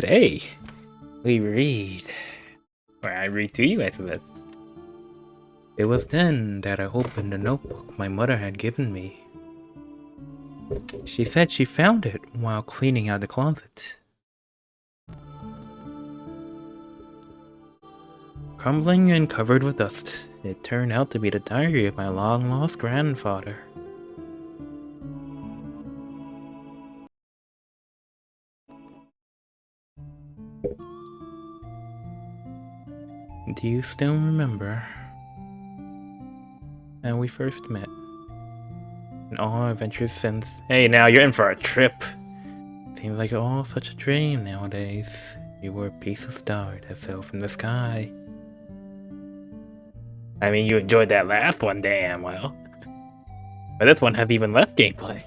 Today, we read, or I read to you after this. It was then that I opened the notebook my mother had given me. She said she found it while cleaning out the closet. Crumbling and covered with dust, it turned out to be the diary of my long-lost grandfather. Do you still remember how we first met? And all our adventures since. Hey, now you're in for a trip. Seems like all such a dream nowadays. You were a piece of star that fell from the sky. I mean, you enjoyed that last one damn well. But this one has even less gameplay.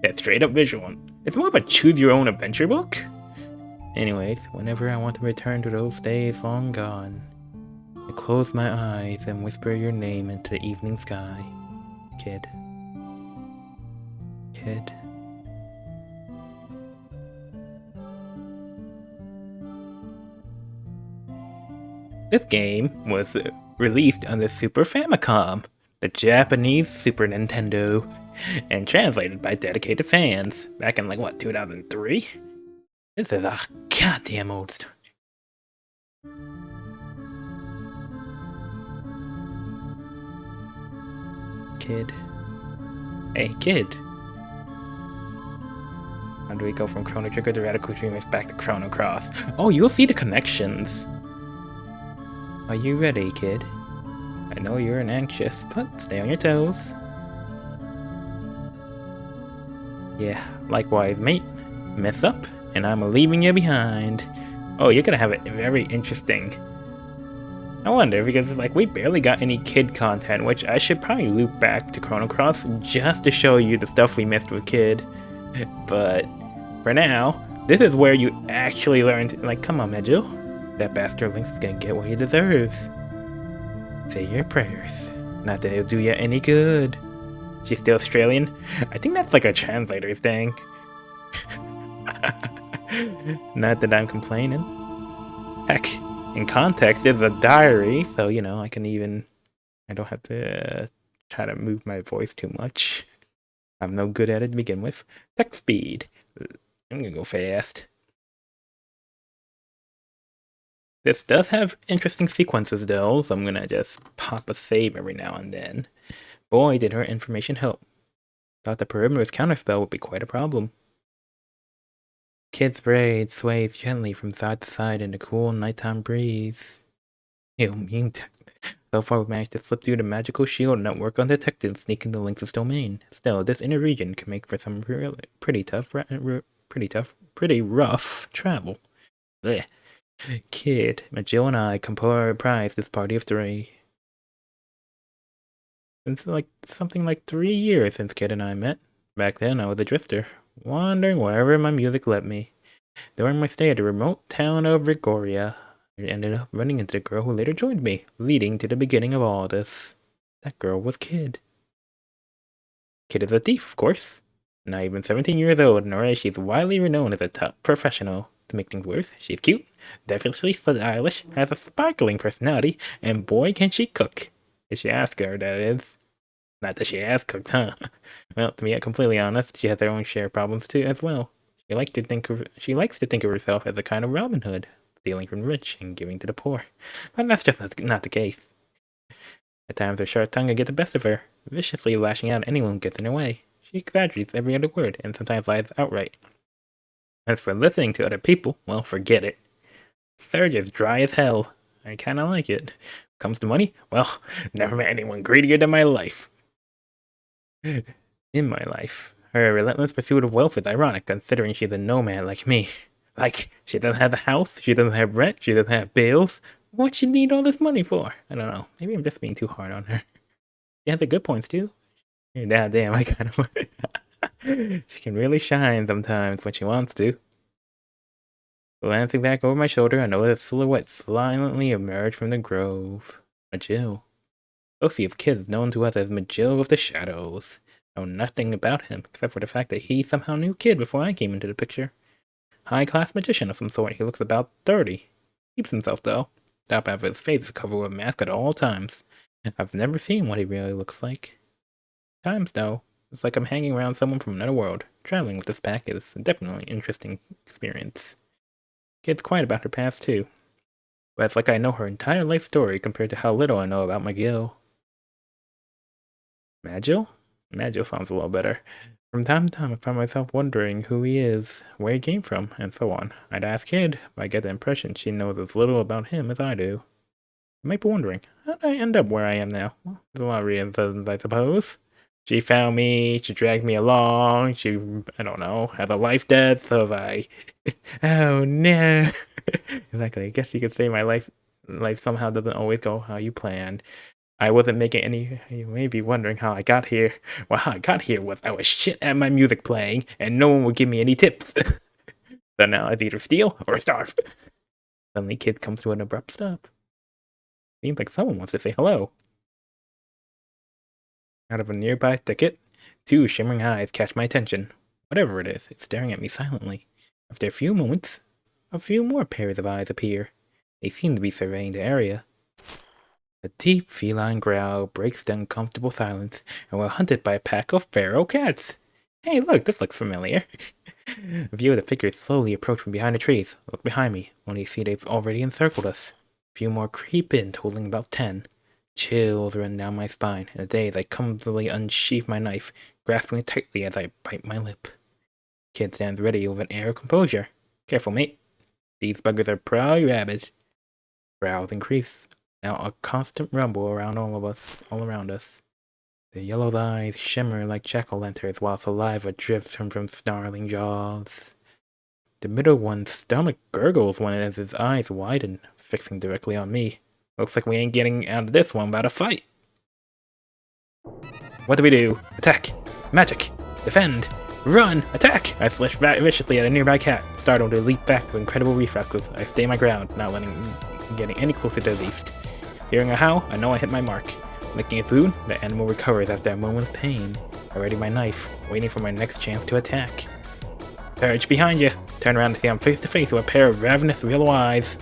That's straight up visual. It's more of a choose-your-own-adventure book. Anyways, whenever I want to return to those days long gone, I close my eyes and whisper your name into the evening sky. Kid. Kid. This game was released on the Super Famicom, the Japanese Super Nintendo, and translated by dedicated fans back in, like, what, 2003? This is a goddamn old story. Kid. Hey, kid. How do we go from Chrono Trigger to Radical Dreamers back to Chrono Cross? Oh, you'll see the connections. Are you ready, kid? I know you're anxious, but stay on your toes. Yeah, likewise, mate. Mess up, and I'm leaving you behind. Oh, you're gonna have it very interesting. I wonder, because like we barely got any kid content, which I should probably loop back to Chrono Cross just to show you the stuff we missed with kid. But for now, this is where you actually learn to, like, come on, Medjo. That bastard Lynx is gonna get what he deserves. Say your prayers. Not that it'll do you any good. She's still Australian? I think that's like a translator's thing. Not that I'm complaining. Heck, in context, it's a diary, so, you know, I don't have to try to move my voice too much. I'm no good at it to begin with. Text speed. I'm gonna go fast. This does have interesting sequences though, so I'm gonna just pop a save every now and then. Boy, did her information help. Thought the perimeter's counterspell would be quite a problem. Kid's braid sways gently from side to side in the cool nighttime breeze. Ew, so far we've managed to slip through the magical shield network undetected, sneaking the Lynx's domain. Still, this inner region can make for some pretty rough travel. Blech. Kid, Jill and I comprise this party of three. It's like something like 3 years since Kid and I met. Back then, I was a drifter, wandering wherever my music led me. During my stay at the remote town of Rigoria, I ended up running into the girl who later joined me, leading to the beginning of all this. That girl was Kid. Kid is a thief, of course. Not even 17 years old, and already she's widely renowned as a top professional. To make things worse, she's cute, definitely stylish, has a sparkling personality, and boy can she cook. If she asks her, that is. Not that she has cooked, huh? Well, to be completely honest, she has her own share of problems too, as well. She likes to think of herself as a kind of Robin Hood, stealing from the rich and giving to the poor. But that's just not the case. At times, her sharp tongue can get the best of her, viciously lashing out at anyone who gets in her way. She exaggerates every other word, and sometimes lies outright. As for listening to other people, well, forget it. Surge is dry as hell. I kinda like it. Comes to money? Well, never met anyone greedier than my life. In my life. Her relentless pursuit of wealth is ironic, considering she's a nomad like me. Like, she doesn't have a house, she doesn't have rent, she doesn't have bills. What'd she need all this money for? I don't know. Maybe I'm just being too hard on her. She has the good points, too. Yeah, damn, I kind of... She can really shine sometimes when she wants to. Glancing back over my shoulder, I noticed a silhouette silently emerge from the grove. Majil. Associate of kids known to us as Majil of the Shadows. I know nothing about him, except for the fact that he somehow knew Kid before I came into the picture. High-class magician of some sort. He looks about 30. Keeps himself, though. Top half of his face is covered with a mask at all times. I've never seen what he really looks like. Times, though, it's like I'm hanging around someone from another world. Traveling with this pack is definitely an interesting experience. Kid's quiet about her past, too. But it's like I know her entire life story compared to how little I know about McGill. Magil? Magil sounds a little better. From time to time, I find myself wondering who he is, where he came from, and so on. I'd ask Kid, but I get the impression she knows as little about him as I do. You might be wondering, how did I end up where I am now? Well, there's a lot of reasons, I suppose. She found me, she dragged me along, she, I don't know, had a life death, so I... oh no! Exactly, I guess you could say my life somehow doesn't always go how you planned. I wasn't making any... You may be wondering how I got here. Well, how I got here was I was shit at my music playing, and no one would give me any tips. So now I'd either steal or starve. Suddenly, Kid comes to an abrupt stop. Seems like someone wants to say hello. Out of a nearby thicket, two shimmering eyes catch my attention. Whatever it is, it's staring at me silently. After a few moments, a few more pairs of eyes appear. They seem to be surveying the area. A deep feline growl breaks the uncomfortable silence, and we're hunted by a pack of feral cats. Hey, look, this looks familiar. A few of the figures slowly approach from behind the trees. Look behind me, only see they've already encircled us. A few more creep in, totaling about 10. Chills run down my spine, and a daze I clumsily unsheath my knife, grasping it tightly as I bite my lip. Kid stands ready with an air of composure. Careful, mate. These buggers are probably rabid. Growls increase. Now a constant rumble around all around us. The yellow eyes shimmer like jack-o'-lanterns while saliva drifts from snarling jaws. The middle one's stomach gurgles when as his eyes widen, fixing directly on me. Looks like we ain't getting out of this one without a fight. What do? Attack! Magic! Defend! Run! Attack! I slash viciously at a nearby cat, startled to leap back with incredible reflexes. I stay my ground, not getting any closer to the beast. Hearing a howl, I know I hit my mark. Licking its wound, the animal recovers after a moment's pain. I ready my knife, waiting for my next chance to attack. Courage behind you! Turn around to see I'm face to face with a pair of ravenous yellow eyes.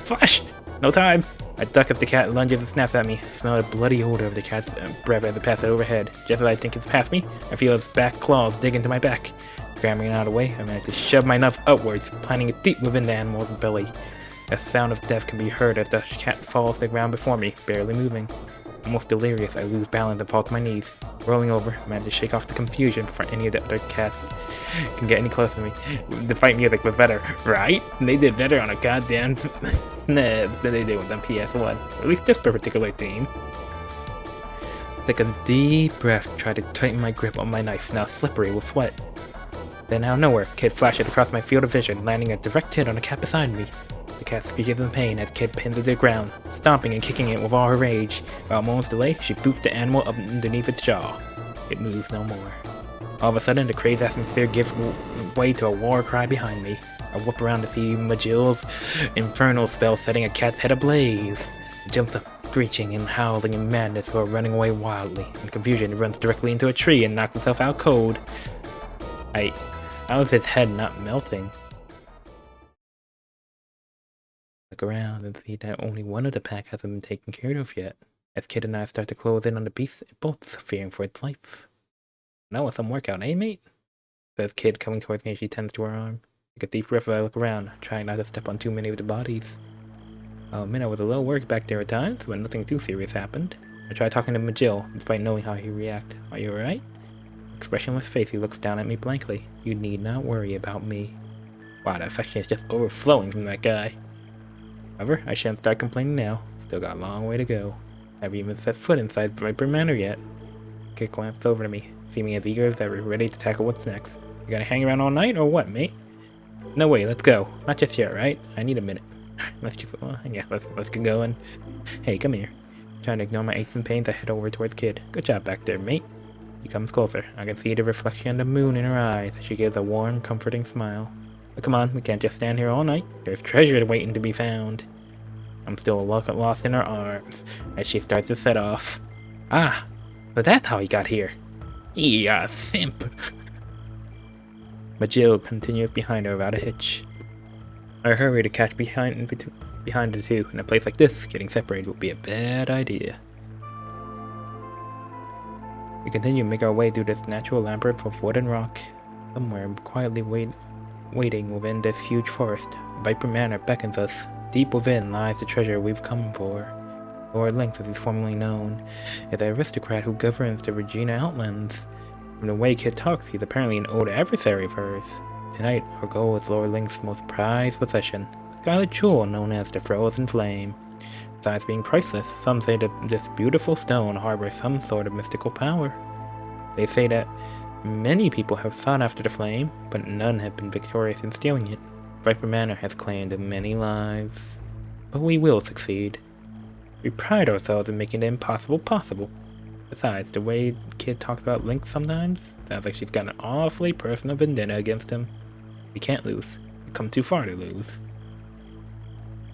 Flash! No time! I duck as the cat lunges and snaps at me. I smell the bloody odor of the cat's breath as it passes overhead. Just as I think it's past me, I feel its back claws dig into my back. Scrambling out of the way, I manage to shove my knife upwards, planting it deep within the animal's belly. A sound of death can be heard as the cat falls to the ground before me, barely moving. Almost delirious, I lose balance and fall to my knees. Rolling over, I manage to shake off the confusion before any of the other cats can get any closer to me. The fight music was better, right? They did better on a goddamn SNES than they did with on PS1. Or at least this particular theme. Take a deep breath and try to tighten my grip on my knife, now slippery with sweat. Then out of nowhere, Kid flashes across my field of vision, landing a direct hit on the cat beside me. The cat screeches in pain as Kid pins it to the ground, stomping and kicking it with all her rage. Without a moment's delay, she boots the animal up underneath its jaw. It moves no more. All of a sudden, the crazed atmosphere gives way to a war cry behind me. I whip around to see Magil's infernal spell setting a cat's head ablaze. It jumps up, screeching and howling in madness while running away wildly. In confusion, it runs directly into a tree and knocks itself out cold. How is his head not melting? Look around and see that only one of the pack hasn't been taken care of yet. As Kid and I start to close in on the beast, it bolts, fearing for its life. That was some workout, eh, mate? Says Kid, coming towards me as she tends to her arm. Take a deep breath as I look around, trying not to step on too many of the bodies. I'll admit I was a little worried back there at times, but nothing too serious happened. I tried talking to Magil, despite knowing how he'd react. Are you alright? Expressionless face, he looks down at me blankly. You need not worry about me. Wow, the affection is just overflowing from that guy. However, I shan't start complaining now. Still got a long way to go. Haven't even set foot inside Viper Manor yet. Kid glanced over to me, seeming as eager as ever, ready to tackle what's next. You gonna hang around all night, or what, mate? No way, let's go. Not just yet, right? I need a minute. let's get going. Hey, come here. Trying to ignore my aches and pains, I head over towards Kid. Good job back there, mate. He comes closer. I can see the reflection of the moon in her eyes as she gives a warm, comforting smile. But come on, we can't just stand here all night. There's treasure waiting to be found. I'm still lost in her arms as she starts to set off. Ah, but that's how he got here. Yeah, simp. but Jill continues behind her without a hitch. I hurry to catch behind the two. In a place like this, getting separated would be a bad idea. We continue to make our way through this natural labyrinth of wood and rock. Somewhere quietly waiting within this huge forest, Viper Manor beckons us. Deep within lies the treasure we've come for. Lord Lynx, as he's formerly known, is the aristocrat who governs the Regina Outlands. From the way Kid talks, he's apparently an old adversary of hers. Tonight, our goal is Lord Lynx's most prized possession, a scarlet jewel known as the Frozen Flame. Besides being priceless, some say that this beautiful stone harbors some sort of mystical power. They say that many people have sought after the flame, but none have been victorious in stealing it. Viper Manor has claimed many lives, but we will succeed. We pride ourselves in making the impossible possible. Besides, the way Kid talks about Lynx sometimes sounds like she's got an awfully personal vendetta against him. We can't lose. We've come too far to lose.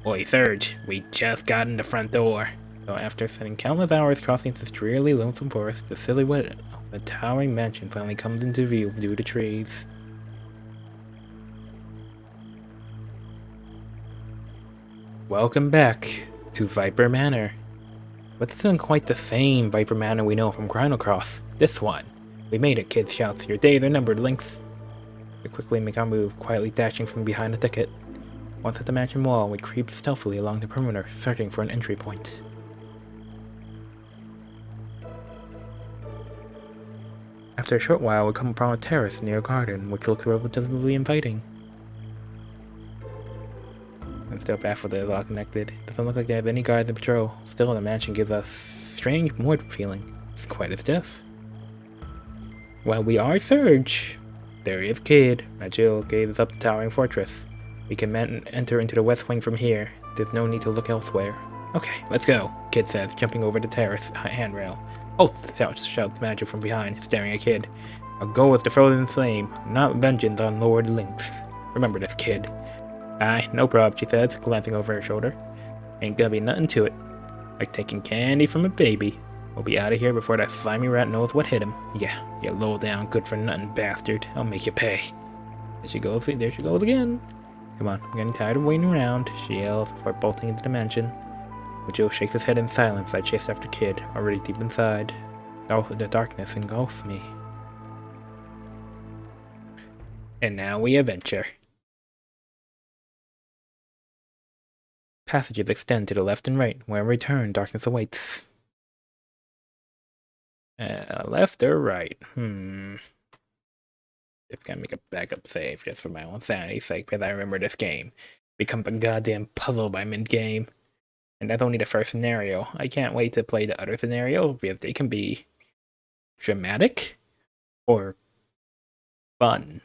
Oi, Surge, we just got in the front door. So after spending countless hours crossing this drearily lonesome forest, the silhouette of a towering mansion finally comes into view through the trees. Welcome back to Viper Manor. But this isn't quite the same Viper Manor we know from Chrono Cross. This one. We made it, Kid shouts. Your days are numbered, Lynx. We quickly make our move, quietly dashing from behind a thicket. Once at the mansion wall, we creep stealthily along the perimeter, searching for an entry point. After a short while, we come upon a terrace near a garden, which looks relatively inviting. I'm still baffled that it's all connected. Doesn't look like they have any guards in patrol. Still, the mansion gives us strange moored feeling. It's quite a stuff. While we are Surge, there is Kid. Jill gazes up the towering fortress. We can enter into the west wing from here. There's no need to look elsewhere. Okay, let's go, Kid says, jumping over the terrace handrail. Oh, shouts Magic from behind, staring at Kid. Our goal is the Frozen Flame, not vengeance on Lord Lynx. Remember this, Kid. Aye, no problem, she says, glancing over her shoulder. Ain't gonna be nothing to it. Like taking candy from a baby. We'll be out of here before that slimy rat knows what hit him. Yeah, you low down, good for nothing bastard. I'll make you pay. There she goes again. Come on, I'm getting tired of waiting around, she yells before bolting into the mansion. But Joe shakes his head in silence. I chase after Kid, already deep inside. The darkness engulfs me. And now we adventure. Passages extend to the left and right. Wherever we turn, darkness awaits. Left or right? Just gotta make a backup save just for my own sanity's sake, because I remember this game becomes a goddamn puzzle by mid-game. And that's only the first scenario. I can't wait to play the other scenarios because they can be dramatic or fun.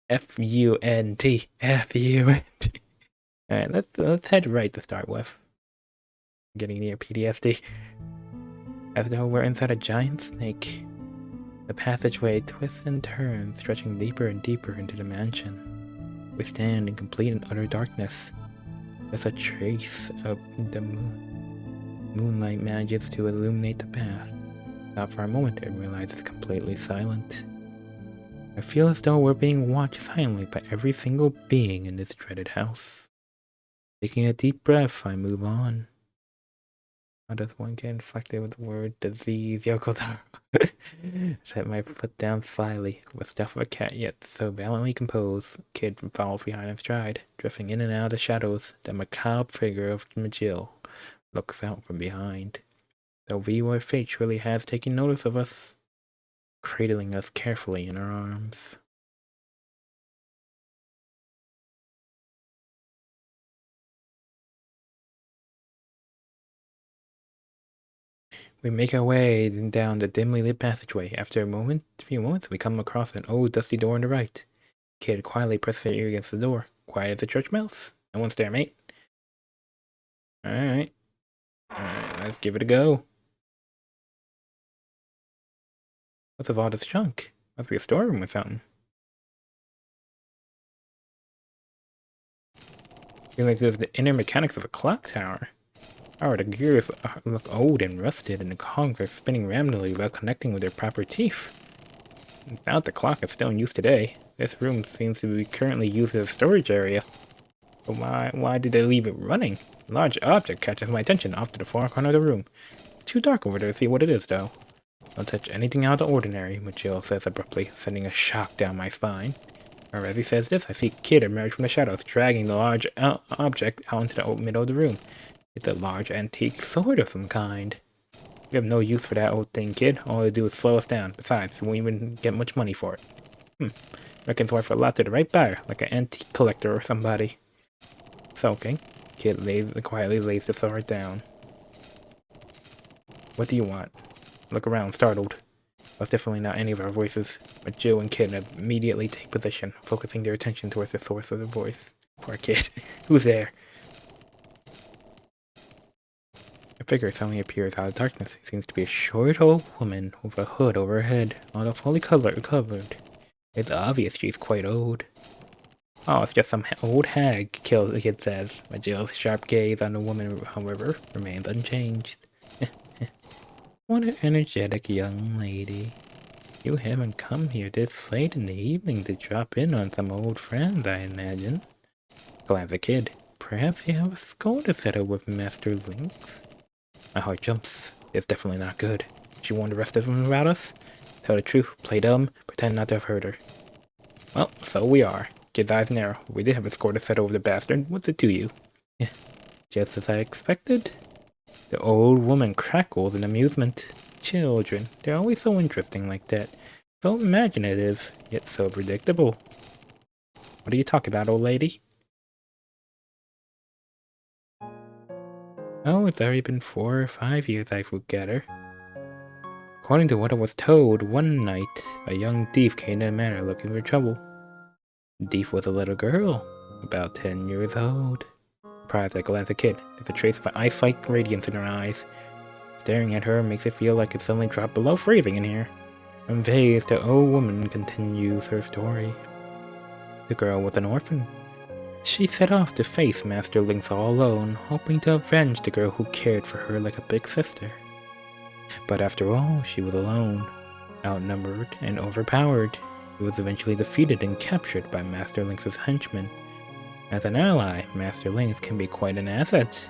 F-U-N-T. F-U-N-T. Alright, let's head right to start with. I'm getting near PTSD. As though we're inside a giant snake. The passageway twists and turns, stretching deeper and deeper into the mansion. We stand in complete and utter darkness. Just a trace of the moonlight manages to illuminate the path. Stop for a moment and realize it's completely silent. I feel as though we're being watched silently by every single being in this dreaded house. Taking a deep breath, I move on. How does one get infected with the word disease? Yokotaro. Set my foot down slyly, with stuff of a cat yet so valiantly composed. Kid follows behind in stride, drifting in and out of the shadows. The macabre figure of Jill looks out from behind. The viewer fate surely has taken notice of us, cradling us carefully in her arms. We make our way down the dimly lit passageway. After a few moments, we come across an old dusty door on the right. Kid quietly presses her ear against the door. Quiet as a church mouse. No one's there, mate. Alright, let's give it a go. What's with all this junk? Must be a storeroom or something. Feels like there's the inner mechanics of a clock tower. The gears look old and rusted, and the cogs are spinning randomly without connecting with their proper teeth. Doubt the clock is still in use today. This room seems to be currently used as a storage area. But why did they leave it running? A large object catches my attention off to the far corner of the room. It's too dark over there to see what it is, though. Don't touch anything out of the ordinary, Jill says abruptly, sending a shock down my spine. Or as he says this, I see a kid emerge from the shadows, dragging the large object out into the middle of the room. It's a large antique sword of some kind. We have no use for that old thing, kid. All it'll do is slow us down. Besides, we won't even get much money for it. Reckon it's worth a lot to the right buyer, like an antique collector or somebody. Sulking, kid quietly lays the sword down. What do you want? Look around, startled. That's definitely not any of our voices, but Jill and Kid immediately take position, focusing their attention towards the source of the voice. Poor kid. Who's there? A figure suddenly appears out of darkness. It seems to be a short old woman with a hood over her head, although fully covered. It's obvious she's quite old. Oh, it's just some old hag, the kid says. But Jill's sharp gaze on the woman, however, remains unchanged. What an energetic young lady. You haven't come here this late in the evening to drop in on some old friends, I imagine. Glance the kid. Perhaps you have a score to settle with Master Lynx? My heart jumps. It's definitely not good. She warned the rest of them about us? Tell the truth, play dumb, pretend not to have heard her. Well, so we are. Kid's eyes narrow. We did have a score to settle with the bastard. What's it to you? Just as I expected. The old woman crackles in amusement. Children, they're always so interesting like that. So imaginative, yet so predictable. What are you talking about, old lady? Oh, it's already been 4 or 5 years I've looked at her. According to what I was told, one night, a young thief came to the manor looking for trouble. The thief was a little girl, about 10 years old. Surprised, I glance at the kid. There's a trace of an ice-like radiance in her eyes. Staring at her makes it feel like it suddenly dropped below freezing in here. Amazed, the old woman continues her story. The girl was an orphan. She set off to face Master Lynx all alone, hoping to avenge the girl who cared for her like a big sister. But after all, she was alone, outnumbered and overpowered. She was eventually defeated and captured by Master Lynx's henchmen. As an ally, Master Lynx can be quite an asset.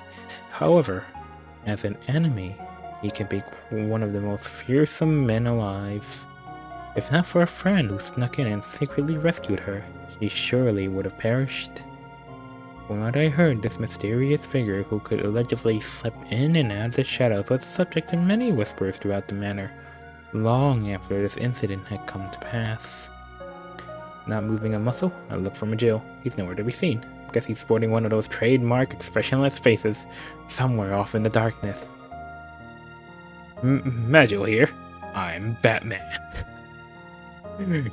However, as an enemy, he can be one of the most fearsome men alive. If not for a friend who snuck in and secretly rescued her, she surely would have perished. From what I heard, this mysterious figure who could allegedly slip in and out of the shadows was subject to many whispers throughout the manor, long after this incident had come to pass. Not moving a muscle, I look for Jill. He's nowhere to be seen. Guess he's sporting one of those trademark expressionless faces, somewhere off in the darkness. Magil here. I'm Batman.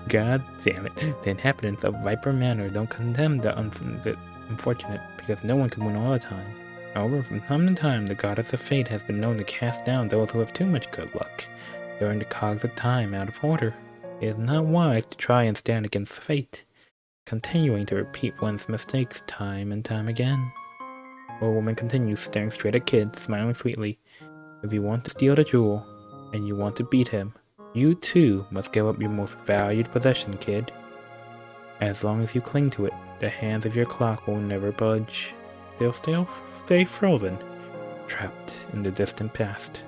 God damn it. The inhabitants of Viper Manor don't condemn the unfortunate, because no one can win all the time. However, from time to time, the goddess of fate has been known to cast down those who have too much good luck, throwing the cogs of time out of order. It is not wise to try and stand against fate, continuing to repeat one's mistakes time and time again. The old woman continues, staring straight at Kid, smiling sweetly. If you want to steal the jewel, and you want to beat him, you too must give up your most valued possession, Kid. As long as you cling to it, the hands of your clock will never budge. They'll stay frozen, trapped in the distant past.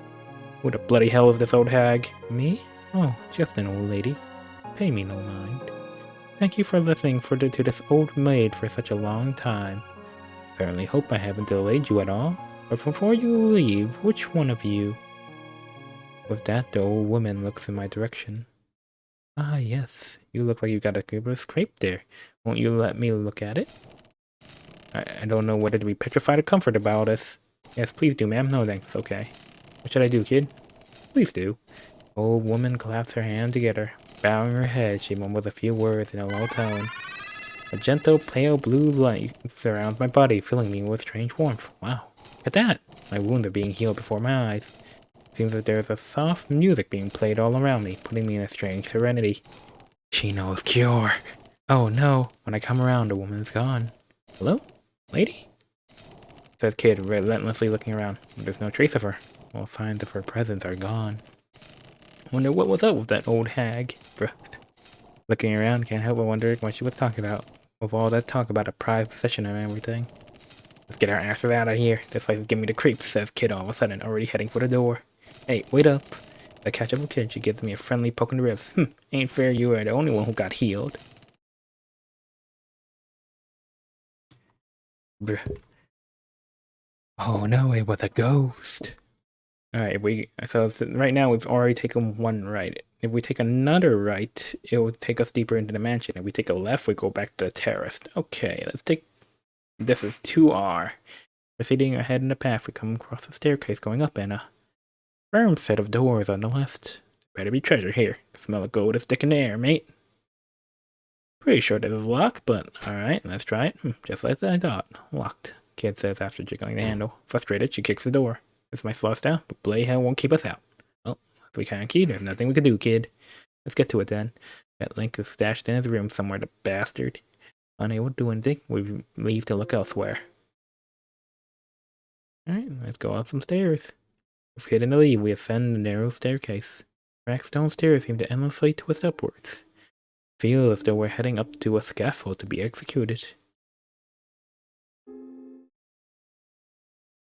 Who the bloody hell is this old hag? Me? Oh, just an old lady. Pay me no mind. Thank you for listening to this old maid for such a long time. Certainly hope I haven't delayed you at all. But before you leave, which one of you? With that, the old woman looks in my direction. Ah, yes. You look like you got a bit of a scrape there. Won't you let me look at it? I don't know whether to be petrified or comforted about this. Yes, please do, ma'am. No, thanks. Okay. What should I do, kid? Please do. Old woman claps her hands together. Bowing her head, she mumbles a few words in a low tone. A gentle, pale blue light surrounds my body, filling me with strange warmth. Wow. Look at that! My wounds are being healed before my eyes. Seems that there's a soft music being played all around me, putting me in a strange serenity. She knows cure. Oh no, when I come around, the woman's gone. Hello? Lady? Says Kid, relentlessly looking around. There's no trace of her. All signs of her presence are gone. Wonder what was up with that old hag. Looking around, can't help but wondering what she was talking about. With all that talk about a prized possession and everything. Let's get our asses out of here. This place is giving me the creeps, says Kid all of a sudden, already heading for the door. Hey, wait up. I catch up with Kid, she gives me a friendly poke in the ribs. Ain't fair you are the only one who got healed. Bruh. Oh no, it was a ghost. Alright, so right now we've already taken one right. If we take another right, it will take us deeper into the mansion. If we take a left, we go back to the terrace. Okay, let's take... This is 2R. Proceeding ahead in the path, we come across a staircase going up and a firm set of doors on the left. Better be treasure here. The smell of gold is thick in the air, mate. Pretty sure this is locked, but alright, let's try it. Just like I thought. Locked, Kid says after jiggling the handle. Frustrated, she kicks the door. It's my slow style, but Blade Hell won't keep us out. Well, if we can't key, there's nothing we can do, Kid. Let's get to it then. That Link is stashed in his room somewhere, the bastard. Unable to do anything, we leave to look elsewhere. Alright, let's go up some stairs. With hidden to leave, we ascend the narrow staircase. Cracked stone stairs seem to endlessly twist upwards. Feel as though we're heading up to a scaffold to be executed.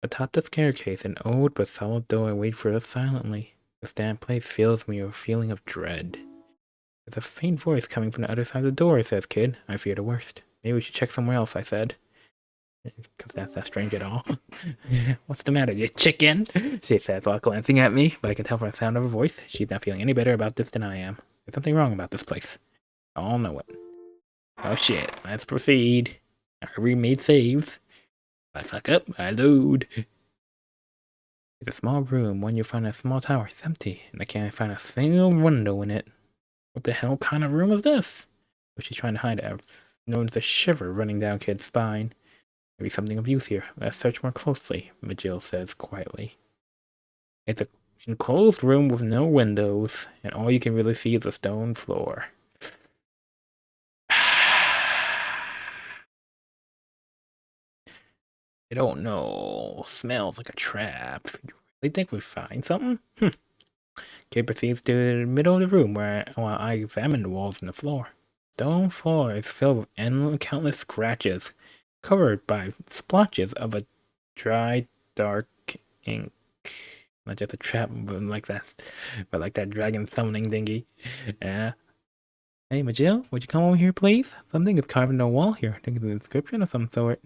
Atop the staircase, an old but solid door waits for us silently. The damp place fills me with a feeling of dread. There's a faint voice coming from the other side of the door, says Kid. I fear the worst. Maybe we should check somewhere else, I said. Because that's not strange at all. What's the matter, you chicken? She says while glancing at me, but I can tell from the sound of her voice, she's not feeling any better about this than I am. There's something wrong about this place. I all know it. Oh shit, let's proceed. I remade saves. If I fuck up, I load. It's a small room, one you find in a small tower. It's empty, and I can't find a single window in it. What the hell kind of room is this? What's she trying to hide? I've noticed a shiver running down Kid's spine. Maybe something of use here. Let's search more closely, Majil says quietly. It's an enclosed room with no windows, and all you can really see is a stone floor. I don't know. Smells like a trap. You really think we find something? Kid proceeds to the middle of the room while I examine the walls and the floor. Stone floor is filled with endless, countless scratches, covered by splotches of a dry, dark ink. Not just a trap, but like that dragon summoning thingy. Yeah. Hey, Majil, would you come over here, please? Something is carved in the wall here. I think it's an inscription of some sort.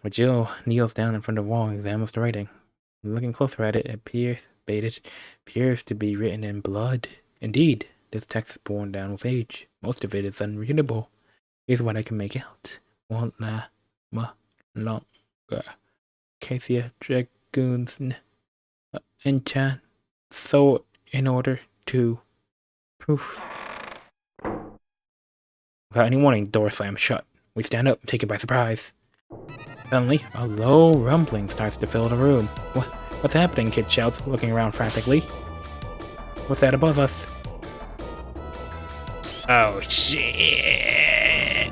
Majil kneels down in front of the wall and examines the writing. Looking closer at it, it appears to be written in blood. Indeed, this text is worn down with age. Most of it is unreadable. Here's what I can make out. Want la ma longer. Cassia Dragoons enchant. So in order to proof. Without any warning, the door slams shut. We stand up, taken by surprise. Suddenly, a low rumbling starts to fill the room. What's happening? Kid shouts, looking around frantically. What's that above us? Oh shit!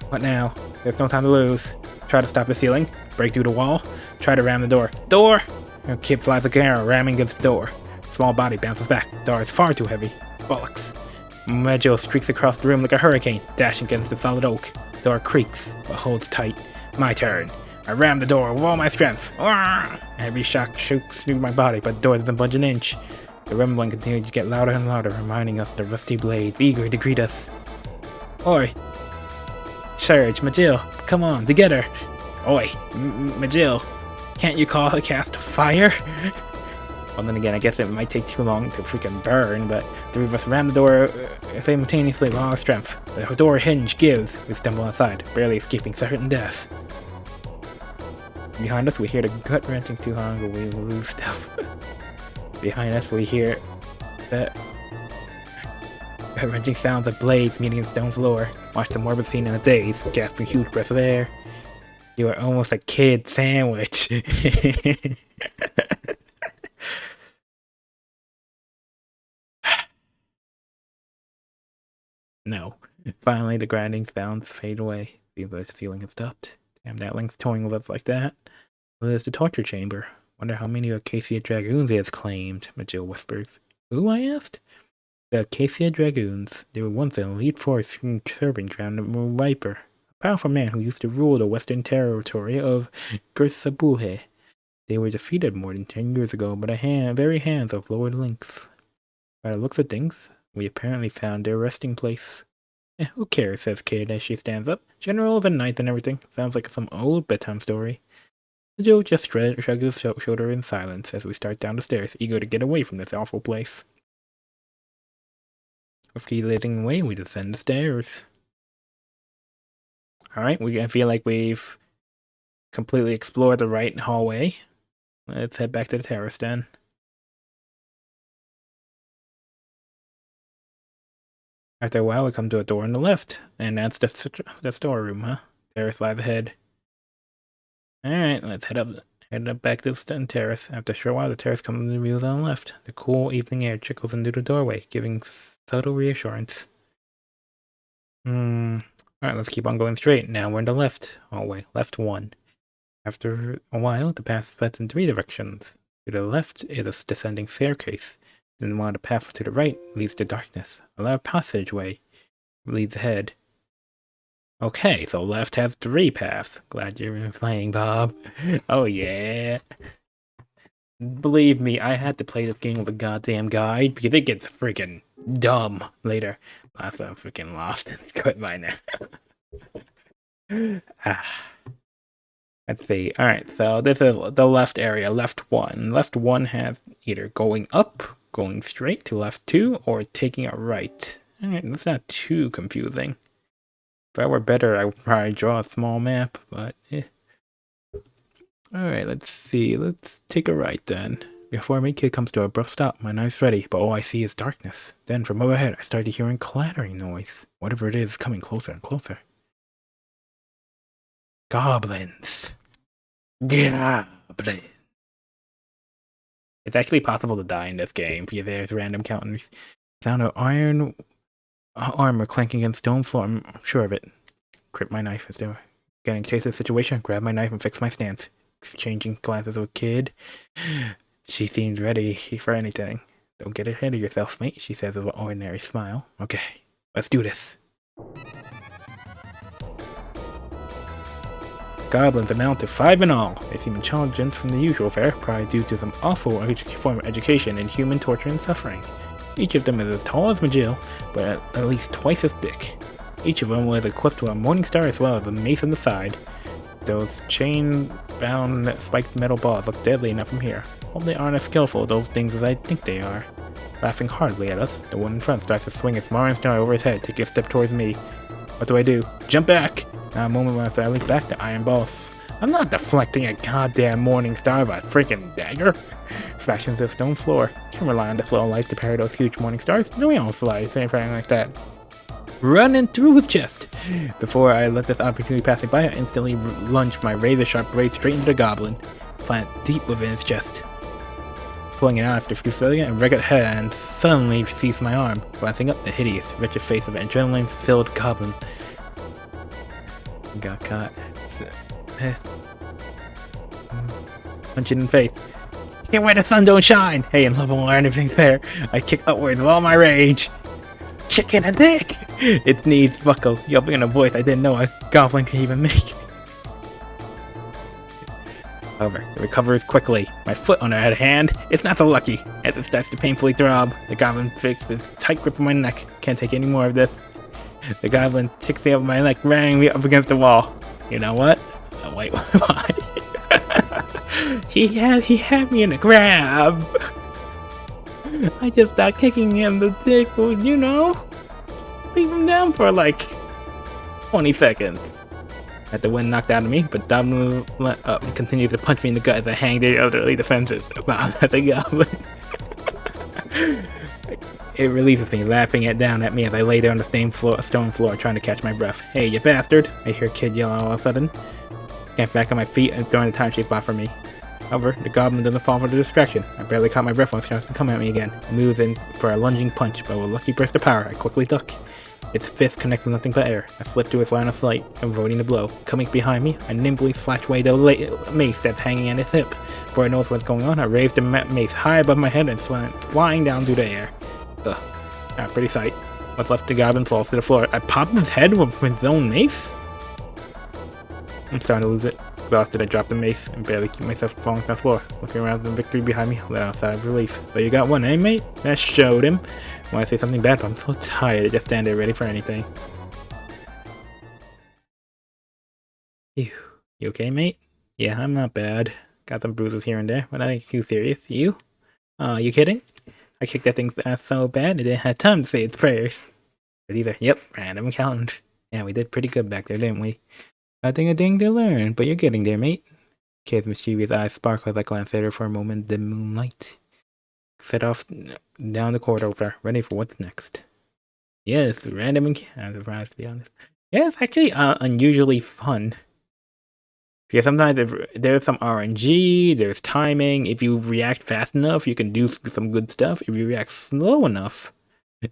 What now? There's no time to lose. Try to stop the ceiling, break through the wall, try to ram the door. Door! A kid flies like an arrow, ramming against the door. Small body bounces back. The door is far too heavy. Bollocks. Majil streaks across the room like a hurricane, dashing against the solid oak. The door creaks, but holds tight. My turn. I ram the door with all my strength. A heavy shock shoots through my body, but the door doesn't budge an inch. The rumbling continues to get louder and louder, reminding us of the rusty blades, eager to greet us. Oi! Surge, Majil, come on, together! Oi, Majil, can't you cast fire? Well, then again, I guess it might take too long to freaking burn, but the three of us ram the door simultaneously with all our strength. The door hinge gives. We stumble inside, barely escaping certain death. Behind us, we hear the gut-wrenching Tuhang, but we lose stuff. Behind us, we hear the gut-wrenching sounds of blades meeting the stone floor. Watch the morbid scene in a daze, gasping huge breaths of air. You are almost a kid sandwich. No. Finally, the grinding sounds fade away. The ceiling has stopped. Damn, that Link's toying with us like that. Well, there's the torture chamber. Wonder how many Acacia Dragoons he has claimed, Majil whispers. Who? I asked. The Acacia Dragoons. They were once an elite force serving around the Viper, a powerful man who used to rule the western territory of Gersabuhe. They were defeated more than 10 years ago by the very hands of Lord Lynx. By the looks of things, we apparently found their resting place. Who cares, says Kid as she stands up. General of the night and everything. Sounds like some old bedtime story. Joe just shrugs his shoulder in silence as we start down the stairs, eager to get away from this awful place. With Key leading the way, we descend the stairs. Alright, I feel like we've completely explored the right hallway. Let's head back to the terrace then. After a while, we come to a door on the left, and that's the storeroom, huh? Terrace lies ahead. Alright, let's head up back to the terrace. After a short while, the terrace comes into view on the left. The cool evening air trickles into the doorway, giving subtle reassurance. Alright, let's keep on going straight. Now we're in the left hallway, left 1. After a while, the path splits in 3 directions. To the left is a descending staircase. Then one of the paths to the right leads to darkness. A large passageway leads ahead. Okay, so left has 3 paths. Glad you're playing, Bob. Oh yeah. Believe me, I had to play this game with a goddamn guide because it gets freaking dumb later. Last I'm freaking lost and quit by now. Let's see. Alright, so this is the left area, left 1. Left 1 has either going up, going straight to left 2, or taking a right. Alright, that's not too confusing. If I were better, I would probably draw a small map, but Alright, let's see. Let's take a right then. Before me, Kid comes to a abrupt stop. My knife's ready, but all I see is darkness. Then, from overhead, I started hearing clattering noise. Whatever it is coming closer and closer. Goblins. Goblins. It's actually possible to die in this game because there's random counters. Sound of iron armor clanking against stone floor. I'm sure of it. Grip my knife as though getting a taste of the situation. Grab my knife and fix my stance. Exchanging glances with Kid. She seems ready for anything. Don't get ahead of yourself, mate, she says with an ordinary smile. Okay, let's do this. Goblins amount to 5 in all. They seem intelligent from the usual fare, probably due to some awful form of education and human torture and suffering. Each of them is as tall as Majil, but at least twice as thick. Each of them was equipped with a morning star as well as a mace on the side. Those chain-bound spiked metal balls look deadly enough from here. Hope they aren't as skillful as those things as I think they are. Laughing heartily at us, the one in front starts to swing his morning star over his head, taking a step towards me. What do? Jump back! Now a moment when I leap back, the iron balls. I'm not deflecting a goddamn morning star by a freaking dagger. Flashing to the stone floor. Can't rely on this little life to parry those huge morning stars. No, we don't slide, anything like that. Running through his chest. Before I let this opportunity pass me by, I instantly lunged my razor-sharp blade straight into the goblin, plant deep within his chest. Pulling it out after a few seconds, and ragged hand suddenly seized my arm, glancing up the hideous, wretched face of an adrenaline-filled goblin. Got caught. Punching in the face. Get where the sun don't shine! Hey, in level or anything there. I kick upwards with all my rage. Kick in the dick! It's needs buckle, yelping in a voice I didn't know a goblin could even make. However, it recovers quickly. My foot on the other hand, it's not so lucky. As it starts to painfully throb, the goblin fixes a tight grip on my neck. Can't take any more of this. The goblin ticks me up my neck, banging me up against the wall. You know what? Oh, wait, why? He had me in a grab. I just started kicking him the dick, you know? Leave him down for like 20 seconds. Had the wind knocked out of me, but Goblin continues to punch me in the gut as I hang the elderly defenses at the goblin. It releases me, laughing it down at me as I lay there on the stone floor trying to catch my breath. Hey, you bastard! I hear Kid yell all of a sudden. Get back on my feet and throwing the time she spot for me. However, the goblin doesn't fall for the distraction. I barely caught my breath when it starts to come at me again. It moves in for a lunging punch, but with a lucky burst of power, I quickly duck. Its fist connecting nothing but air. I slipped through its line of sight, avoiding the blow. Coming behind me, I nimbly slashed away the mace that's hanging at its hip. Before I noticed what's going on, I raised the mace high above my head and slammed flying down through the air. Ugh, not a pretty sight. What's left, the goblin falls to the floor. I popped his head with his own mace? I'm starting to lose it. Exhausted, I dropped the mace and barely keep myself from falling to the floor. Looking around the victory behind me, let out a sigh of relief. So you got one, eh, mate? That showed him. I want to say something bad, but I'm so tired to just stand there ready for anything. Phew. You okay, mate? Yeah, I'm not bad. Got some bruises here and there, but nothing too serious. You? You kidding? I kicked that thing's ass so bad it didn't have time to say its prayers. But either, yep, random encounter. Yeah, we did pretty good back there, didn't we? I think a thing to learn, but you're getting there, mate. Kay's mischievous eyes sparkled as I glanced at her for a moment in the moonlight. Set off down the corridor, ready for what's next. Yes, random encounter, to be honest. Yeah, it's actually unusually fun. Because sometimes if there's some RNG, there's timing. If you react fast enough, you can do some good stuff. If you react slow enough,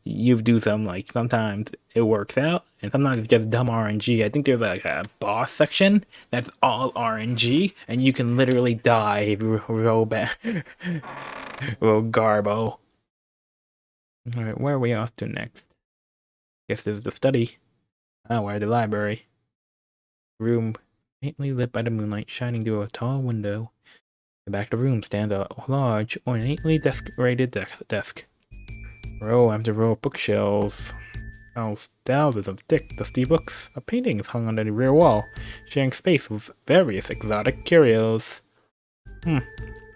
you do some, like, sometimes it works out, and sometimes it's just dumb RNG. I think there's like a boss section that's all RNG, and you can literally die if you roll back. Roll garbo. Alright, where are we off to next? Guess this is the study. Oh, we're at the library. Room faintly lit by the moonlight shining through a tall window. In the back of the room stands a large, ornately decorated desk. Row after row of bookshelves. Thousands of thick, dusty books. A painting is hung on the rear wall, sharing space with various exotic curios.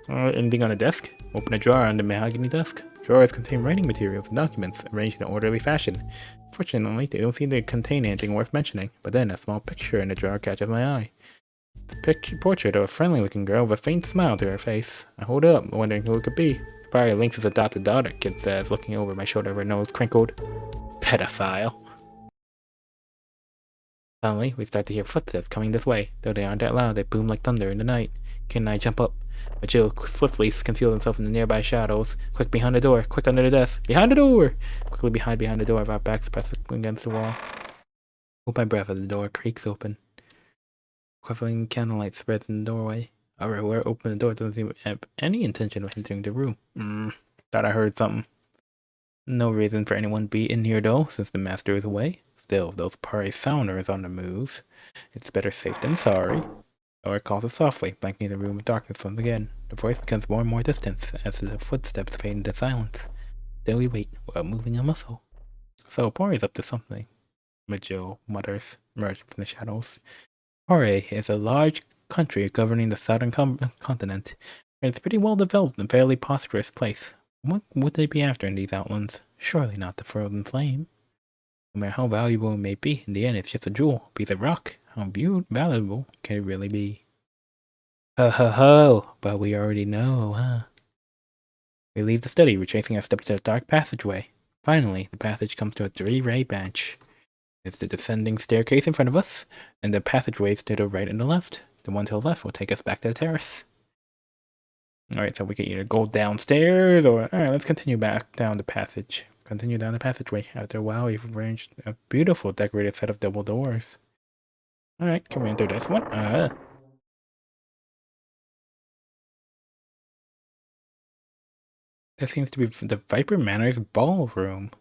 Anything on the desk? Open a drawer on the mahogany desk. Drawers contain writing materials and documents arranged in an orderly fashion. Fortunately, they don't seem to contain anything worth mentioning, but then a small picture in the drawer catches my eye. The portrait of a friendly-looking girl with a faint smile to her face. I hold it up, wondering who it could be. It's probably Lynx's adopted daughter, Kid says, looking over my shoulder, her nose crinkled. Pedophile. Suddenly, we start to hear footsteps coming this way. Though they aren't that loud, they boom like thunder in the night. Kid and I jump up, but Jill swiftly conceals himself in the nearby shadows. Quick behind the door, quick under the desk. Behind the door! Quickly behind the door, our backs pressed against the wall. Hold my breath as the door creaks open. Quivering candlelight spreads in the doorway. However, whoever opened the door doesn't seem to have any intention of entering the room. Thought I heard something. No reason for anyone to be in here though, since the master is away. Still, those party sounders on the move. It's better safe than sorry. Or calls it softly, blanking the room with darkness once again. The voice becomes more and more distant as the footsteps fade into silence. Still we wait, without moving a muscle. So, Pori's up to something, Joe mutters, emerging from the shadows. Pori is a large country governing the southern continent, and it's a pretty well developed and fairly prosperous place. What would they be after in these outlands? Surely not the frozen flame. No matter how valuable it may be, in the end it's just a jewel, a piece of rock. How valuable can it really be? Ho ho ho! But we already know, huh? We leave the study, retracing our steps to the dark passageway. Finally, the passage comes to a three-ray bench. It's the descending staircase in front of us, and the passageways to the right and the left. The one to the left will take us back to the terrace. Alright, so we can either go downstairs, or... Alright, let's continue back down the passage. Continue down the passageway. After a while, we've arranged a beautiful decorated set of double doors. Alright, can we enter this one? That seems to be the Viper Manor's ballroom.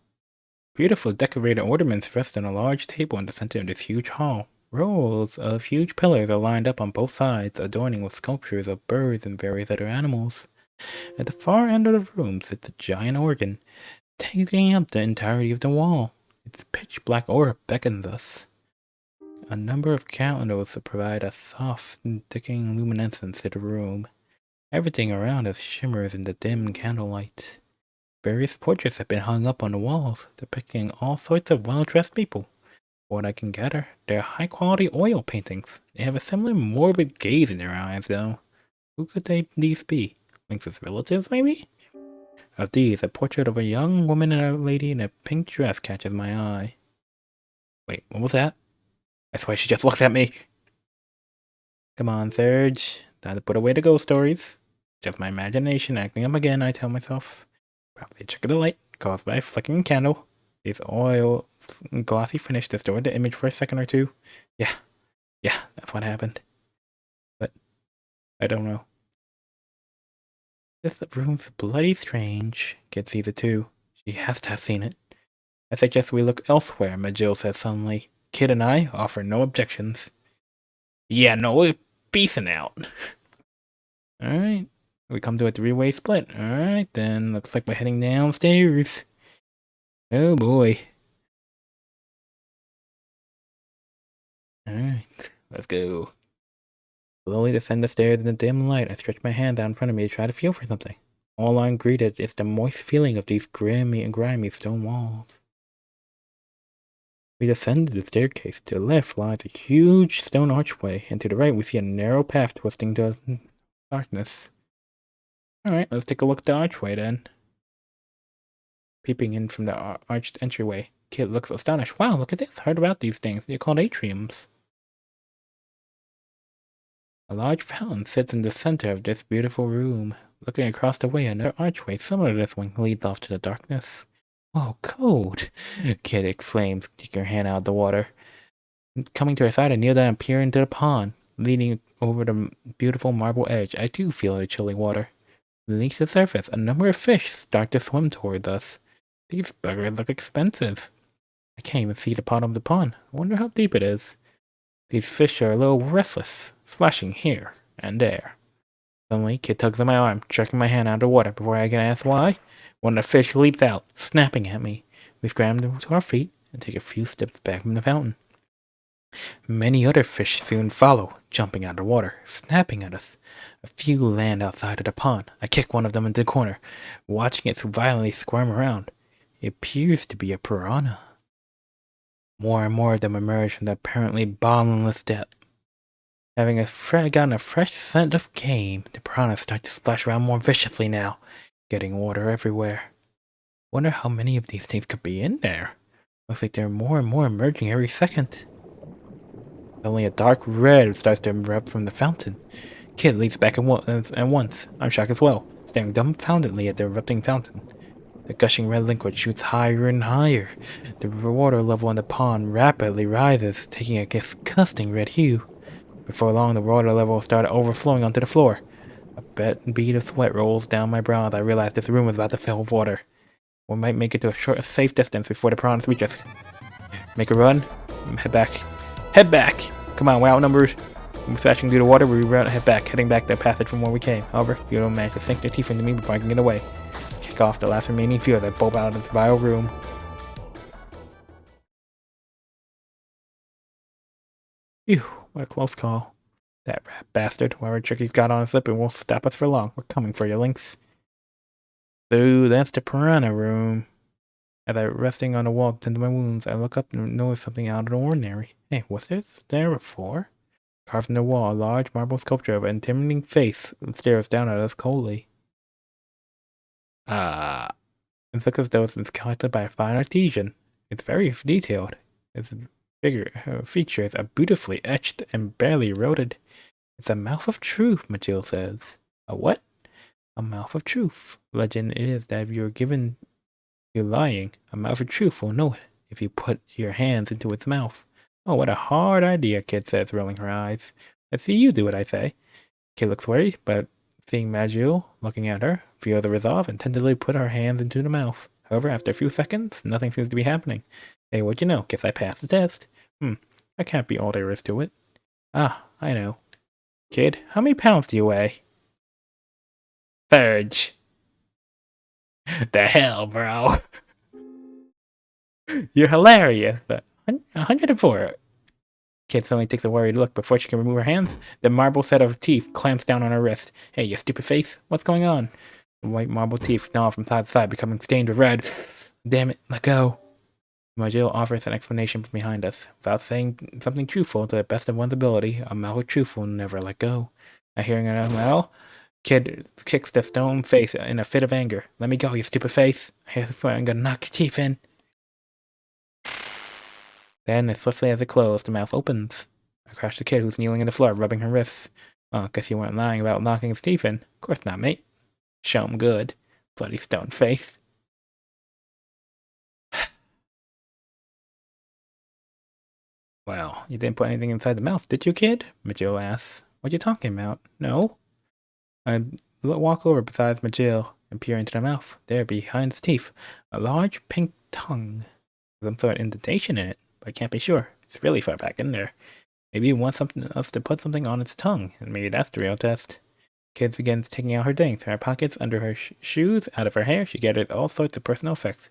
Beautiful decorated ornaments rest on a large table in the center of this huge hall. Rows of huge pillars are lined up on both sides, adorning with sculptures of birds and various other animals. At the far end of the room sits a giant organ, taking up the entirety of the wall. Its pitch-black aura beckons us. A number of candles provide a soft, ticking luminescence to the room. Everything around us shimmers in the dim candlelight. Various portraits have been hung up on the walls, depicting all sorts of well-dressed people. What I can gather, they're high-quality oil paintings. They have a similar morbid gaze in their eyes, though. Who could these be? Lynx's relatives, maybe? Of these, a portrait of a young woman and a lady in a pink dress catches my eye. Wait, what was that? I swear she just looked at me. Come on, Serge. Time to put away the ghost stories. Just my imagination acting up again, I tell myself. Probably a trick of the light, caused by a flickering candle. These oil glossy finish distorted the image for a second or two. Yeah, that's what happened. But I don't know. This room's bloody strange. Kid sees it too. She has to have seen it. I suggest we look elsewhere, Majil says suddenly. Kid and I offer no objections. Yeah, no, we're peacing out. Alright. We come to a three-way split. Alright, then. Looks like we're heading downstairs. Oh boy. Alright, let's go. Slowly descend the stairs in the dim light. I stretch my hand out in front of me to try to feel for something. All I'm greeted is the moist feeling of these grimy stone walls. We descend the staircase. To the left lies a huge stone archway, and to the right we see a narrow path twisting to darkness. Alright, let's take a look at the archway then. Peeping in from the arched entryway, Kid looks astonished. Wow, look at this. Heard about these things. They're called atriums. A large fountain sits in the center of this beautiful room. Looking across the way, another archway similar to this one leads off to the darkness. Oh, cold! Kid exclaims, taking her hand out of the water. Coming to her side, I kneel down and peer into the pond. Leaning over the beautiful marble edge, I do feel the chilly water. Beneath the surface, a number of fish start to swim towards us. These buggers look expensive. I can't even see the bottom of the pond. I wonder how deep it is. These fish are a little restless, splashing here and there. Suddenly, Kid tugs on my arm, jerking my hand out of the water. Before I can ask why, one of the fish leaps out, snapping at me. We scramble to our feet and take a few steps back from the fountain. Many other fish soon follow, jumping out of the water, snapping at us. A few land outside of the pond. I kick one of them into the corner, watching it violently squirm around. It appears to be a piranha. More and more of them emerge from the apparently bottomless depth. Having gotten a fresh scent of game, the piranhas start to splash around more viciously now, getting water everywhere. Wonder how many of these things could be in there. Looks like there are more and more emerging every second. Suddenly a dark red starts to erupt from the fountain. Kid leaps back at once. I'm shocked as well, staring dumbfoundedly at the erupting fountain. The gushing red liquid shoots higher and higher. The water level in the pond rapidly rises, taking a disgusting red hue. Before long, the water level started overflowing onto the floor. A bead of sweat rolls down my brow as I realize this room is about to fill with water. We might make it to a safe distance before the piranhas reach us. Make a run. Head back. Head back! Come on, we're outnumbered. We're splashing through the water. We heading back the passage from where we came. However, if you don't manage to sink their teeth into me before I can get away. Kick off the last remaining few as I bolt out of this vile room. Phew, what a close call. That rat bastard, whoever trick he's got on his lip, won't stop us for long. We're coming for you, Lynx. So that's the piranha room. As I resting on the wall to tend to my wounds, I look up and notice something out of the ordinary. Hey, what's this there before? Carved in the wall, a large marble sculpture of an intimidating face stares down at us coldly. It looks as though it's been sculpted by a fine artisan. It's very detailed. Its features are beautifully etched and barely eroded. It's a mouth of truth, Majil says. A what? A mouth of truth. Legend is that if you're given to lying, a mouth of truth will know it if you put your hands into its mouth. Oh, what a hard idea, Kid says, rolling her eyes. Let's see you do it, I say. Kid looks worried, but seeing Majil looking at her, feels the resolve and tentatively put her hands into the mouth. However, after a few seconds, nothing seems to be happening. Hey, what'd you know? Guess I passed the test. That can't be all there is to it. Ah, I know. Kid, how many pounds do you weigh? Thurge. The hell, bro. You're hilarious, but 104. Kid suddenly takes a worried look before she can remove her hands. The marble set of teeth clamps down on her wrist. Hey, you stupid face, what's going on? The white marble teeth gnaw from side to side, becoming stained with red. Damn it, let go. Majil offers an explanation from behind us. Without saying something truthful to the best of one's ability, a mouth of truth will never let go. Not hearing her well, Kid kicks the stone face in a fit of anger. Let me go, you stupid face. I swear I'm gonna knock your teeth in. Then, as swiftly as it closed, the mouth opens. I crash the kid who's kneeling on the floor, rubbing her wrists. Oh, guess you weren't lying about knocking his teeth in. Of course not, mate. Show him good. Bloody stone face. Well, you didn't put anything inside the mouth, did you, kid? Majil asks. What you talking about? No. I walk over beside Majil and peer into the mouth. There, behind its teeth, a large pink tongue. Some sort of indentation in it, but I can't be sure. It's really far back in there. Maybe it wants us to put something on its tongue, and maybe that's the real test. Kid begins taking out her things from her pockets, under her shoes, out of her hair. She gathers all sorts of personal effects.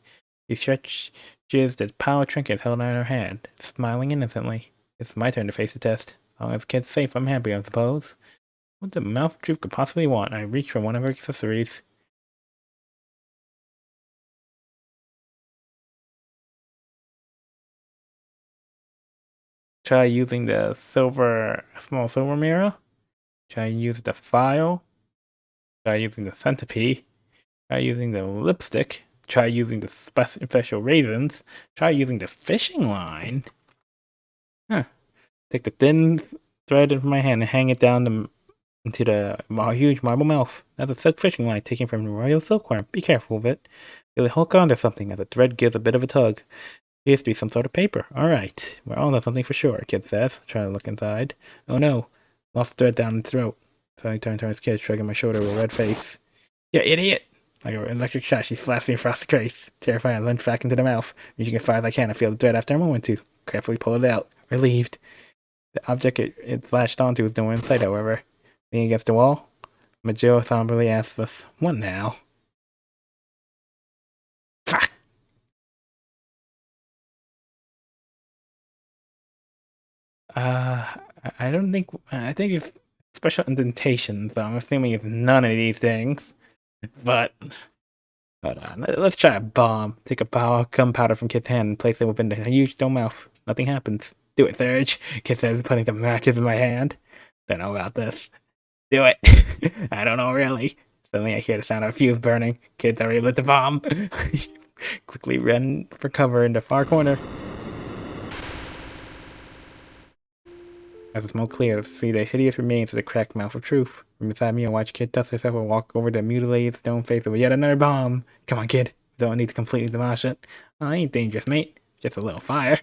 She stretches the pile of trinkets held in her hand, smiling innocently. It's my turn to face the test. As long as Kid's safe, I'm happy, I suppose. What the mouth truth could possibly want? I reach for one of her accessories. Try using the small silver mirror. Try using the file. Try using the centipede. Try using the lipstick. Try using the special raisins. Try using the fishing line. Huh. Take the thin thread in my hand and hang it down into the huge marble mouth. That's a silk fishing line taken from the royal silkworm. Be careful with it. You'll hook onto something as the thread gives a bit of a tug. Appears to be some sort of paper. Alright. We're on to something for sure, Kid says, trying to look inside. Oh no. Lost the thread down his throat. So I turn to his kid, shrugging my shoulder with a red face. You idiot! Like an electric shot, she slaps me across the face. Terrified, I lunge back into the mouth. Reaching as far as I can, I feel the thread after a moment or two. Carefully pull it out. Relieved. The object it flashed onto was nowhere in sight, however. Leaning against the wall, Majil somberly asks us, "What now?" Fuck! I don't think. I think it's special indentation, so I'm assuming it's none of these things. But hold on, let's try a bomb. Take a gunpowder from Kid's hand and place it within the huge stone mouth. Nothing happens. Do it, Serge. Kid says, putting some matches in my hand. Don't know about this. Do it. I don't know really. Suddenly I hear the sound of a fuse burning. Kids already lit the bomb. Quickly run for cover in the far corner. As the smoke clears, see the hideous remains of the cracked mouth of truth. From beside me, I watch Kid dust herself and walk over the mutilated stone face of yet another bomb. Come on, Kid. Don't need to completely demolish it. I ain't dangerous, mate. Just a little fire.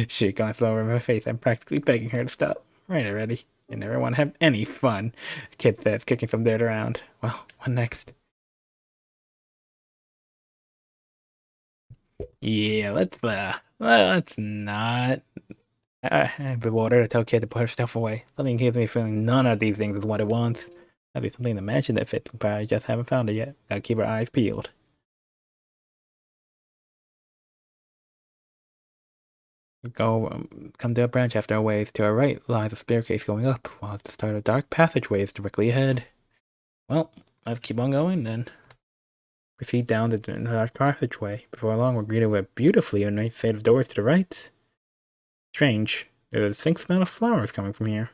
She glances over my face. I'm practically begging her to stop. Right already. You never want to have any fun. Kid says, kicking some dirt around. Well, what next? Yeah, let's not. I've been ordered to tell Kid to put her stuff away. Something gives me a feeling none of these things is what it wants. That'd be something to mention that fits, but I just haven't found it yet. Gotta keep our eyes peeled. Come to a branch after a ways. To our right lies a staircase going up, while at the start of dark passageways directly ahead. Well, let's keep on going then. Proceed down the dark passageway. Before long, we're greeted with beautifully a nice set of doors to the right. Strange. There's a distinct smell of flowers coming from here.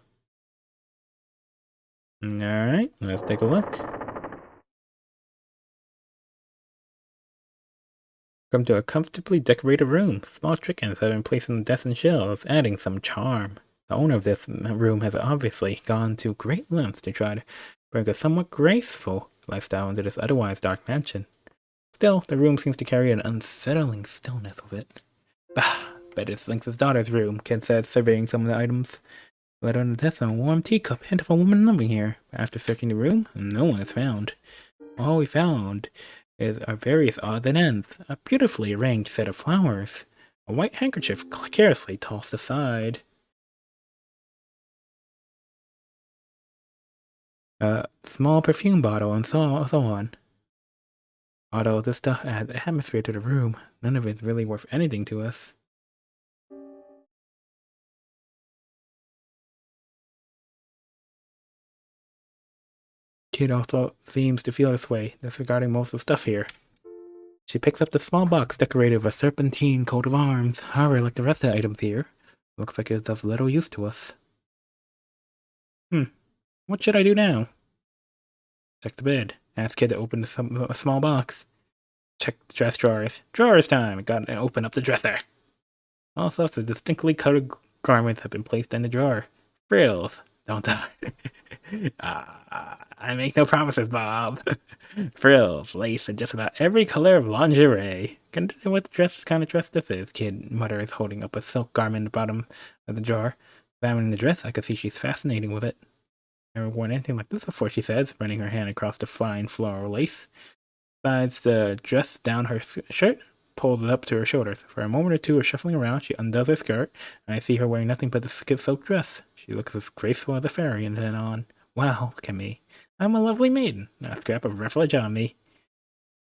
Alright, let's take a look. Come to a comfortably decorated room. Small trinkets have been placed on the desks and shelves, adding some charm. The owner of this room has obviously gone to great lengths to try to bring a somewhat graceful lifestyle into this otherwise dark mansion. Still, the room seems to carry an unsettling stillness with it. Bah, bet it's Lynx's daughter's room, Kid said, surveying some of the items. Letter on the desk and a warm teacup, hint of a woman living here. After searching the room, no one is found. All we found are various odds and ends, a beautifully arranged set of flowers, a white handkerchief carelessly tossed aside, a small perfume bottle, and so on. Although this stuff adds atmosphere to the room, none of it's really worth anything to us. Kid also seems to feel this way, disregarding most of the stuff here. She picks up the small box decorated with a serpentine coat of arms. However, like the rest of the items here, looks like it's of little use to us. What should I do now? Check the bed. Ask Kid to open a small box. Check the dress drawers. Drawers time! Got to open up the dresser. All sorts of distinctly colored garments have been placed in the drawer. Frills. Don't die. I make no promises, Bob. Frills, lace, and just about every color of lingerie. Consider what kind of dress this is, Kid mutters, holding up a silk garment at the bottom of the jar. Examining the dress, I can see she's fascinating with it. Never worn anything like this before, she says, running her hand across the fine floral lace. Slides the dress down her shirt, pulls it up to her shoulders. For a moment or two of shuffling around, she undoes her skirt, and I see her wearing nothing but the silk dress. She looks as graceful as a fairy, and then on. Wow, look at me. I'm a lovely maiden. Not a scrap of ruffledge on me.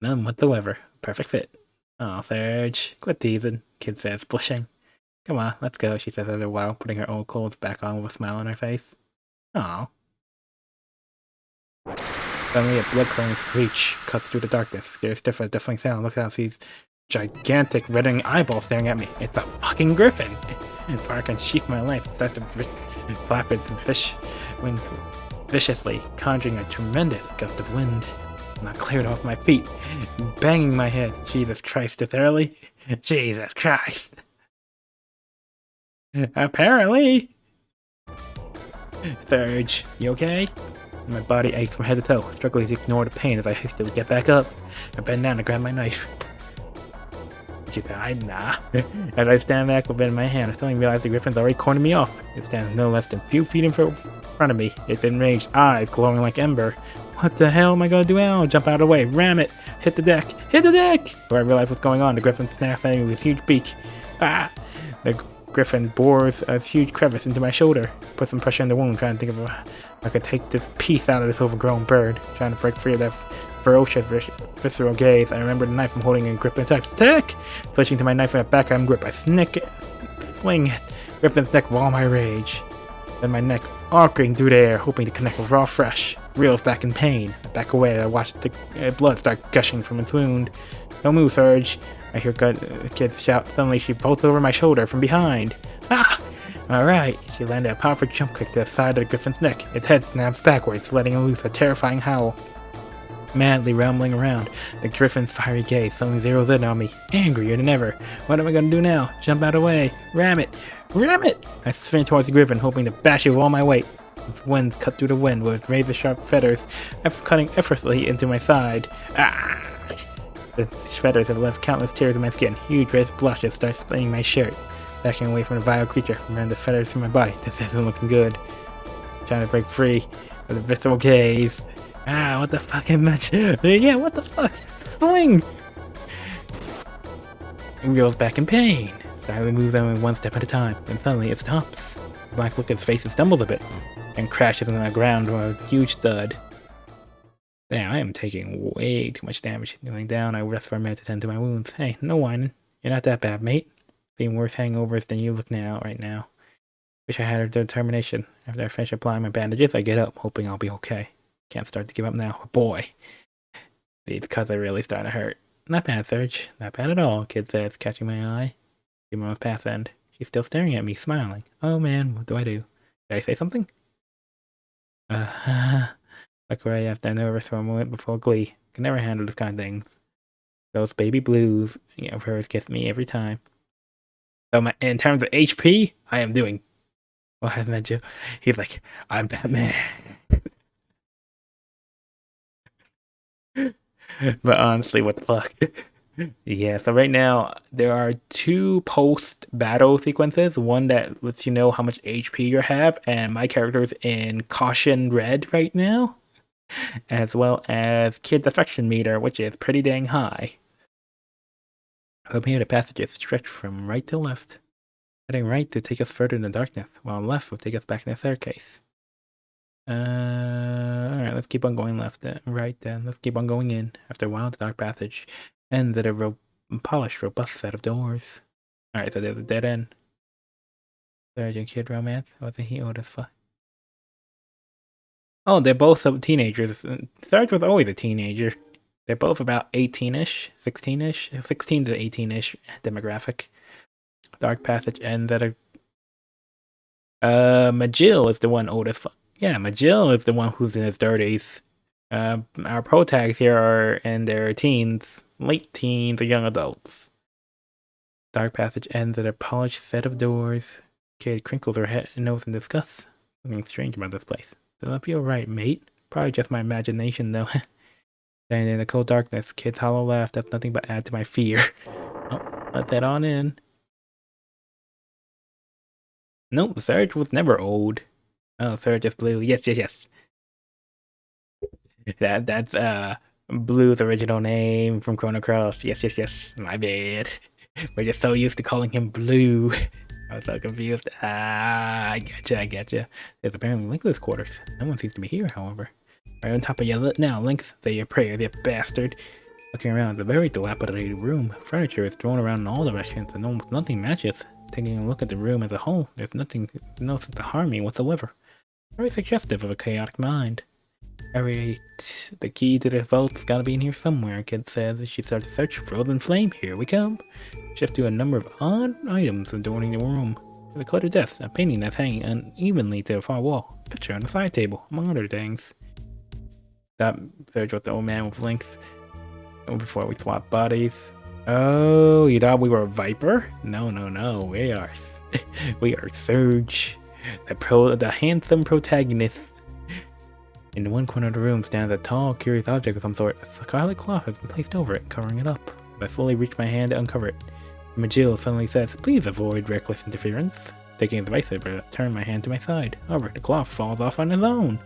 None whatsoever. Perfect fit. Oh, Serge, quit teasing, Kid says, blushing. Come on, let's go, she says after a while, putting her old clothes back on with a smile on her face. Aw. Suddenly, a blood-curdling screech cuts through the darkness. There's a deafening sound. Look out, sees gigantic reddening eyeball staring at me. It's a fucking griffin! Before I can sheath my knife, start to flap its wind viciously, conjuring a tremendous gust of wind. I'm not cleared off my feet, banging my head. Jesus Christ, it's early. Jesus Christ. Apparently. Surge, you okay? My body aches from head to toe, struggling to ignore the pain as I hastily get back up. I bend down to grab my knife. Did you die? Nah. As I stand back with it in my hand, I suddenly realize the griffin's already cornered me off. It stands no less than a few feet in front of me, its enraged eyes glowing like ember. What the hell am I gonna do now? Jump out of the way, ram it, hit the deck, hit the deck! Before I realize what's going on, the griffin snaps at me with his huge beak. Ah! The griffin bores a huge crevice into my shoulder, puts some pressure in the wound, trying to think of I could take this piece out of this overgrown bird, trying to break free of that ferocious, visceral gaze. I remember the knife I'm holding in grip and attack! Switching to my knife in a backhand grip, I fling it, griffin's neck with all my rage. Then my neck arcing through the air, hoping to connect with raw fresh. Reels back in pain. I back away, I watch the blood start gushing from its wound. Don't move, Surge. I hear Kid shout. Suddenly she bolts over my shoulder from behind. Ah! Alright. She landed a powerful jump kick to the side of the griffin's neck. Its head snaps backwards, letting loose a terrifying howl. Madly rumbling around, the griffin's fiery gaze suddenly zeroes in on me, angrier than ever. What am I gonna do now? Jump out of the way. Ram it! Ram it! I sprint towards the griffin, hoping to bash it with all my weight. Its wings cut through the wind with its razor-sharp feathers, cutting effortlessly into my side. Ah! The feathers have left countless tears in my skin. Huge red blushes start staining my shirt. Backing away from the vile creature, ran the feathers from my body. This isn't looking good. Trying to break free of the visceral gaze. Ah, what the fuck is that? Yeah, what the fuck? Swing! It reels back in pain. Silently moves on one step at a time, and suddenly it stops. The black look at its face and stumbles a bit, and crashes on the ground with a huge thud. Damn, I am taking way too much damage. Kneeling down, I rest for a minute to tend to my wounds. Hey, no whining. You're not that bad, mate. Seeing worse hangovers than you look right now. Wish I had a determination. After I finish applying my bandages, I get up, hoping I'll be okay. Can't start to give up now. Boy. Because I really starting to hurt. Not bad, Serge. Not bad at all, Kid says, catching my eye. Few moments past end. She's still staring at me, smiling. Oh man, what do I do? Did I say something? Like where I have to nervous for a moment before glee. Can never handle this kind of things. Those baby blues of hers kiss me every time. So in terms of HP, I am doing. Well, I met you. He's like, I'm Batman. But honestly, what the fuck? Yeah, so right now, there are 2 post-battle sequences. One that lets you know how much HP you have, and my character's in Caution Red right now. As well as Kid's Affection Meter, which is pretty dang high. From here, the passages stretch from right to left. Heading right to take us further in the darkness, while left will take us back to the staircase. Alright, let's keep on going left then. Right then, let's keep on going in. After a while, the dark passage ends at a polished, robust set of doors. Alright, so there's a dead end. Surge and Kid romance. Wasn't he old as fuck? Oh, they're both some teenagers. Sarge was always a teenager. They're both about 18-ish, 16-ish, 16 to 18-ish demographic. Dark Passage ends at a... Majil is the one old as fuck. Yeah, Majil is the one who's in his 30s. Our pro tags here are in their teens, late teens or young adults. Dark Passage ends at a polished set of doors. Kid crinkles her head and nose in disgust. Something strange about this place. Doesn't feel right, mate. Probably just my imagination, though. Standing in the cold darkness, kid's hollow laugh does nothing but add to my fear. Oh, let that on in. Nope, Surge was never old. Oh, Surge is blue. Yes, yes, yes. That's Blue's original name from Chrono Cross. Yes, yes, yes. My bad. We're just so used to calling him Blue. I was so confused. I getcha. There's apparently Linkless quarters. No one seems to be here, however. Right on top of you now, Lynx, say your prayers, you bastard. Looking around, it's a very dilapidated room. Furniture is thrown around in all directions, and almost nothing matches. Taking a look at the room as a whole, there's no sense of harmony whatsoever. Very suggestive of a chaotic mind. Alright, the key to the vault's gotta be in here somewhere, kid says as she starts to search. Frozen flame, here we come. Shift to a number of odd items adorning the room. There's a cluttered desk, a painting that's hanging unevenly to the far wall, a picture on the side table, among other things. Stop search with the old man with Lynx before we swap bodies. Oh, you thought we were Viper? No, we are we are Surge, the handsome protagonist. In the one corner of the room stands a tall, curious object of some sort. A scarlet cloth has been placed over it, covering it up. As I slowly reach my hand to uncover it, Majil suddenly says, "Please avoid reckless interference." Taking advice, I turn my hand to my side. However, the cloth falls off on its own.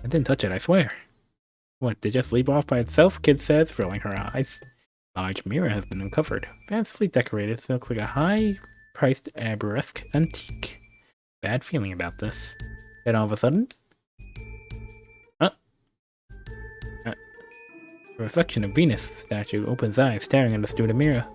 I didn't touch it, I swear. What, did it just leap off by itself? Kid says, rolling her eyes. A large mirror has been uncovered. Fancifully decorated, so it looks like a high-priced arabesque antique. Bad feeling about this. Then all of a sudden, a reflection of Venus statue opens eyes, staring at us through the mirror.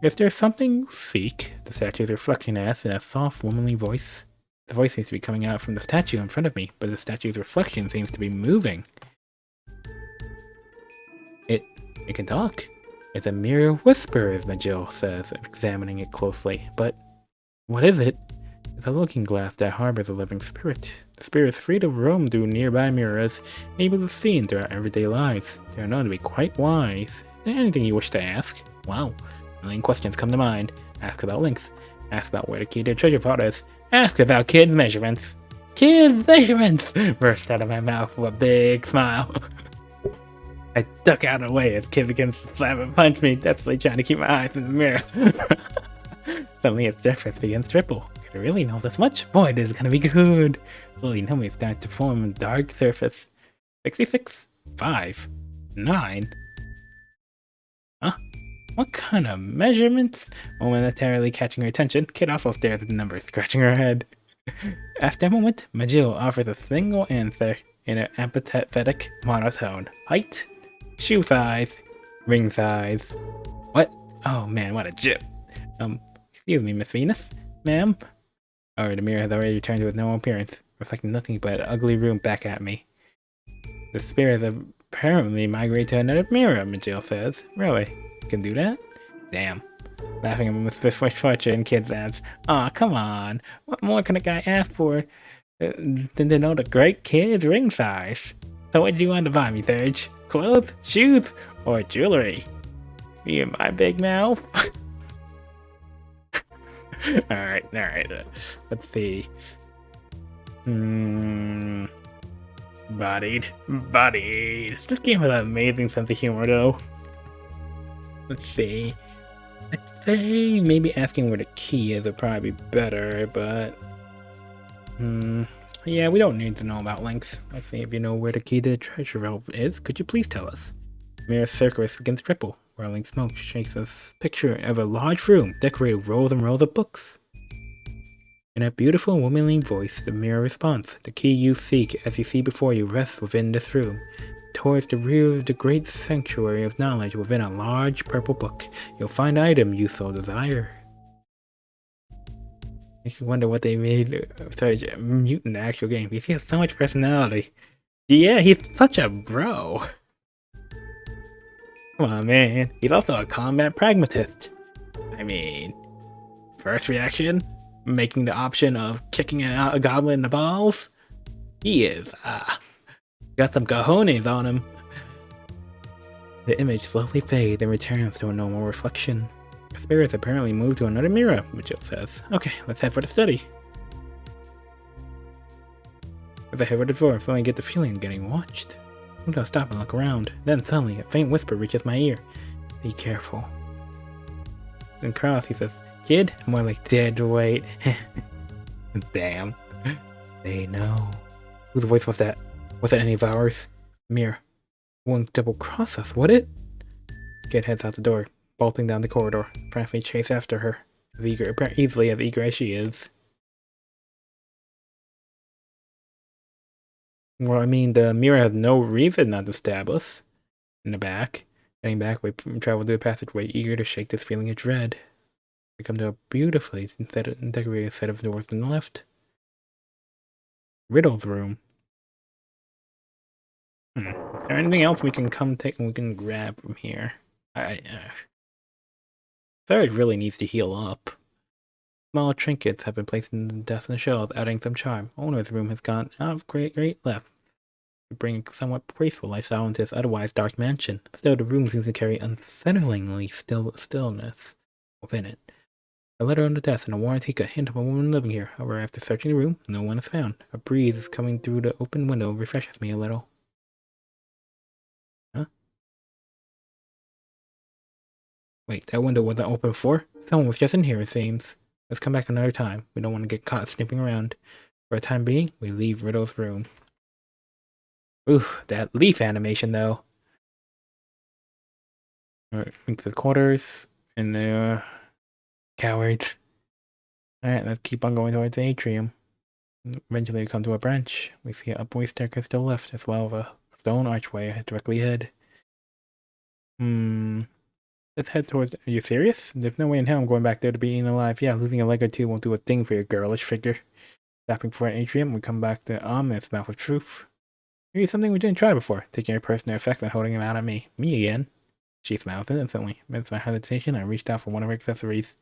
Is there something you seek? The statue's reflection asks in a soft, womanly voice. The voice seems to be coming out from the statue in front of me, but the statue's reflection seems to be moving. It can talk. It's a mere whisper, as Majil says, examining it closely. But what is it? It's a looking glass that harbors a living spirit. The spirit is free to roam through nearby mirrors, able to see into our everyday lives. They are known to be quite wise. Is there anything you wish to ask? Wow, a million questions come to mind. Ask about Lynx. Ask about where the key to the treasure vault is. Ask about kids' measurements. Kids' measurements! Burst out of my mouth with a big smile. I duck out of the way as Kid begins to slap and punch me, desperately trying to keep my eyes in the mirror. Suddenly its surface begins to ripple. It really knows this much? Boy, this is gonna be good. Slowly, Nomi starts to form a dark surface. 66, 5, 9. Huh? What kind of measurements? Momentarily catching her attention, Kid also stares at the numbers, scratching her head. After a moment, Majil offers a single answer in an apathetic monotone. Height, shoe size, ring size. What? Oh man, what a jip. Excuse me, Miss Venus? Ma'am? Oh, the mirror has already returned to its normal appearance, reflecting nothing but an ugly room back at me. The spirit has apparently migrated to another mirror, Majil says. Really? You can do that? Damn. Laughing at Miss Fortune, Kid says, "Aw, come on. What more can a guy ask for than to know the great kid's ring size? So what do you want to buy me, Surge? Clothes, shoes, or jewelry? Me and my big mouth?" Alright. Let's see. Bodied. This game has an amazing sense of humor, though. Let's see. I'd say maybe asking where the key is would probably be better, but... yeah, we don't need to know about Lynx. Let's see, if you know where the key to the treasure vault is, could you please tell us? Mirror surface begins to ripple. Whirling smoke shakes a picture of a large room decorated with rows and rows of books. In a beautiful womanly voice, the mirror responds. The key you seek, as you see before you, rests within this room. Towards the rear of the great sanctuary of knowledge within a large purple book, you'll find the item you so desire. Makes you wonder what they made Surge mute in the actual game. He has so much personality. Yeah, he's such a bro. Come on, man. He's also a combat pragmatist. I mean, first reaction, making the option of kicking a goblin in the balls. He is, got some cojones on him. The image slowly fades and returns to a normal reflection. Spirits apparently moved to another mirror, Mitchell says. Okay, let's head for the study. As I head for the door, I suddenly get the feeling of getting watched. I'm gonna stop and look around. Then suddenly, a faint whisper reaches my ear. Be careful. In Cross, he says, Kid? More like dead weight. Damn. They know. Whose voice was that? Was it any of ours? Mir. Won't double cross us, would it? Kid heads out the door, bolting down the corridor, frantically chase after her, easily as eager as she is. Well, I mean, the mirror has no reason not to stab us. In the back. Getting back, we travel through the passageway, eager to shake this feeling of dread. We come to a beautifully decorated set of doors on the left. Riddle's room. Is there anything else we can grab from here? Third really needs to heal up. Small trinkets have been placed in the desk and shelves, adding some charm. Owner's room has gone out of great left to bring somewhat graceful lifestyle into this otherwise dark mansion. Still, the room seems to carry unsettlingly stillness within it. A letter on the desk and a warranty could hint of a woman living here. However, after searching the room, no one is found. A breeze coming through the open window refreshes me a little. Huh? Wait, that window wasn't open before? Someone was just in here, it seems. Let's come back another time. We don't want to get caught snooping around. For the time being, we leave Riddle's room. Ooh, that leaf animation, though. Alright, into the quarters. And the cowards. Alright, let's keep on going towards the atrium. Eventually we come to a branch. We see an upward staircase to the left, as well as a stone archway directly ahead. Let's head towards... Are you serious? There's no way in hell I'm going back there to be eaten alive. Yeah, losing a leg or two won't do a thing for your girlish figure. Stopping for an atrium, we come back to ominous mouth of truth. Maybe something we didn't try before. Taking your personal effect and holding him out at me. Me again. She smiles innocently. Amidst my hesitation, I reached out for one of her accessories.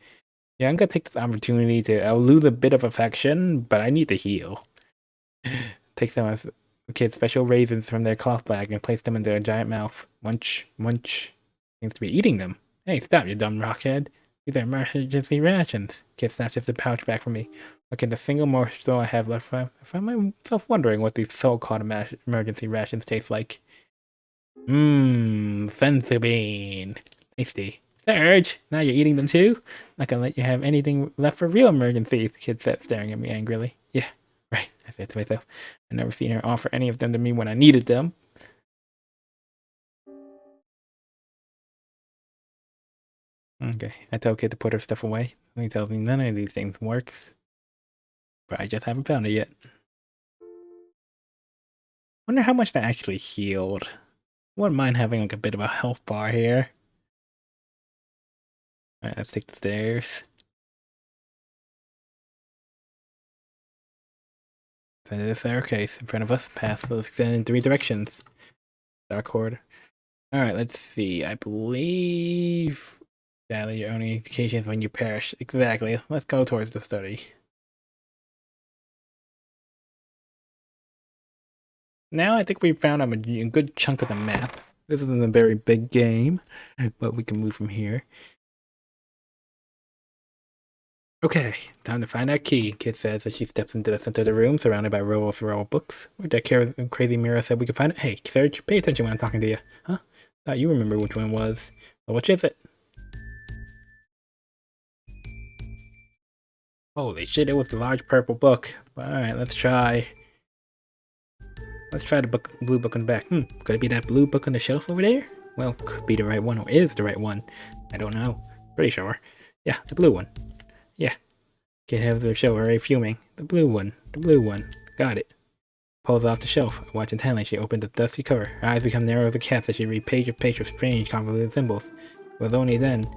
Yeah, I'm gonna take this opportunity to... I'll lose a bit of affection, but I need to heal. Take some of the kids' special raisins from their cloth bag and place them in their giant mouth. Munch, munch. Seems to be eating them. Hey, stop, you dumb rockhead. These are emergency rations. Kid snatches the pouch back from me. Look at the single morsel I have left. I find myself wondering what these so-called emergency rations taste like. Senzu bean. Tasty. Serge, now you're eating them too? Not gonna let you have anything left for real emergencies, the kid said, staring at me angrily. Yeah, right, I said to myself. I've never seen her offer any of them to me when I needed them. Okay, I tell Kid to put her stuff away. He tells me none of these things works. But I just haven't found it yet. Wonder how much that actually healed. Wouldn't mind having like a bit of a health bar here. Alright, let's take the stairs. Send the staircase in front of us, past those extended in 3 directions. Dark corridor. Alright, let's see. I believe... Sadly, your only indication is when you perish. Exactly. Let's go towards the study. Now I think we found a good chunk of the map. This isn't a very big game, but we can move from here. Okay, time to find that key, Kid says as she steps into the center of the room, surrounded by row of books. Where'd that crazy mirror said we could find it? Hey, Serge, pay attention when I'm talking to you. Huh? Thought you remember which one it was. Well, which is it? Holy shit, it was the large purple book. Alright, let's try. Let's try the blue book on the back. Could it be that blue book on the shelf over there? Well, could be the right one, or is the right one. I don't know. Pretty sure. Yeah, the blue one. Yeah. Can't have the show already fuming. The blue one. The blue one. Got it. Pulls off the shelf. I watch intently. She opens the dusty cover. Her eyes become narrow as a cat's as she reads page of page of strange, convoluted symbols. It was only then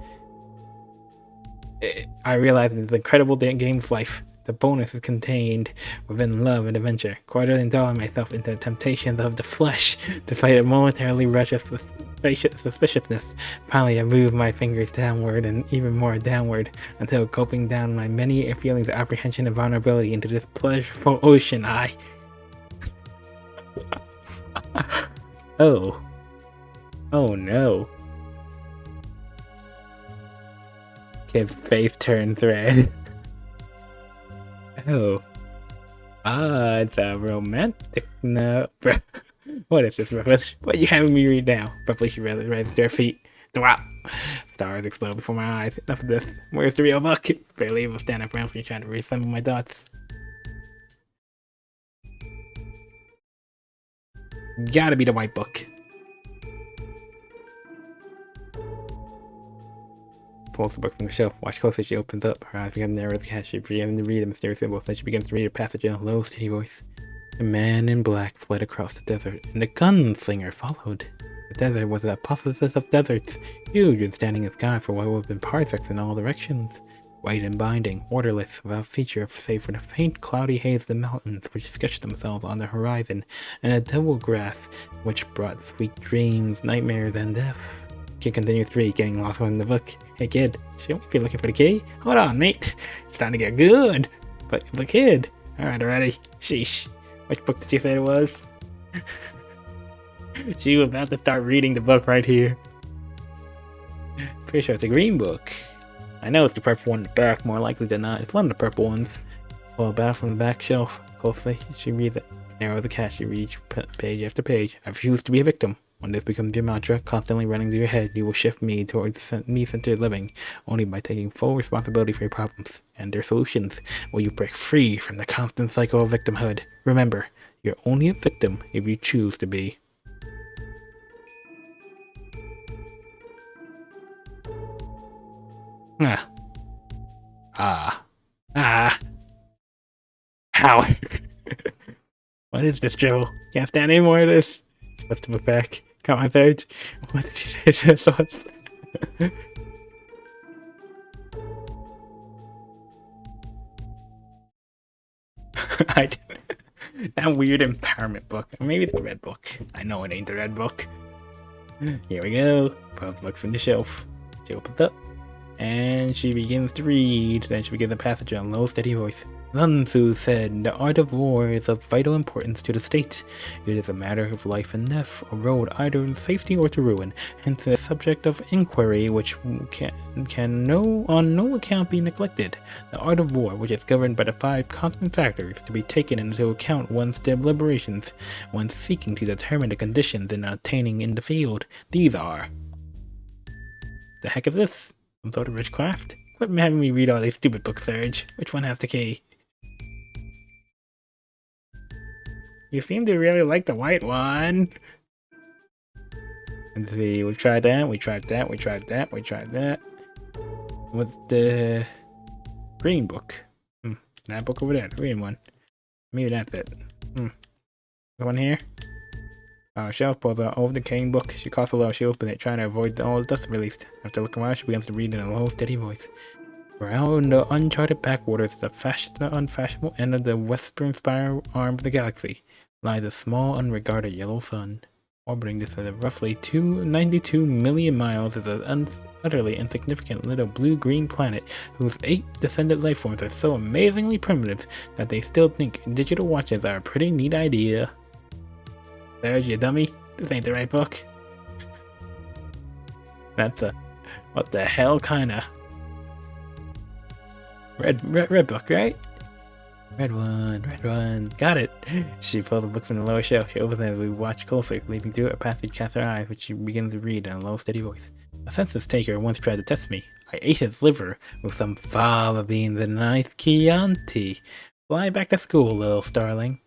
I realized the incredible game's life. The bonus is contained within love and adventure. Quarter indulging myself into the temptations of the flesh, despite a momentarily rush of suspiciousness. Finally, I moved my fingers downward and even more downward until gulping down my many feelings of apprehension and vulnerability into this pleasureful ocean. Oh no. Kid's face turned red. Oh. Ah, it's a romantic note. What is this rubbish? What are you having me read now? Probably should rather read their feet. Wow. Stars explode before my eyes. Enough of this. Where's the real book? Barely able to stand up around me trying to reassemble my thoughts. Gotta be the white book. Pulls the book from the shelf. Watch closely as she opens up. Her eyes become narrow as the cat. She begins to read a mysterious symbol. Then she begins to read a passage in a low, steady voice. The man in black fled across the desert, and the gunslinger followed. The desert was an apotheosis of deserts, huge and standing in the sky for what would have been parsecs in all directions. White and binding, orderless, without feature save for the faint cloudy haze of the mountains which sketched themselves on the horizon, and a double grass which brought sweet dreams, nightmares, and death. Kid continues to read, getting lost in the book. Hey kid, shouldn't we be looking for the key? Hold on, mate. It's time to get good. But the kid. Alright, already. Sheesh. Which book did you say it was? She was about to start reading the book right here. Pretty sure it's a green book. I know it's the purple one in the back, more likely than not. It's one of the purple ones. Pull it back from the back shelf. Closely, she reads it. Narrow the cat, she reads page after page. I refuse to be a victim. When this becomes your mantra, constantly running through your head, you will shift me towards me-centered living. Only by taking full responsibility for your problems and their solutions will you break free from the constant cycle of victimhood. Remember, you're only a victim if you choose to be. How? What is this, Joe? Can't stand any more of this. Let's look back. Come on, Serge. What did you say this was? I didn't. That weird empowerment book. Maybe it's the red book. I know it ain't the red book. Here we go. Pull the book from the shelf. She opens up. And she begins to read. Then she begins a passage in a low, steady voice. Sun Tzu said, the art of war is of vital importance to the state. It is a matter of life and death, a road either to safety or to ruin, hence a subject of inquiry which can on no account be neglected. The art of war, which is governed by the 5 constant factors to be taken into account one's deliberations, when seeking to determine the conditions in attaining in the field. These are... The heck is this? Some sort of witchcraft? Quit having me read all these stupid books, Serge. Which one has the key? You seem to really like the white one. Let's see, we tried that, we tried that, we tried that, we tried that. What's the green book? That book over there, the green one. Maybe that's it. The one here? Shelf pulls out over the cane book. She coughs a little, she opens it, trying to avoid all the dust released. After looking around, she begins to read in a low, steady voice. We're out in the uncharted backwaters of the unfashionable end of the western spiral arm of the galaxy lies a small, unregarded yellow sun. Orbiting this at roughly 92 million miles is an utterly insignificant little blue-green planet whose 8 descendant life forms are so amazingly primitive that they still think digital watches are a pretty neat idea. There's your dummy. This ain't the right book. That's a... what the hell kinda... Red book, right? Red one. Got it. She pulled the book from the lower shelf. She opened it and we watched closely. Leaping through it, a passage cast her eyes, which she begins to read in a low, steady voice. A census taker once tried to test me. I ate his liver with some fava beans and a nice Chianti. Fly back to school, little starling.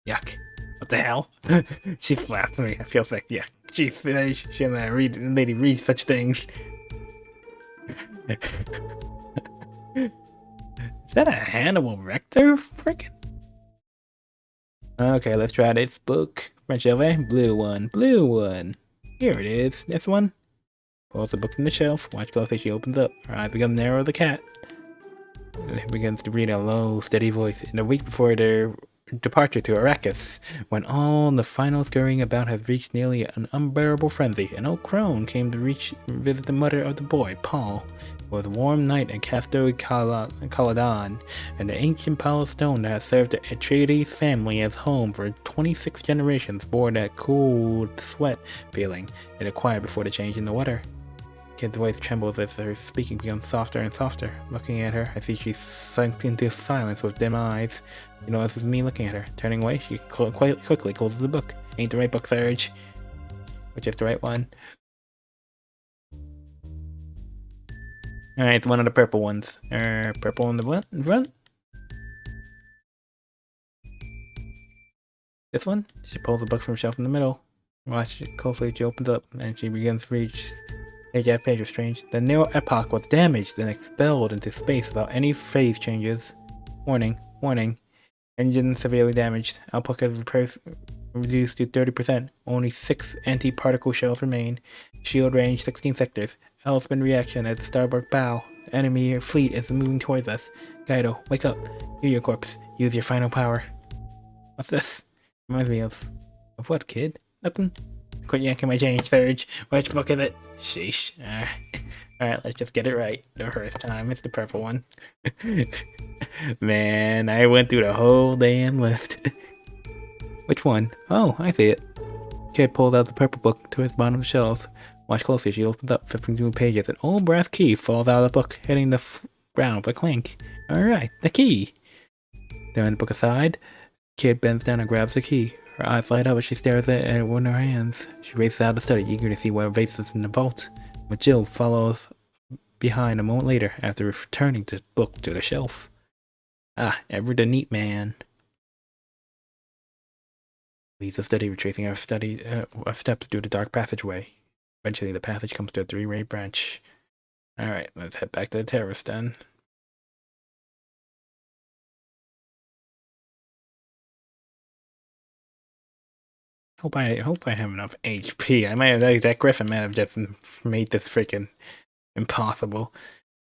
Yuck. What the hell? She slapped me. I feel sick. Yeah. She shouldn't lady read such things. Is that a Hannibal Rector? Frickin'. Okay, let's try this book. French LV, blue one. Here it is. This one. Pulls the book from the shelf. Watch closely, she opens up. Her eyes become narrow as the cat. It begins to read in a low, steady voice. In the week before their departure to Arrakis, when all the final scurrying about has reached nearly an unbearable frenzy, an old crone came to visit the mother of the boy, Paul. It was a warm night at Castor Caladan, and the ancient pile of stone that had served the Atreides family as home for 26 generations bore that cold sweat feeling it acquired before the change in the weather. Kid's voice trembles as her speaking becomes softer and softer. Looking at her, I see she's sunk into silence with dim eyes. She notices me looking at her. Turning away, she quite quickly closes the book. Ain't the right book, Surge. Which is the right one. Alright, it's one of the purple ones. Purple on the front? This one? She pulls the book from the shelf in the middle. Watch it closely, she opens up, and she begins to read page after page of strange. The Neo Epoch was damaged and expelled into space without any phase changes. Warning, warning. Engine severely damaged. Output has reduced to 30%. Only 6 anti-particle shells remain. Shield range 16 sectors. Hellspin reaction at the starboard bow. The enemy fleet is moving towards us. Kaido, wake up. Hear your corpse. Use your final power. What's this? Reminds me of what, kid? Nothing? Quit yanking my change, Surge. Which book is it? Sheesh. Alright, let's just get it right. The first time, it's the purple one. Man, I went through the whole damn list. Which one? Oh, I see it. Kid pulled out the purple book to his bottom of the shelves. Watch closely, she opens up, flipping through pages. An old brass key falls out of the book, hitting the ground with a clink. Alright, the key. Throwing the book aside, Kid bends down and grabs the key. Her eyes light up as she stares at it in her hands. She races out of the study, eager to see what awaits us in the vault. But Jill follows behind a moment later after returning the book to the shelf. Ah, ever the neat man. Leaves the study, retracing our steps through the dark passageway. Eventually, the passage comes to a 3-way branch. Alright, let's head back to the terrace then. Hope I have enough HP. That Griffin might have just made this freaking impossible.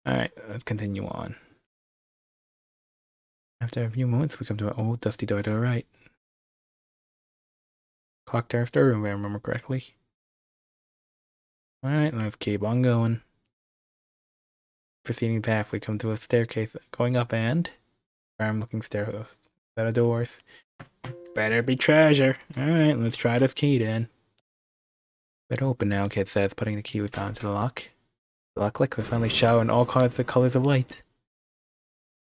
Alright, let's continue on. After a few moments, we come to an old dusty door to the right. Clock turns to room, if I remember correctly. Alright, let's keep on going. Proceeding path, we come to a staircase going up and looking stairs, set of doors. Better be treasure. Alright, let's try this key then. Better open now, Kid says, putting the key we found into the lock. The lock clicks, finally showering all the colors of light.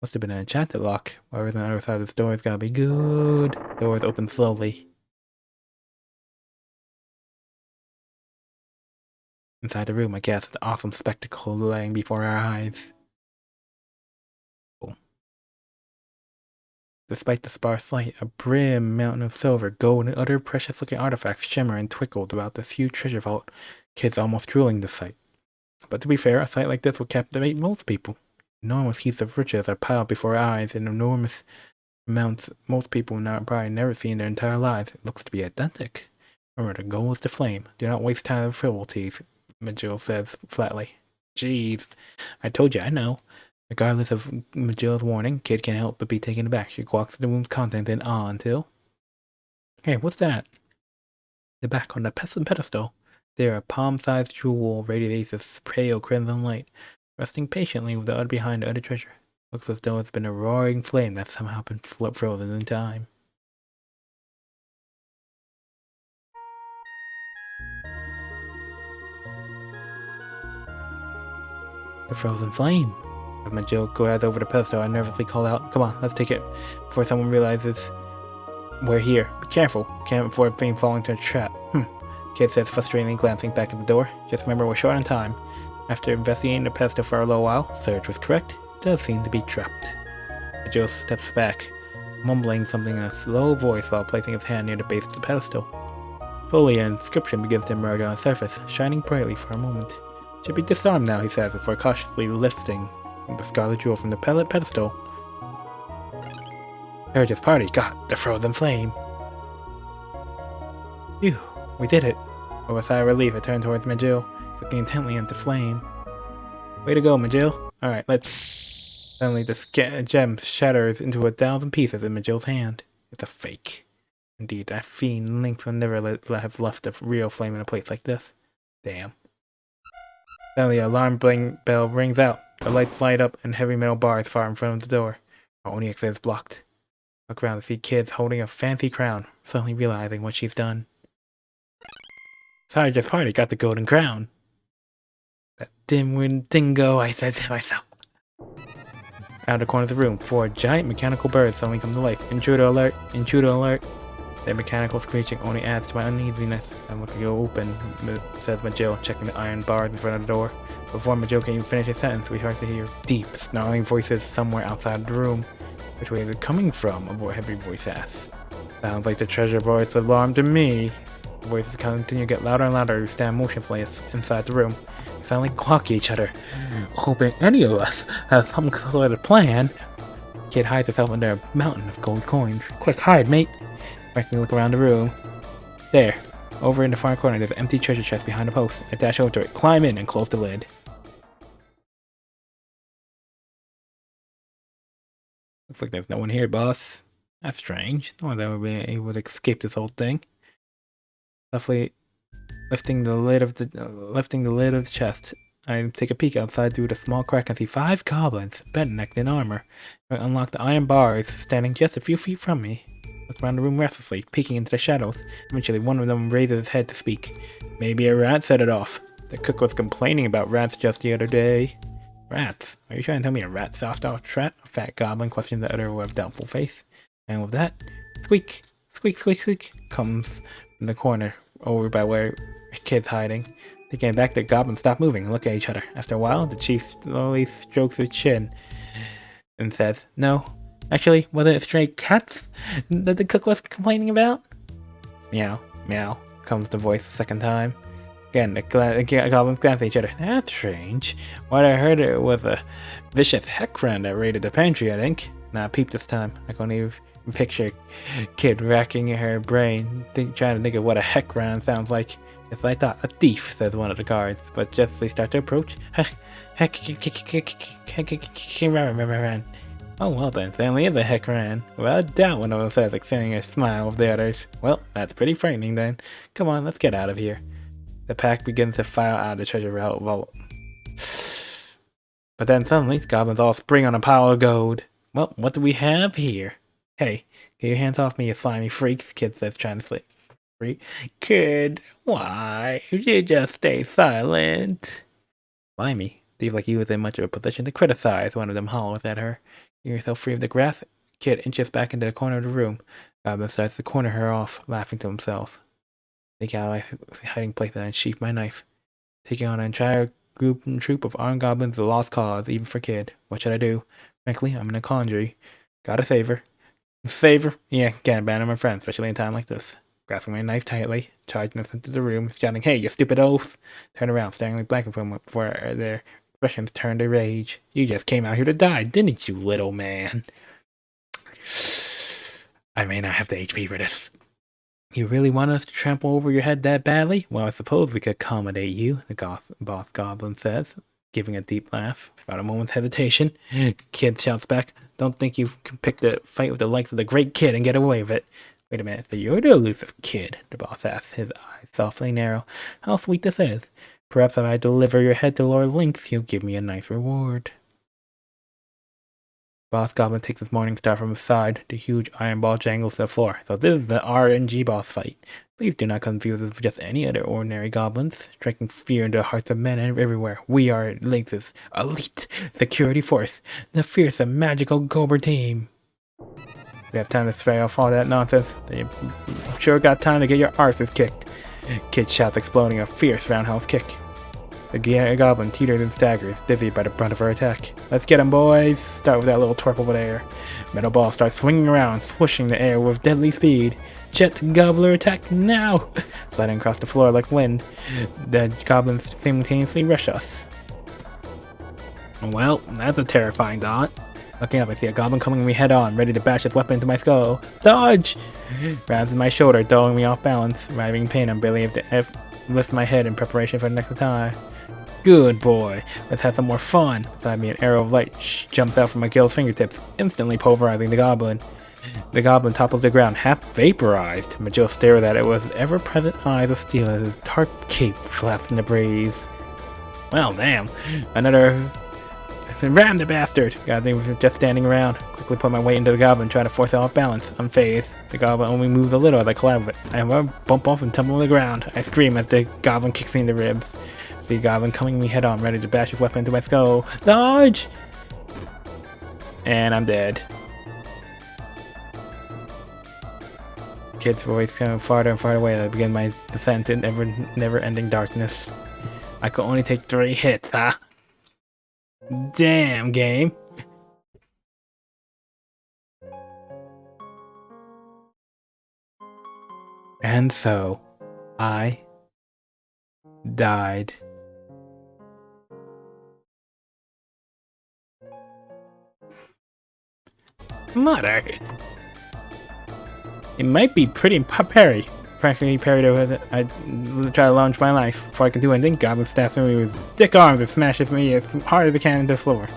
Must have been an enchanted lock. Whatever's on the other side of this door is gonna be good. Doors open slowly. Inside the room, I guess, the awesome spectacle laying before our eyes. Despite the sparse light, a brim mountain of silver, gold, and other precious-looking artifacts shimmer and twinkle throughout this huge treasure vault. Kids almost drooling the sight. But to be fair, a sight like this would captivate most people. Enormous heaps of riches are piled before our eyes in enormous amounts most people probably never see in their entire lives. It looks to be identical. Remember, the goal is to flame. Do not waste time with frivolities, Majil says flatly. Jeez, I told you, I know. Regardless of Majil's warning, Kid can't help but be taken aback. She walks through the room's contents and on until... Hey, what's that? The back on the pedestal. There, a palm-sized jewel radiates a pale crimson light, resting patiently with the other behind the other treasure. Looks as though it's been a roaring flame that's somehow been frozen in time. The frozen flame. As Majil grabs over the pedestal, I nervously call out, "Come on, let's take it before someone realizes we're here. Be careful. Can't afford being falling into a trap." Kid says, frustratingly glancing back at the door. Just remember, we're short on time. After investigating the pedestal for a little while, Surge was correct. It does seem to be trapped. Majil steps back, mumbling something in a slow voice while placing his hand near the base of the pedestal. Slowly, an inscription begins to emerge on the surface, shining brightly for a moment. Should be disarmed now, he says, before cautiously lifting the scarlet jewel from the pedestal. Surge's party got the frozen flame. Phew, we did it. With a sigh of relief, I turned towards Majil, looking intently into flame. Way to go, Majil. Alright, let's... Suddenly, the gem shatters into 1,000 pieces in Majil's hand. It's a fake. Indeed, that fiend Lynx will never have left a real flame in a place like this. Damn. Suddenly, an alarm bell rings out. The lights light up and heavy metal bars far in front of the door. Our only exit is blocked. Look around to see kids holding a fancy crown, suddenly realizing what she's done. Sarge's party got the golden crown. dimwit dingo, I said to myself. Out of the corner of the room, 4 giant mechanical birds suddenly come to life. Intruder alert! Intruder alert! Their mechanical screeching only adds to my uneasiness. I'm looking to go open, says Majil, checking the iron bars in front of the door. Before Majil can even finish his sentence, we start to hear deep, snarling voices somewhere outside the room. Which way is it coming from? A heavy voice asks. Sounds like the treasure voice alarm to me. The voices continue to get louder and louder. We stand motionless inside the room. We suddenly clock each other, hoping any of us has some sort of plan. Kid hides herself under a mountain of gold coins. Quick, hide, mate! I can look around the room. There, over in the far corner, there's an empty treasure chest behind a post. I dash over to it, climb in, and close the lid. Looks like there's no one here, boss. That's strange. No one's ever been able to escape this whole thing. Softly lifting the lid of the chest, I take a peek outside through the small crack and see 5 goblins, bent-necked in armor. I unlock the iron bars, standing just a few feet from me. Look around the room restlessly, peeking into the shadows. Eventually, one of them raises his head to speak. Maybe a rat set it off. The cook was complaining about rats just the other day. Rats? Are you trying to tell me a rat soft off trap? A fat goblin questioned the other with a doubtful face. And with that, squeak, squeak, squeak, squeak, comes from the corner over by where the kid's hiding. Taking back, the goblins stop moving and look at each other. After a while, the chief slowly strokes his chin and says, "No. Actually, was it stray cats that the cook was complaining about?" Meow, meow, comes the voice the second time. Again, the goblins glance at each other. That's strange. What I heard it was a vicious heckran that raided the pantry, I think. Nah, peep this time. I can't even picture kid racking her brain, trying to think of what a heckran sounds like. Just like I thought, a thief, says one of the guards. But just as they start to approach, oh, well then, family is a heckran. Well, I doubt one of them says, extending a smile with the others. Well, that's pretty frightening then. Come on, let's get out of here. The pack begins to file out of the treasure vault. But then suddenly, the goblins all spring on a pile of gold. Well, what do we have here? Hey, get your hands off me, you slimy freaks, Kid says, trying to slip free. Kid, why? You just stay silent. Slimy, seems like he was in much of a position to criticize, one of them hollers at her. Get yourself free of the grass. Kid inches back into the corner of the room. Goblin starts to corner her off, laughing to himself. Take out my hiding place and unsheath my knife. Taking on an entire troop of armed goblins is a lost cause, even for Kid. What should I do? Frankly, I'm in a quandary. Gotta save her. Save her? Yeah, can't abandon my friends, especially in a time like this. Grasping my knife tightly, charging us into the room, shouting, "Hey, you stupid oaf!" Turn around, staring blankly from before their expressions turn to rage. You just came out here to die, didn't you, little man? I may not have the HP for this. You really want us to trample over your head that badly? Well, I suppose we could accommodate you, the boss goblin says, giving a deep laugh. Without a moment's hesitation, Kid shouts back, "Don't think you can pick the fight with the likes of the great Kid and get away with it." Wait a minute, so you're the elusive Kid, the boss asks, his eyes softly narrow. How sweet this is. Perhaps if I deliver your head to Lord Lynx, he'll give me a nice reward. Boss Goblin takes his morning star from his side. The huge iron ball jangles to the floor. So this is the RNG boss fight. Please do not confuse us with just any other ordinary goblins, striking fear into the hearts of men everywhere. We are Lynx's elite security force, the fierce and magical Gober team. We have time to spray off all that nonsense. You sure got time to get your arses kicked. Kid shouts, exploding a fierce roundhouse kick. The goblin teeters and staggers, dizzy by the brunt of her attack. Let's get him, boys! Start with that little twerp over there. Metal ball starts swinging around, swooshing the air with deadly speed. Jet gobbler attack now! Sliding across the floor like wind, the goblins simultaneously rush us. Well, that's a terrifying thought. Looking up, I see a goblin coming at me head on, ready to bash his weapon into my skull. Dodge! Rounds in my shoulder, throwing me off balance. Writhing pain, I'm barely able to lift my head in preparation for the next attack. Good boy. Let's have some more fun. Beside me, an arrow of light jumps out from my gill's fingertips, instantly pulverizing the goblin. The goblin topples the ground, half vaporized. Majil stared at it with ever-present eyes of steel as his tarp cape flaps in the breeze. Well, damn. Another... Ram the bastard! Goddamn, was just standing around. Quickly put my weight into the goblin, trying to force it off balance. Unfazed. The goblin only moves a little as I collide with it. I bump off and tumble to the ground. I scream as the goblin kicks me in the ribs. See Goblin coming me head on, ready to bash his weapon into my skull. Dodge! And I'm dead. Kid's voice coming farther and farther away as I begin my descent in never-ending darkness. I could only take 3 hits, huh? Damn, game. And so, I died. Mother. It might be pretty parry. Practically parried over. I try to launch my life before I can do anything. Goblin stabs me with thick arms and smashes me as hard as I can into the floor.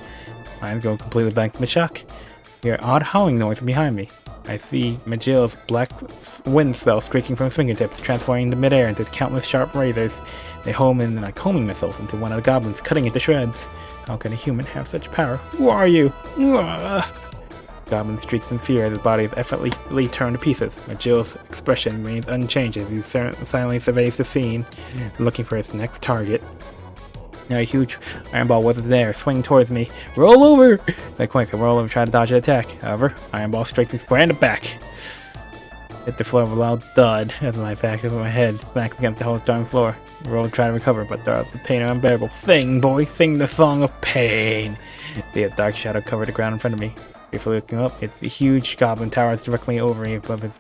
I go completely blank from the shock. I hear an odd howling noise behind me. I see Magill's black wind spell streaking from his fingertips, transforming the midair into countless sharp razors. They home in like homing missiles into one of the goblins, cutting it to shreds. How can a human have such power? Who are you? Goblin streaks in fear as his body is effortlessly turned to pieces. Magill's expression remains unchanged as he silently surveys the scene, looking for his next target. Now a huge iron ball wasn't there, swinging towards me. Roll over! Like quick, I roll over and try to dodge the attack. However, iron ball strikes me square in the back. Hit the floor with a loud thud as my back of my head smacked against the whole darn floor. Roll to try to recover, but throughout the pain unbearable. Sing, boy, sing the song of pain. The dark shadow covered the ground in front of me. Briefly looking up, it's a huge goblin towers directly over me above his.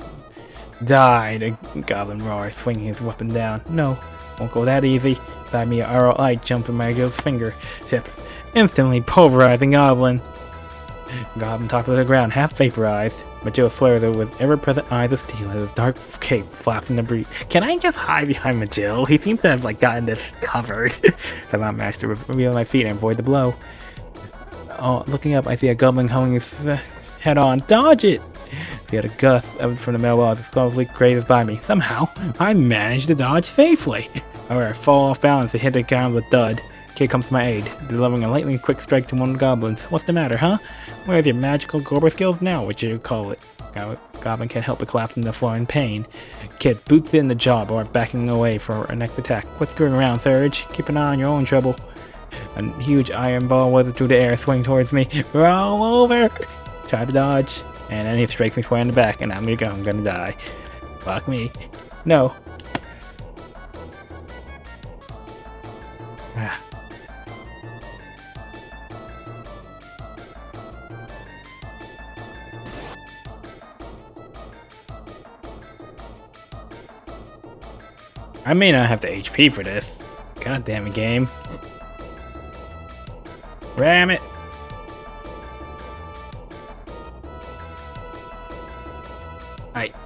Die! The goblin roars, swinging his weapon down. No, won't go that easy. Beside me, an arrow light jumped in my girl's finger tips, instantly pulverizing Goblin. Goblin topped to the ground, half vaporized. Majill swears with ever-present eyes of steel as his dark cape flaps in the breeze. Can I just hide behind Majill? He seems to have gotten this covered. I've not managed to reveal my feet and avoid the blow. Oh, looking up, I see a goblin hauling his head on. Dodge it! He had a gust from the metal wall as slowly grazes by me. Somehow, I managed to dodge safely. However, I fall off balance and hit the ground with a thud. Kid comes to my aid, delivering a lightning quick strike to one of the goblins. What's the matter, huh? Where's your magical Gober skills now, what you call it? Goblin can't help but collapse on the floor in pain. Kid boots it in the jaw before backing away for our next attack. Quit screwing around, Surge. Keep an eye on your own trouble. A huge iron ball whizzes through the air, swinging towards me. Roll over! Try to dodge. And then he strikes me square in the back, and I'm gonna die. Fuck me. No. I may not have the HP for this. God damn it, game. Ram it!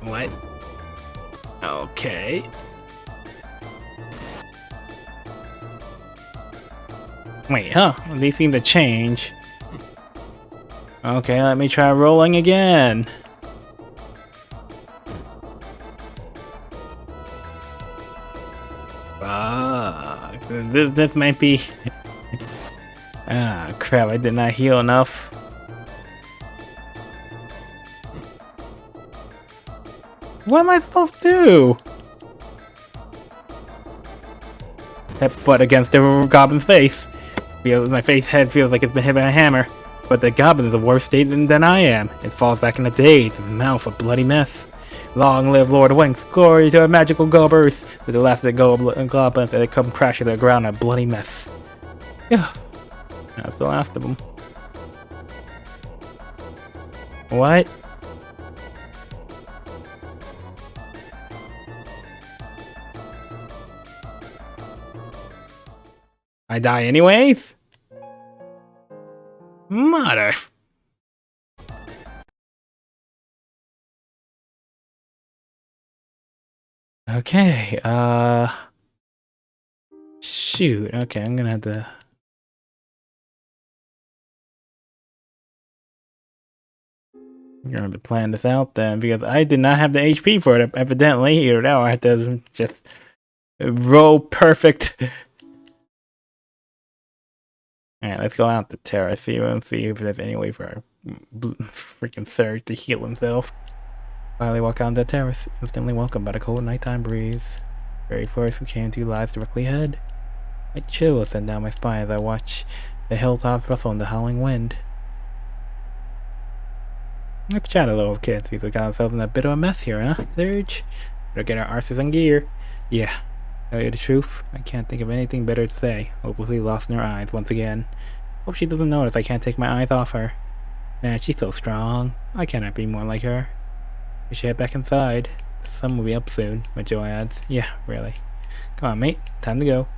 What? Okay. Wait, huh? These seem to change. Okay, let me try rolling again. This might be... Ah, crap, I did not heal enough. What am I supposed to do? That butt against the goblin's face. My head feels like it's been hit by a hammer. But the goblin is a worse state than I am. It falls back in the days, his mouth a bloody mess. Long live Lord of Winks, glory to our magical gobbers. To the last of the goblins that come crashing to the ground, a bloody mess. Yeah, that's the last of them. What? I die anyways? Mother. Okay, shoot, okay, I'm gonna have to... I'm gonna have to plan this out then, because I did not have the HP for it, evidently. Either now I have to just roll perfect. Alright, let's go out to Terra, see if there's any way for our freaking Surge to heal himself. Finally walk out the terrace, instantly welcomed by the cold nighttime breeze. Very first we came to lies directly ahead. A chill sent down my spine as I watch the hilltops rustle in the howling wind. Let's chat a little, kids. We got ourselves in a bit of a mess here, huh, Serge? Better get our arses in gear. Yeah. Tell you the truth, I can't think of anything better to say. Hopelessly lost in her eyes once again. Hope she doesn't notice I can't take my eyes off her. Man, she's so strong. I cannot be more like her. We should head back inside. The sun will be up soon, my Joe adds. Yeah, really. Come on, mate. Time to go.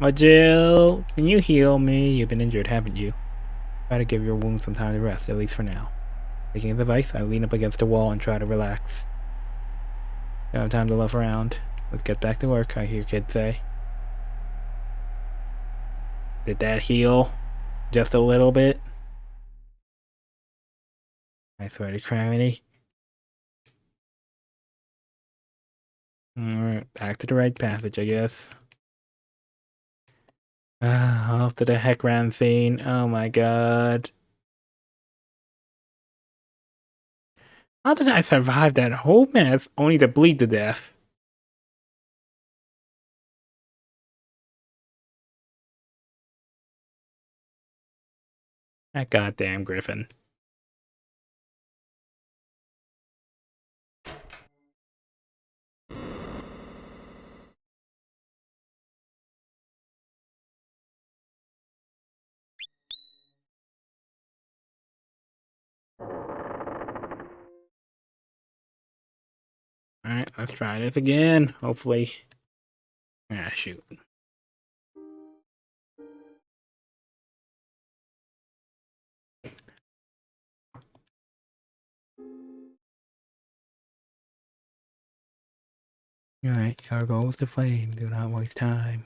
My Jill, can you heal me? You've been injured, haven't you? Try to give your wound some time to rest, at least for now. Taking his advice, I lean up against a wall and try to relax. Don't have time to loaf around. Let's get back to work, I hear kids say. Did that heal? Just a little bit? I swear to gravity. Alright, back to the right passage, I guess. Off to the heck round scene. Oh my god. How did I survive that whole mess only to bleed to death? That goddamn griffin. Alright, let's try this again. Hopefully. Ah, shoot. Alright, here goes the flame. Do not waste time.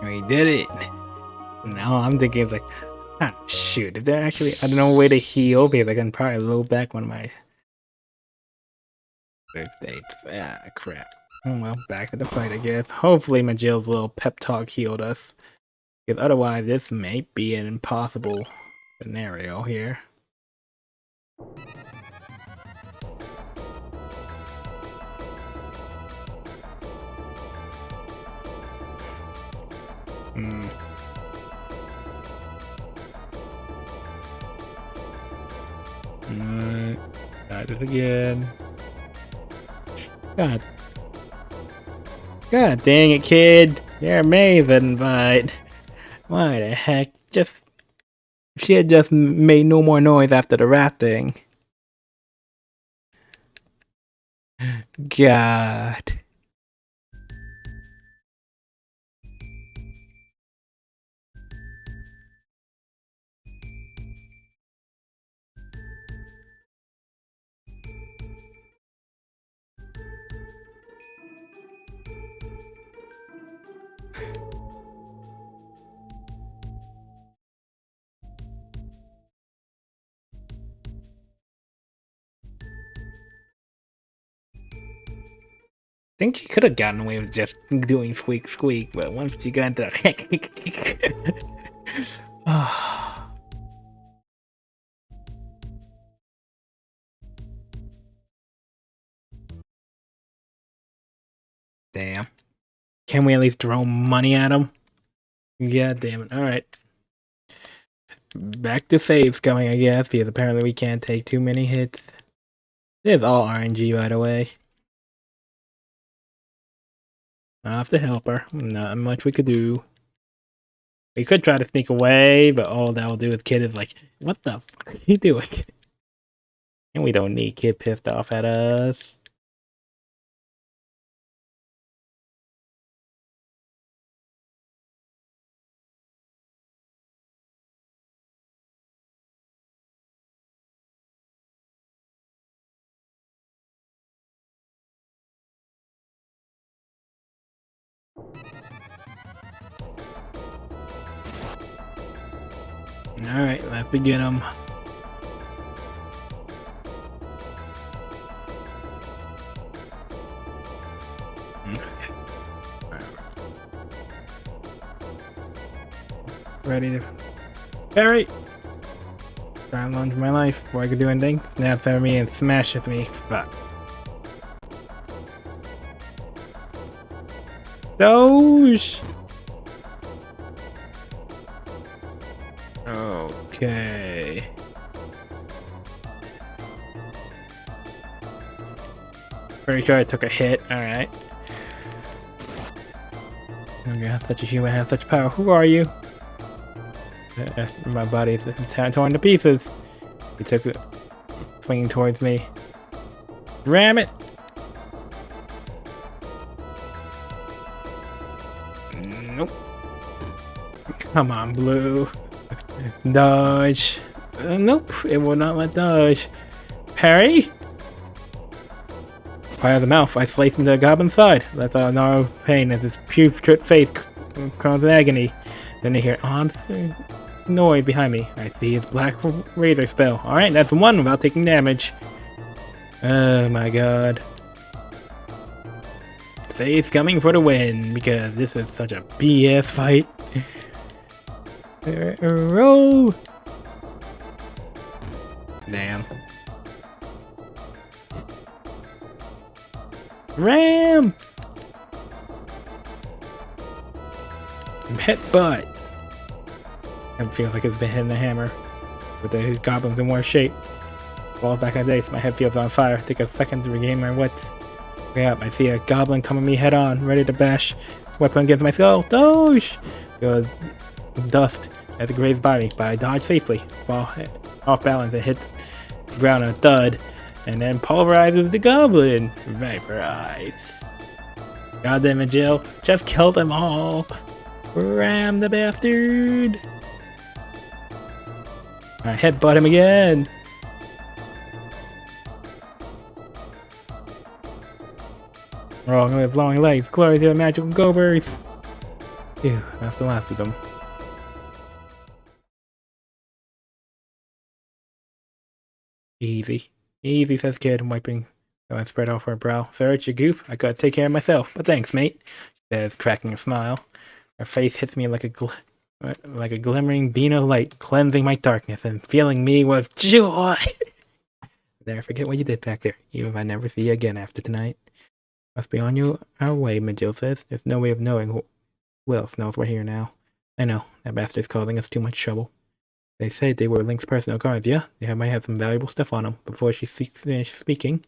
We did it. Now I'm thinking it's like, ah, shoot. Is there actually, I don't know, a way to heal because I can probably load back one of my birthdates. Ah, crap. Oh, well, back to the fight, I guess. Hopefully Majil's little pep talk healed us. Because otherwise, this may be an impossible scenario here. Hmm. Alright. Try this again. God. God dang it, kid. You're amazing, but why the heck? Just she had just made no more noise after the rat thing. God. Think you could have gotten away with just doing squeak squeak, but once you got into the damn. Can we at least throw money at him? Yeah, damn it. Alright. Back to saves coming, I guess, because apparently we can't take too many hits. This is all RNG, by the way. I have to help her. Not much we could do. We could try to sneak away, but all that will do is Kid is like, what the fuck are you doing? And we don't need Kid pissed off at us. Alright, let's begin them. Ready to parry! Try and launch my life before I could do anything. Snaps at me and smashes me. Fuck. Doge! Okay. Pretty sure I took a hit. Alright. You have such a human, have such power. Who are you? My body is torn to pieces. He took it, swinging towards me. Ram it! Nope. Come on, Blue. Dodge. Nope, it will not let dodge. Parry? Fire the mouth, I slice into the goblin's side. Let the gnarl pain as his putrid face cries in agony. Then I hear odd noise behind me. I see his black razor spell. Alright, that's one without taking damage. Oh my god. Face coming for the win, because this is such a BS fight. Roll! Damn. Ram! Headbutt! It feels like it's been hitting the hammer. With the goblins in worse shape. Falls back on days, my head feels on fire. Take a second to regain my wits. Way up, I see a goblin coming me head on, ready to bash. Weapon against my skull. Doge! Feel dust as it grazes by me, but I dodge safely. Fall off balance and hits the ground on a thud. And then pulverizes the goblin. Vaporize. Goddamn it, Jill. Just kill them all. Ram the bastard. I headbutt him again. Long live long legs. Glory to the magical gophers. Phew, that's the last of them. Easy. Easy, says Kid, wiping the spread off her brow. Search, you goof. I gotta take care of myself, but thanks, mate. She says, cracking a smile. Her face hits me like a glimmering beam of light, cleansing my darkness and filling me with joy. Never forget what you did back there, even if I never see you again after tonight. Must be on our way, Majil says. There's no way of knowing who else knows we're here now. I know, that bastard's causing us too much trouble. They said they were Link's personal guards, yeah? They might have some valuable stuff on them. Before she finished speaking,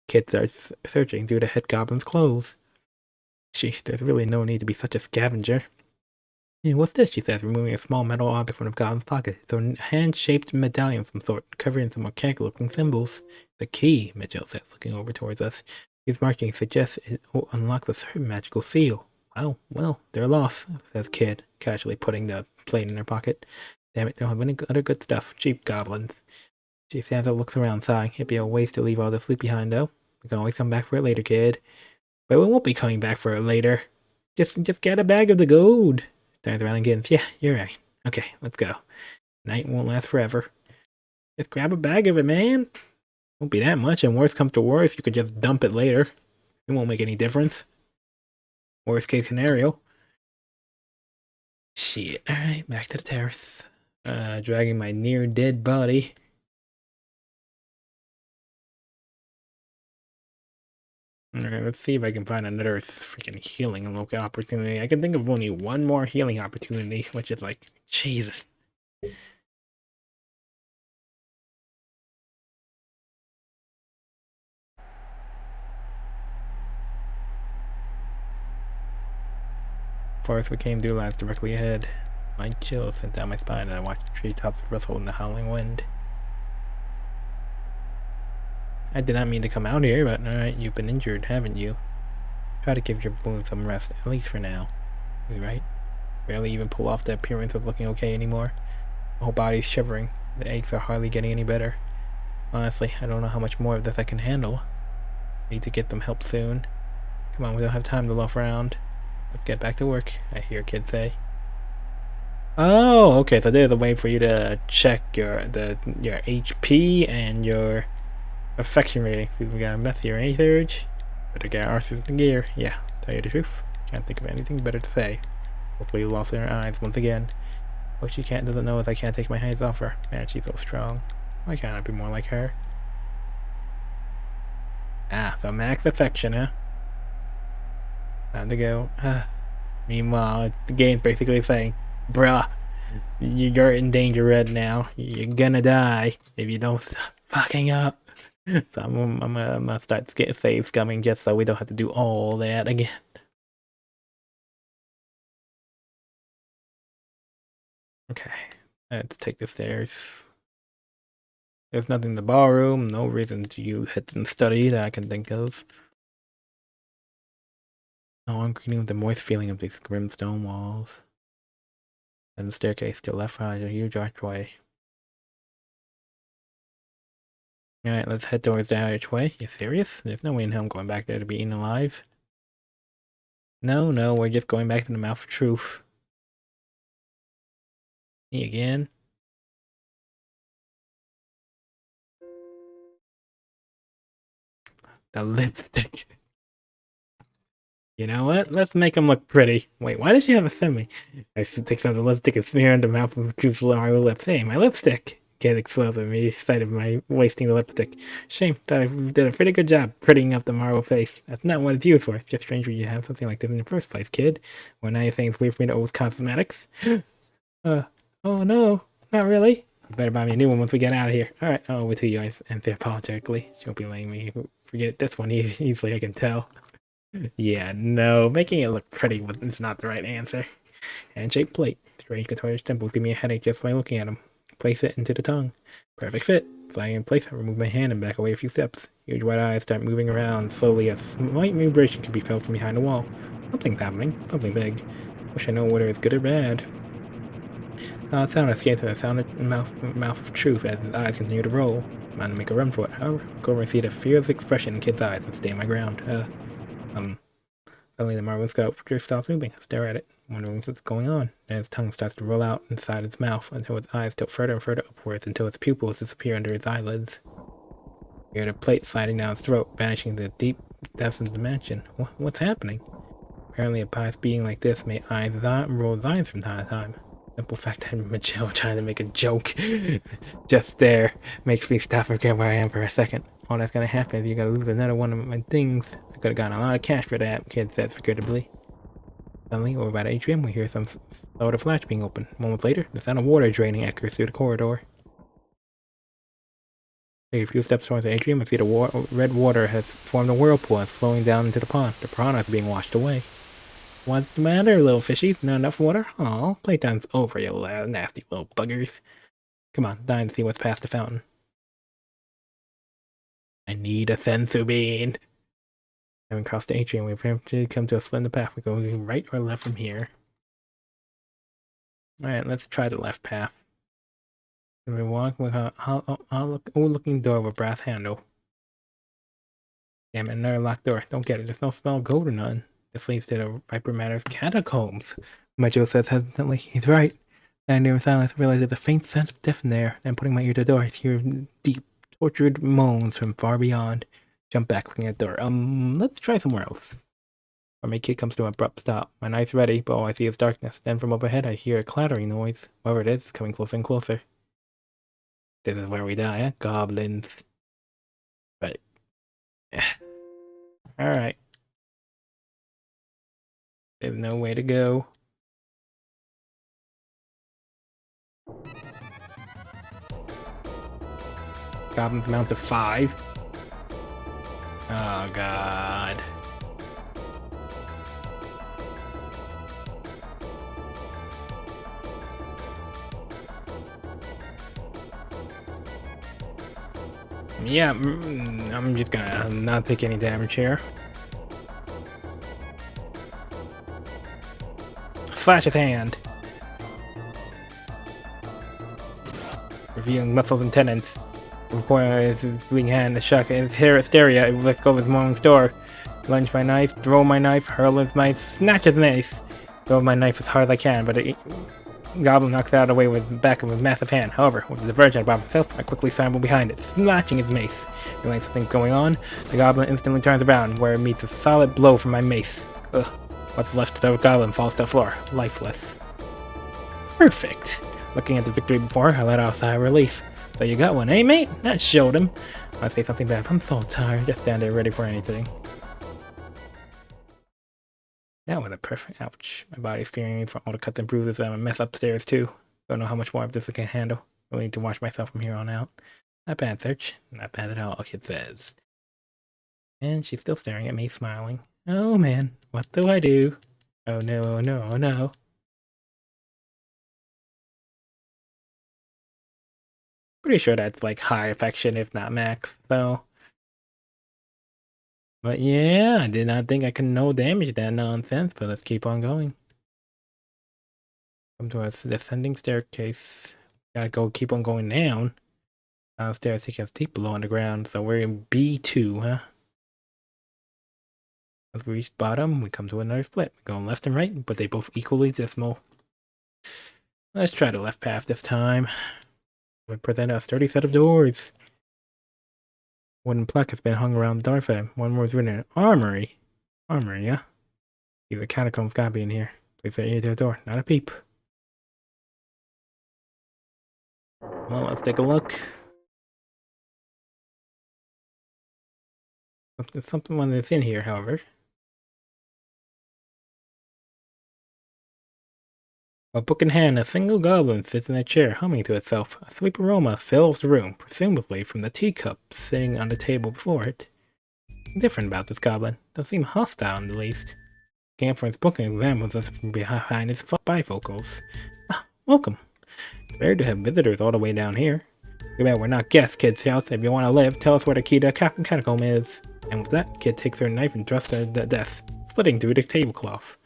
Kid starts searching through the head goblin's clothes. Sheesh, there's really no need to be such a scavenger. Hey, what's this? She says, removing a small metal object from the goblin's pocket. It's a hand-shaped medallion of some sort, covered in some mechanical-looking symbols. The key, Mitchell says, looking over towards us. His marking suggests it will unlock a certain magical seal. Well, they're lost, says Kid, casually putting the plate in her pocket. Damn it, they don't have any other good stuff. Cheap goblins. She stands up, looks around, sighing. It'd be a waste to leave all this loot behind, though. We can always come back for it later, Kid. But we won't be coming back for it later. Just get a bag of the gold. Turns around again. Yeah, you're right. Okay, let's go. Night won't last forever. Just grab a bag of it, man. Won't be that much, and worst comes to worst, you could just dump it later. It won't make any difference. Worst case scenario. Shit. Alright, back to the terrace. Dragging my near dead body. Alright, let's see if I can find another freaking healing local opportunity. I can think of only one more healing opportunity, which is like, Jesus. Forest we came through lies directly ahead. My chills sent down my spine and I watched the treetops rustle in the howling wind. I did not mean to come out here, but alright, you've been injured, haven't you? Try to give your wound some rest, at least for now. You're right. Barely even pull off the appearance of looking okay anymore. My whole body's shivering. The aches are hardly getting any better. Honestly, I don't know how much more of this I can handle. I need to get them help soon. Come on, we don't have time to loaf around. Let's get back to work, I hear kids say. Oh, okay, so there's a way for you to check your HP and your affection rating. See if we got a meth here, eh, Surge? Better get our arses in gear. Yeah, tell you the truth. Can't think of anything better to say. Hopefully you lost in her eyes once again. What she doesn't know is I can't take my hands off her. Man, she's so strong. Why can't I be more like her? Ah, so max affection, huh? Time to go. Meanwhile, the game's basically saying, bruh, you're in danger right now. You're gonna die if you don't stop fucking up. So I'm gonna start save scumming just so we don't have to do all that again. Okay, let's take the stairs. There's nothing in the ballroom, no reason to hit and study that I can think of. No, I'm greeting with the moist feeling of these grim stone walls. And the staircase to the left side is a huge archway. Alright, let's head towards the archway. You serious? There's no way in hell I'm going back there to be eaten alive. No, we're just going back to the mouth of truth. Me again? The lipstick. You know what? Let's make him look pretty. Wait, why does she have a semi? I take some of the lipstick and smear in the mouth of Truth's lips. Hey, my lipstick! Kid explodes at me, excited by wasting the lipstick. Shame, thought I did a pretty good job prettying up the marble face. That's not what it's used for. It's just strange when you have something like this in the first place, kid. Well, now you're saying it's weird for me to use cosmetics? Oh no, not really. You better buy me a new one once we get out of here. Alright, I'll over to you, I answer apologetically. She won't be letting me forget this one easily, I can tell. Yeah, no, making it look pretty is not the right answer. Handshake plate. Strange contorted temples give me a headache just by looking at them. Place it into the tongue. Perfect fit. Flying in place, I remove my hand and back away a few steps. Huge white eyes start moving around slowly. A slight vibration can be felt from behind the wall. Something's happening. Something big. Wish I know whether it's good or bad. Sound escapes in the sounded mouth of truth as his eyes continue to roll. I'm going to make a run for it. However, go over and see the fearless expression in Kid's eyes and stay my ground. Suddenly the marble sculpture stops moving. I stare at it, wondering what's going on. Then his tongue starts to roll out inside his mouth until his eyes tilt further and further upwards until his pupils disappear under his eyelids. You hear the plate sliding down his throat, vanishing into the deep depths of the dimension. What's happening? Apparently a pious being like this may roll his eyes from time to time. Simple fact I'm Michelle trying to make a joke just there makes me stop and forget where I am for a second. All that's gonna happen is you gotta lose another one of my things. I could've gotten a lot of cash for that, Kid says figuratively. Suddenly, over by the atrium, we hear some sort of latch being opened. Moments later, the sound of water draining echoes through the corridor. Take a few steps towards the atrium and see the red water has formed a whirlpool and is flowing down into the pond. The piranha is being washed away. What's the matter, little fishies? Not enough water? Aw, playtime's over, you nasty little buggers. Come on, dying to see what's past the fountain. I need a senzu bean. Having crossed the atrium, we've come to a split in the path. We're going right or left from here. Alright, let's try the left path. We walk with a looking door with a brass handle. Damn it, another locked door. Don't get it. There's no smell of gold or none. This leads to the Viper Manor's catacombs. Mitchell says hesitantly. He's right. Standing there in silence, I realize there's a faint sense of death in there. Then putting my ear to the door, I hear deep, tortured moans from far beyond. Jump back, looking at the door. Let's try somewhere else. Our main kid comes to an abrupt stop. My knife's ready, but all I see is darkness. Then from overhead, I hear a clattering noise. Whatever it is, it's coming closer and closer. This is where we die, huh? Goblins. But... Alright. There's no way to go. Goblins amount to 5. Oh god. Yeah, I'm just gonna not take any damage here. Slash his hand. Revealing muscles and tendons. Requires his bleeding hand to shock his hair hysteria. Let's go with mom's door. Lunge my knife, throw my knife, hurl his knife, snatch his mace. Throw my knife as hard as I can, but the goblin knocks it out of the way with the back of his massive hand. However, with the divergent about himself, I quickly scramble behind it, snatching his mace. Feeling something going on, the goblin instantly turns around, where it meets a solid blow from my mace. Ugh. What's left of the goblin falls to the floor, lifeless. Perfect. Looking at the victory before, I let out a sigh of relief. So you got one, eh, mate? That showed him. I say something bad. I'm so tired. Just stand there ready for anything. That was a perfect. Ouch. My body's screaming from all the cuts and bruises. I'm a mess upstairs, too. Don't know how much more of this I can handle. Really need to watch myself from here on out. Not bad, Search. Not bad at all, it says. And she's still staring at me, smiling. Oh, man. What do I do? Oh, no, oh, no, oh, no. Pretty sure that's like high affection, if not max, though. But yeah, I did not think I could no damage that nonsense, but let's keep on going. Come to a descending staircase. Gotta go keep on going down. Downstairs, it gets deep below underground, so we're in B2, huh? As we reach bottom, we come to another split. We're going left and right, but they both equally dismal. Let's try the left path this time. We present a sturdy set of doors. Wooden plaque has been hung around the door frame. One word is written, armory. Armory, yeah? The catacombs gotta be in here. Place their ear to the door, not a peep. Well, let's take a look. There's something that's in here, however. A book in hand, a single goblin sits in a chair, humming to itself. A sweet aroma fills the room, presumably from the teacup sitting on the table before it. Different about this goblin. Doesn't seem hostile in the least. Looking up from his book and examines us from behind his bifocals. Ah, welcome. It's rare to have visitors all the way down here. Too bad we're not guests, Kid's house. If you want to live, tell us where the key to the catacomb is. And with that, Kid takes her knife and thrusts her to death, splitting through the tablecloth.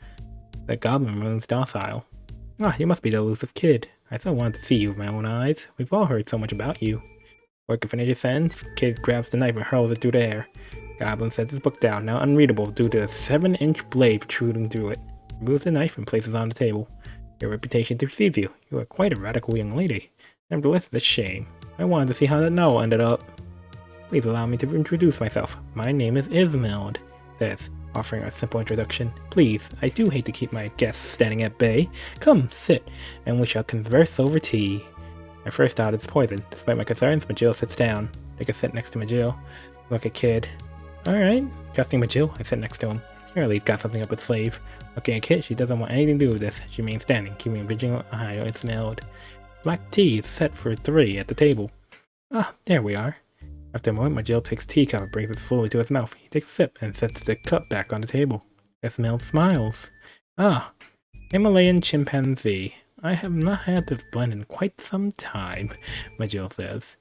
The goblin remains docile. Ah, you must be the elusive Kid. I so wanted to see you with my own eyes. We've all heard so much about you. Before I can finish his sentence, Kid grabs the knife and hurls it through the air. Goblin sets his book down, now unreadable due to a 7-inch blade protruding through it. Removes the knife and places it on the table. Your reputation precedes you. You are quite a radical young lady. Nevertheless, it's a shame. I wanted to see how that novel ended up. Please allow me to introduce myself. My name is Ismeld, says, offering a simple introduction. Please, I do hate to keep my guests standing at bay. Come, sit, and we shall converse over tea. I first thought it's poison. Despite my concerns, Majil sits down. Take a sit next to Majil. Look at Kid. Alright, trusting Majil, I sit next to him. Surely he's got something up with Slave. Looking at Kid, she doesn't want anything to do with this. She remains standing, keeping a vigilant eye on Ismeld. Black tea is set for 3 at the table. Ah, there we are. After a moment, Majil takes a teacup and brings it slowly to his mouth. He takes a sip and sets the cup back on the table. Ismeld smiles. Ah, Himalayan chimpanzee. I have not had this blend in quite some time, Majil says.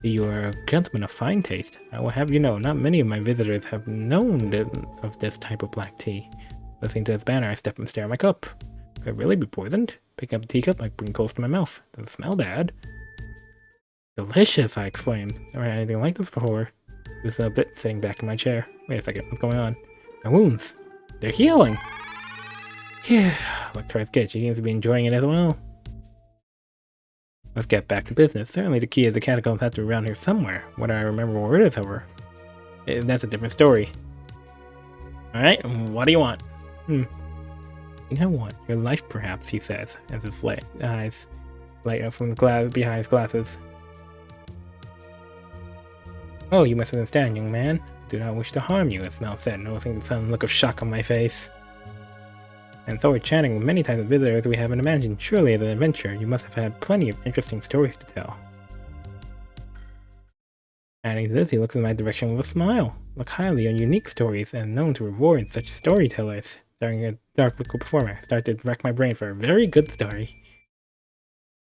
You are a gentleman of fine taste. I will have you know, not many of my visitors have known of this type of black tea. Listening to his banner, I step and stare at my cup. Could it really be poisoned? Picking up the teacup, I bring close to my mouth. Does it smell bad? Delicious, I exclaimed. Never had anything like this before. Just a bit, sitting back in my chair. Wait a second, what's going on? My wounds. They're healing! Yeah, look towards Kid. She seems to be enjoying it as well. Let's get back to business. Certainly the key is the catacombs have to be around here somewhere. Whether I remember where it is, however. That's a different story. Alright, what do you want? I think I want your life, perhaps, he says, as his eyes light up from the glass behind his glasses. Oh, you must understand, young man. Do not wish to harm you, Ismail said, noticing the sudden look of shock on my face. And so we're chatting with many types of visitors we haven't imagined. Surely as an adventurer, you must have had plenty of interesting stories to tell. Adding to this, he looks in my direction with a smile. Look highly on unique stories and known to reward such storytellers. During a dark liquid performer, I start to rack my brain for a very good story.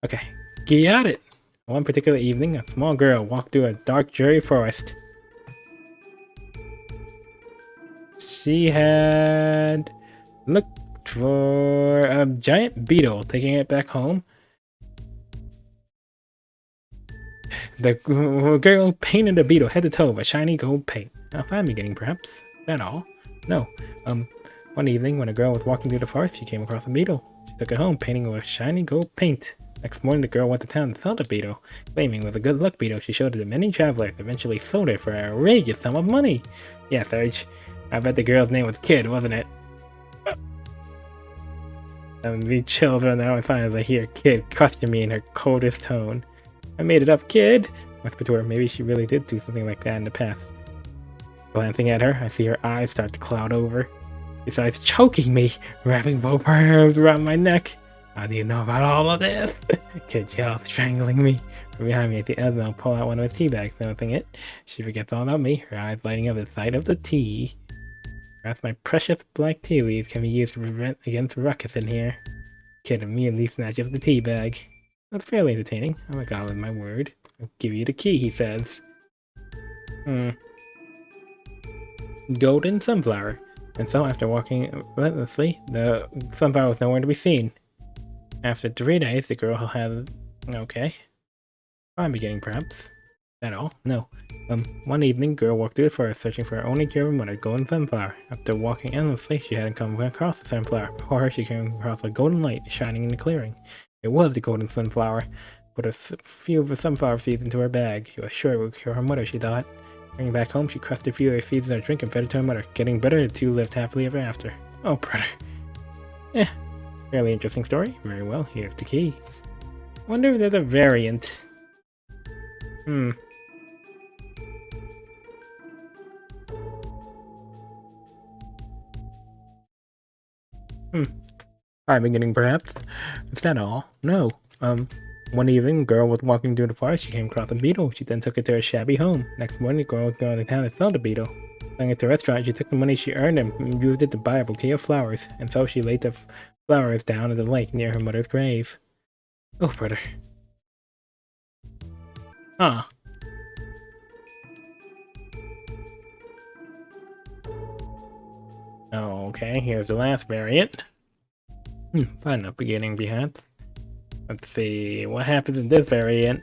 Okay, got it! One particular evening, a small girl walked through a dark, dreary forest. She had looked for a giant beetle, taking it back home. The girl painted the beetle head to toe with a shiny gold paint. Now, fine beginning, perhaps. Is that all? No. One evening, when a girl was walking through the forest, she came across a beetle. She took it home, painting it with shiny gold paint. Next morning, the girl went to town and saw the beetle. Claiming it was a good luck beetle, she showed it to many travelers, eventually sold it for an outrageous sum of money. Yeah, Serge. I bet the girl's name was Kid, wasn't it? The children now, I finally hear Kid questioning me in her coldest tone. I made it up, Kid! Whispered to her. Maybe she really did do something like that in the past. Glancing at her, I see her eyes start to cloud over. She starts choking me, wrapping both her arms around my neck. How do you know about all of this? Kid yelled, strangling me. From behind me, I see Esmo pull out one of his tea bags, noticing it. She forgets all about me, her eyes lighting up at the sight of the tea. Perhaps my precious black tea leaves can be used to prevent against ruckus in here. Kid immediately snatches the tea bag. That's fairly entertaining. I'm a goblin, my word. I'll give you the key, he says. Golden sunflower. And so, after walking relentlessly, the sunflower was nowhere to be seen. After 3 days, the girl had... Okay. Fine beginning, perhaps. At all? No. One evening, girl walked through the forest searching for her only cure of a golden sunflower. After walking endlessly, she hadn't come across the sunflower. Before her, she came across a golden light shining in the clearing. It was the golden sunflower. Put a few of the sunflower seeds into her bag. She was sure it would cure her mother, she thought. Bringing back home, she crushed a few of the seeds in her drink and fed it to her mother. Getting better, the two lived happily ever after. Oh, brother. Fairly interesting story. Very well, here's the key. Wonder if there's a variant. Fine beginning, perhaps. Is that all? No. One evening, a girl was walking through the forest. She came across a beetle. She then took it to her shabby home. Next morning, the girl was going to town and found the beetle. Going at the restaurant, she took the money she earned and used it to buy a bouquet of flowers. And so she laid the flowers down in the lake near her mother's grave. Oh, brother. Huh. Okay, here's the last variant. Fine enough beginning, perhaps. Let's see, what happens in this variant?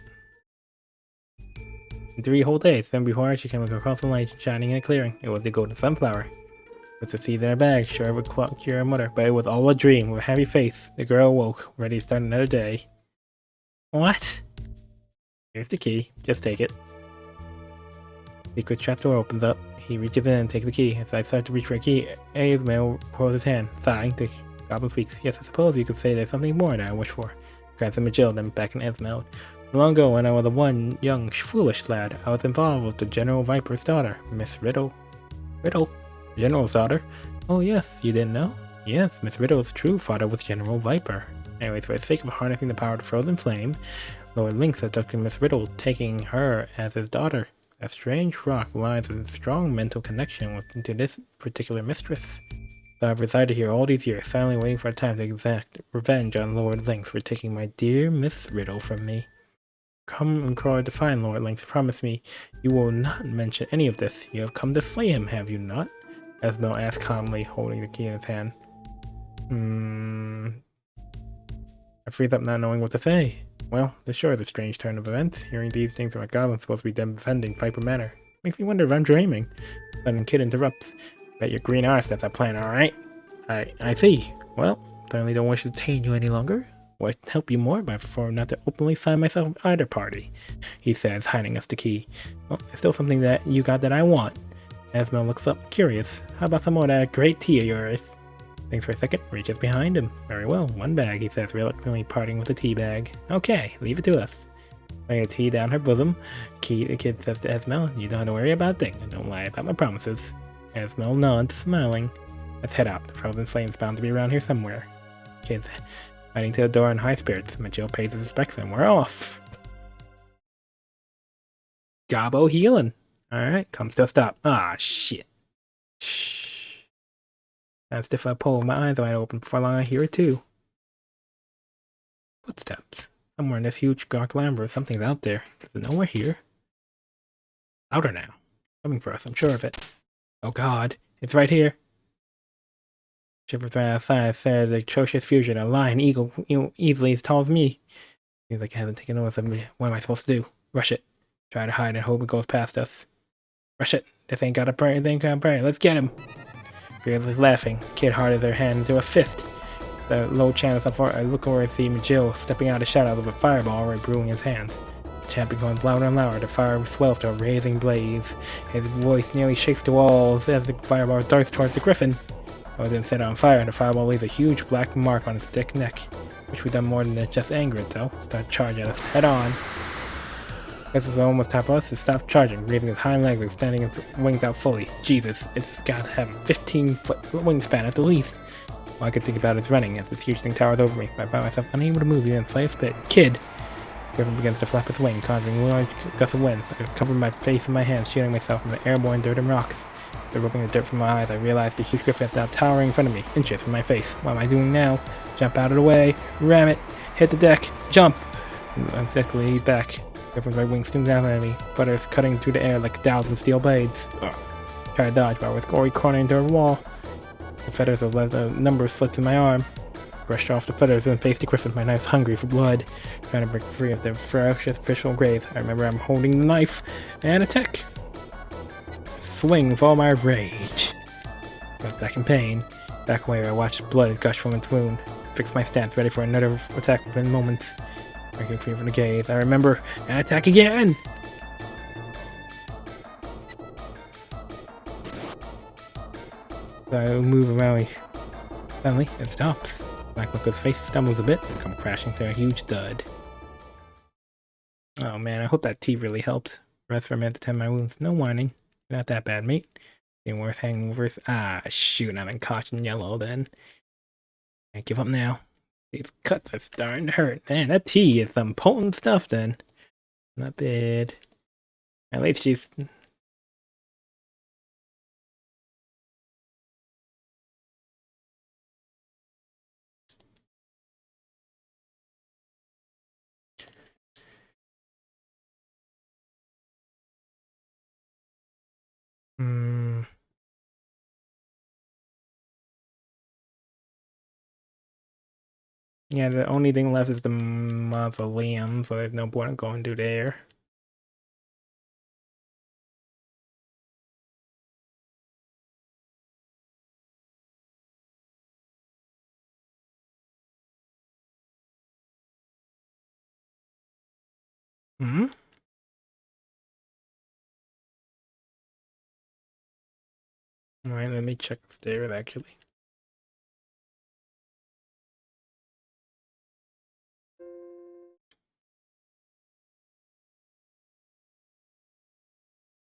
In 3 whole days, then before she came across the light shining in a clearing. It was the golden sunflower. With the seeds in her bag, sure it would cure her mother, but it was all a dream. With a happy face, the girl awoke, ready to start another day. What? Here's the key. Just take it. Secret trapdoor opens up. He reaches in and takes the key. As I start to reach for a key, Esmo closes his hand. Sighing, the goblin speaks. Yes, I suppose you could say there's something more that I wish for. Grabs him a chill, then back in Esmo. Long ago, when I was a young, foolish lad, I was involved with the General Viper's daughter, Miss Riddle. Riddle? General's daughter? Oh yes, you didn't know? Yes, Miss Riddle's true father was General Viper. Anyways, for the sake of harnessing the power of the frozen flame, Lord Lynx abducted Miss Riddle, taking her as his daughter. A strange rock lies with a strong mental connection to this particular mistress. So I've resided here all these years, silently waiting for a time to exact revenge on Lord Lynx for taking my dear Miss Riddle from me. Come and crawl to find Lord Lynx. Promise me you will not mention any of this. You have come to slay him, have you not? Esmo asked calmly, holding the key in his hand. I freeze up not knowing what to say. Well, this sure is a strange turn of events. Hearing these things about goblins supposed to be defending Piper Manor. Makes me wonder if I'm dreaming. Sudden Kid interrupts. Bet your green eyes that's our plan, alright? I see. Well, certainly don't wish to detain you any longer. Would help you more by preferring not to openly sign myself with either party, he says, handing us the key. Well, it's still something that you got that I want. Esmo looks up, curious. How about some more of that great tea of yours? Thinks for a second, reaches behind him. Very well, 1 bag, he says, reluctantly parting with the tea bag. Okay, leave it to us. Laying the tea down her bosom, the kid says to Esmo, you don't have to worry about a thing, and don't lie about my promises. Esmo nods, smiling. Let's head out. The frozen flame's bound to be around here somewhere. Kid's heading to the door in high spirits. Majil pays his respects and we're off. Gobbo healing. Alright, comes to a stop. Ah, shit. Shh. As if I pull my eyes wide open before long I hear it too. Footsteps. Somewhere in this huge dark labyrinth, something's out there. Is it nowhere here? Louder now. Coming for us, I'm sure of it. Oh god, it's right here. Shivers right outside, said the atrocious fusion, a lion, eagle, easily as tall as me. Seems like it hasn't taken notice of me. What am I supposed to do? Rush it. Try to hide and hope it goes past us. Rush it. This ain't got a prayer, this ain't got a prayer. Let's get him. Beardsley's laughing. Kid hearted their hand into a fist. The low channels up far. I look over and see Jill stepping out of the shadows of a fireball already brewing in his hands. The chant becomes louder and louder. The fire swells to a blazing blaze. His voice nearly shakes the walls as the fireball darts towards the griffin. I was then set on fire, and the fireball leaves a huge black mark on its thick neck. Which we've done more than just anger it, though. Start charging at us head on. Guess it's almost time for us to stop charging, raising his hind legs and extending its wings out fully. Jesus, it's got to have a 15-foot wingspan at the least. All I could think about is running as this huge thing towers over me. I find myself unable to move even slightest bit. Kid! Griffin begins to flap its wing, causing a large gust of wind. I cover my face in my hands, shielding myself from the airborne dirt and rocks. After rubbing the dirt from my eyes, I realized the huge griffin is now towering in front of me, inches from my face. What am I doing now? Jump out of the way, ram it, hit the deck, jump! Unexpectedly, he's back. Griffin's right wing stooms down at me, feathers cutting through the air like 1,000 steel blades. Try to dodge, but I was already cornered into a wall. The feathers have left a number of slits in my arm. Brushed off the feathers and faced the griffin, my knife hungry for blood, trying to break free of their ferocious official graze. I remember I'm holding the knife and attack. Swing with all my rage. I was back in pain. Back away, I watched blood gush from its wound. Fixed my stance, ready for another attack within moments. Breaking free from the gaze. I remember and attack again. So I move around. Suddenly, it stops. Black look his face stumbles a bit and come crashing to a huge thud. Oh man, I hope that tea really helped. Rest for a minute to tend my wounds. No whining. Not that bad, mate. Ain't worth hangovers. Ah, shoot, I'm in caution yellow then. Can't give up now. These cuts are starting to hurt. Man, that tea is some potent stuff then. Not bad. At least she's... Yeah, the only thing left is the mausoleum, so there's no point in going to there. Hmm? Alright, let me check the stairs actually.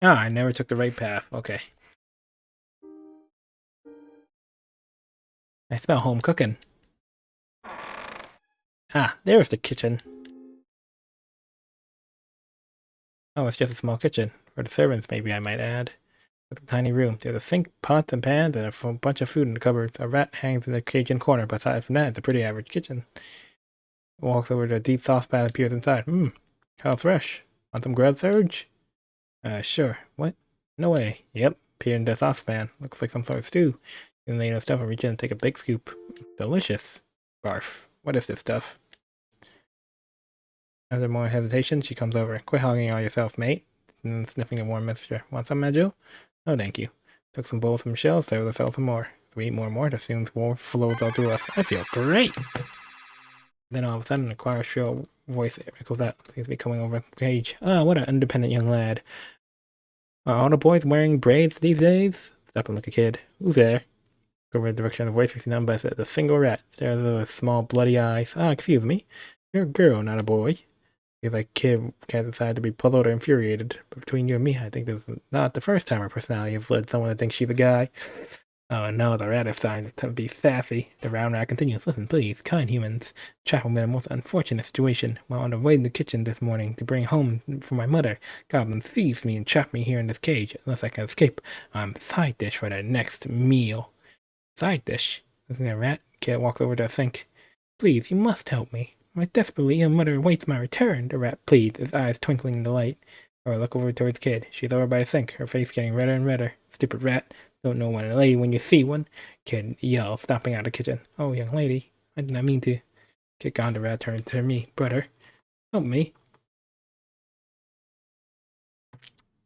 Ah, I never took the right path. Okay. I smell home cooking. Ah, there's the kitchen. Oh, it's just a small kitchen. For the servants, maybe I might add. With a tiny room. There's a sink, pots, and pans, and a bunch of food in the cupboards. A rat hangs in the cage corner, but aside from that, it's a pretty average kitchen. Walks over to a deep saucepan and peers inside. How fresh. Want some grub, Surge? Sure. What? No way. Yep. Peer in the saucepan. Looks like some sort of stew. You lay no stuff and reach in and take a big scoop. Delicious. Barf. What is this stuff? After more hesitation, she comes over. Quit hogging all yourself, mate. And sniffing the warm mixture. Want some, Majil? No, thank you. Took some bowls from shells, served herself some more. As we eat more and more, the fumes flows all through us. I feel great! Then all of a sudden, a choir shrill voice echoes out. Seems to be coming over the cage. Ah, what an independent young lad. Are all the boys wearing braids these days? Stop and look a kid. Who's there? Go over the direction of the voice, we see none but a single rat. Stares with small bloody eyes. Ah, excuse me. You're a girl, not a boy. Feels like kid can't decide to be puzzled or infuriated. But between you and me, I think this is not the first time her personality has led someone to think she's a guy. Oh no, the rat is starting to be sassy. The round rat continues. Listen, please, kind humans. Chap in a most unfortunate situation. While on the way to the kitchen this morning to bring home for my mother, goblins seized me and trapped me here in this cage. Unless I can escape, I'm side dish for their next meal. Side dish? Isn't a rat? Kid walks over to the sink. Please, you must help me. My desperately ill mother awaits my return, the rat pleads, his eyes twinkling in delight. I look over towards Kid. She's over by the sink, her face getting redder and redder. Stupid rat. Don't know when a lady when you see one. Kid yells, stopping out of the kitchen. Oh, young lady. I did not mean to. Kid gone, the rat turned to me. Brother, help me.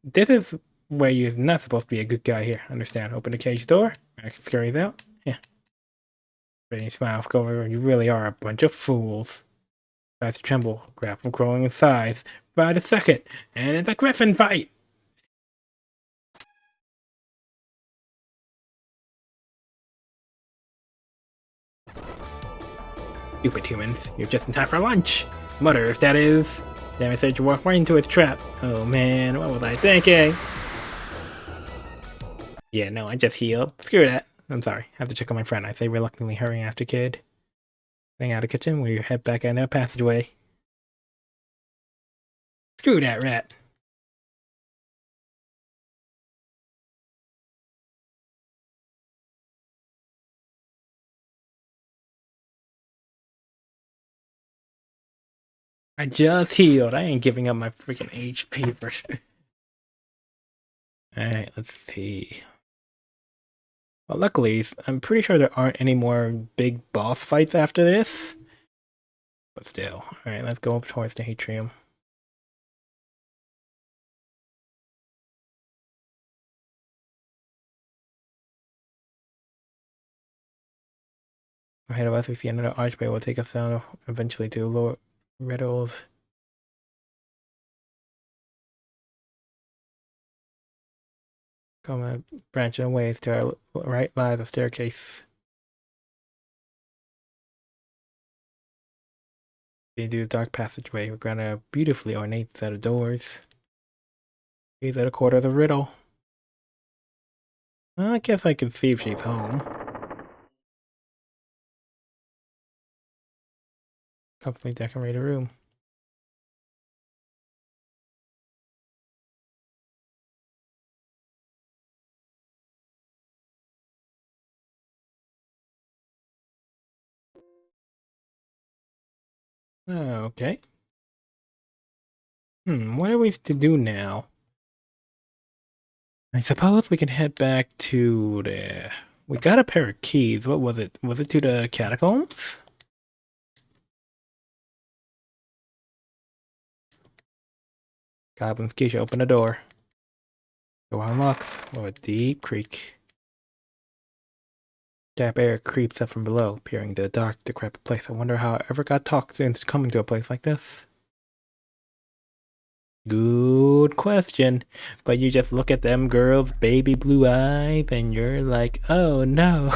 This is where you're not supposed to be a good guy here. Understand? Open the cage door. Max scurries out. Yeah. Pretty smile. Go over. You really are a bunch of fools. Starts to tremble. Grapple growing in size. By the second. And it's a griffin fight. Stupid humans. You're just in time for lunch. Mutters, that is. Damn it, said you walked right into his trap. Oh man, what was I thinking? Yeah, no, I just healed. Screw that. I'm sorry. I have to check on my friend. I say reluctantly hurrying after Kid. Getting out of the kitchen, we head back in the passageway. Screw that rat. I just healed. I ain't giving up my freaking HP for sure. Alright, let's see. Well, luckily, I'm pretty sure there aren't any more big boss fights after this. But still. Alright, let's go up towards the atrium. Ahead of us, we see another archway will take us down eventually to lower riddles. Come branching away to our right lies a staircase. Into the dark passageway, we're granted a beautifully ornate set of doors. These are the quarter of the riddle. Well, I guess I can see if she's home. Comfortably decorate a room. Okay. What are we to do now? I suppose we can head back to the... We got a pair of keys. What was it? Was it to the catacombs? Goblin's key should open the door. Door unlocks with a deep creak. Damp air creeps up from below, peering into the dark, decrepit place. I wonder how I ever got talked into coming to a place like this. Good question. But you just look at them girls' baby blue eyes and you're like, oh no.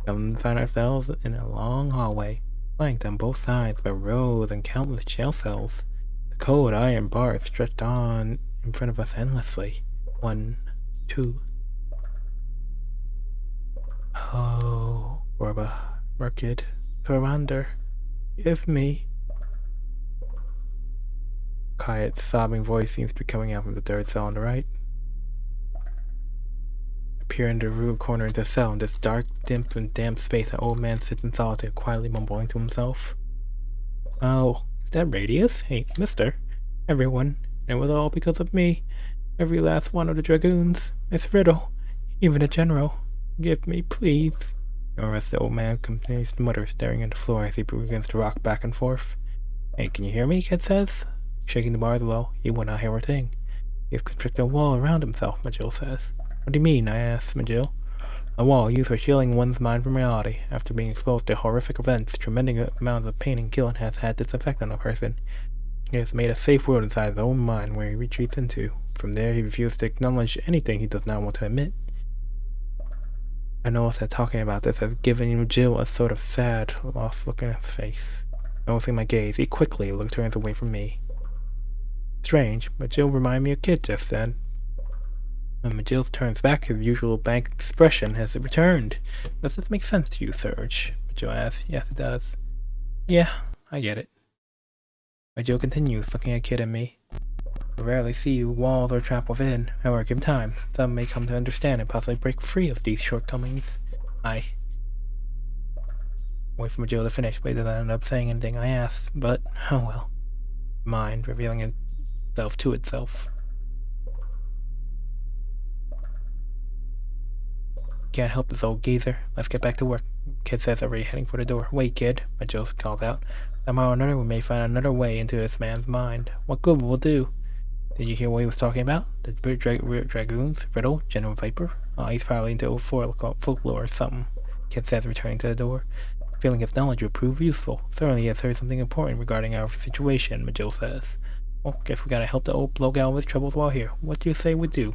Come find ourselves in a long hallway, flanked on both sides by rows and countless jail cells. The cold iron bars stretched on in front of us endlessly. 1, 2. Oh, Borba, Merkid, Thorvander, give me. Kayet's sobbing voice seems to be coming out from the third cell on the right. I peer into the room corner into the cell. In this dark, dim, and damp space, an old man sits in solitude, quietly mumbling to himself. Oh, is that Radius? Hey, mister. Everyone. It was all because of me. Every last one of the dragoons. Miss Riddle. Even the general. Give me, please. The rest of the old man continues to mutter, staring at the floor as he begins to rock back and forth. Hey, can you hear me? Kid says. Shaking the bars low, he will not hear a thing. He has constructed a wall around himself, Majil says. What do you mean? I asked Majil. A wall used for shielding one's mind from reality. After being exposed to horrific events, tremendous amounts of pain and guilt has had this effect on a person. He has made a safe world inside his own mind where he retreats into. From there, he refuses to acknowledge anything he does not want to admit. I noticed that talking about this has given Jill a sort of sad, lost look in his face. Noticing my gaze, he quickly turns away from me. Strange, but Jill reminded me of Kid just then. When Jill turns back, his usual blank expression has returned. Does this make sense to you, Serge? Jill asks. Yes, it does. Yeah, I get it. Jill continues, looking at Kid and me. I rarely see walls or trap within. However, give time. Some may come to understand and possibly break free of these shortcomings. I wait for Jill to finish, but he doesn't end up saying anything I asked. But, oh well. Mind revealing itself to itself. Can't help this old geezer. Let's get back to work. Kid says already heading for the door. Wait, Kid, Jill calls out. Somehow or another we may find another way into this man's mind. What good will it do? Did you hear what he was talking about? The dragoons, Riddle, General Viper? Oh, he's probably into old folklore or something. Kid says, returning to the door. Feeling his knowledge would prove useful. Certainly he has heard something important regarding our situation, Majil says. Well, guess we gotta help the old bloke out with his troubles while here. What do you say we do?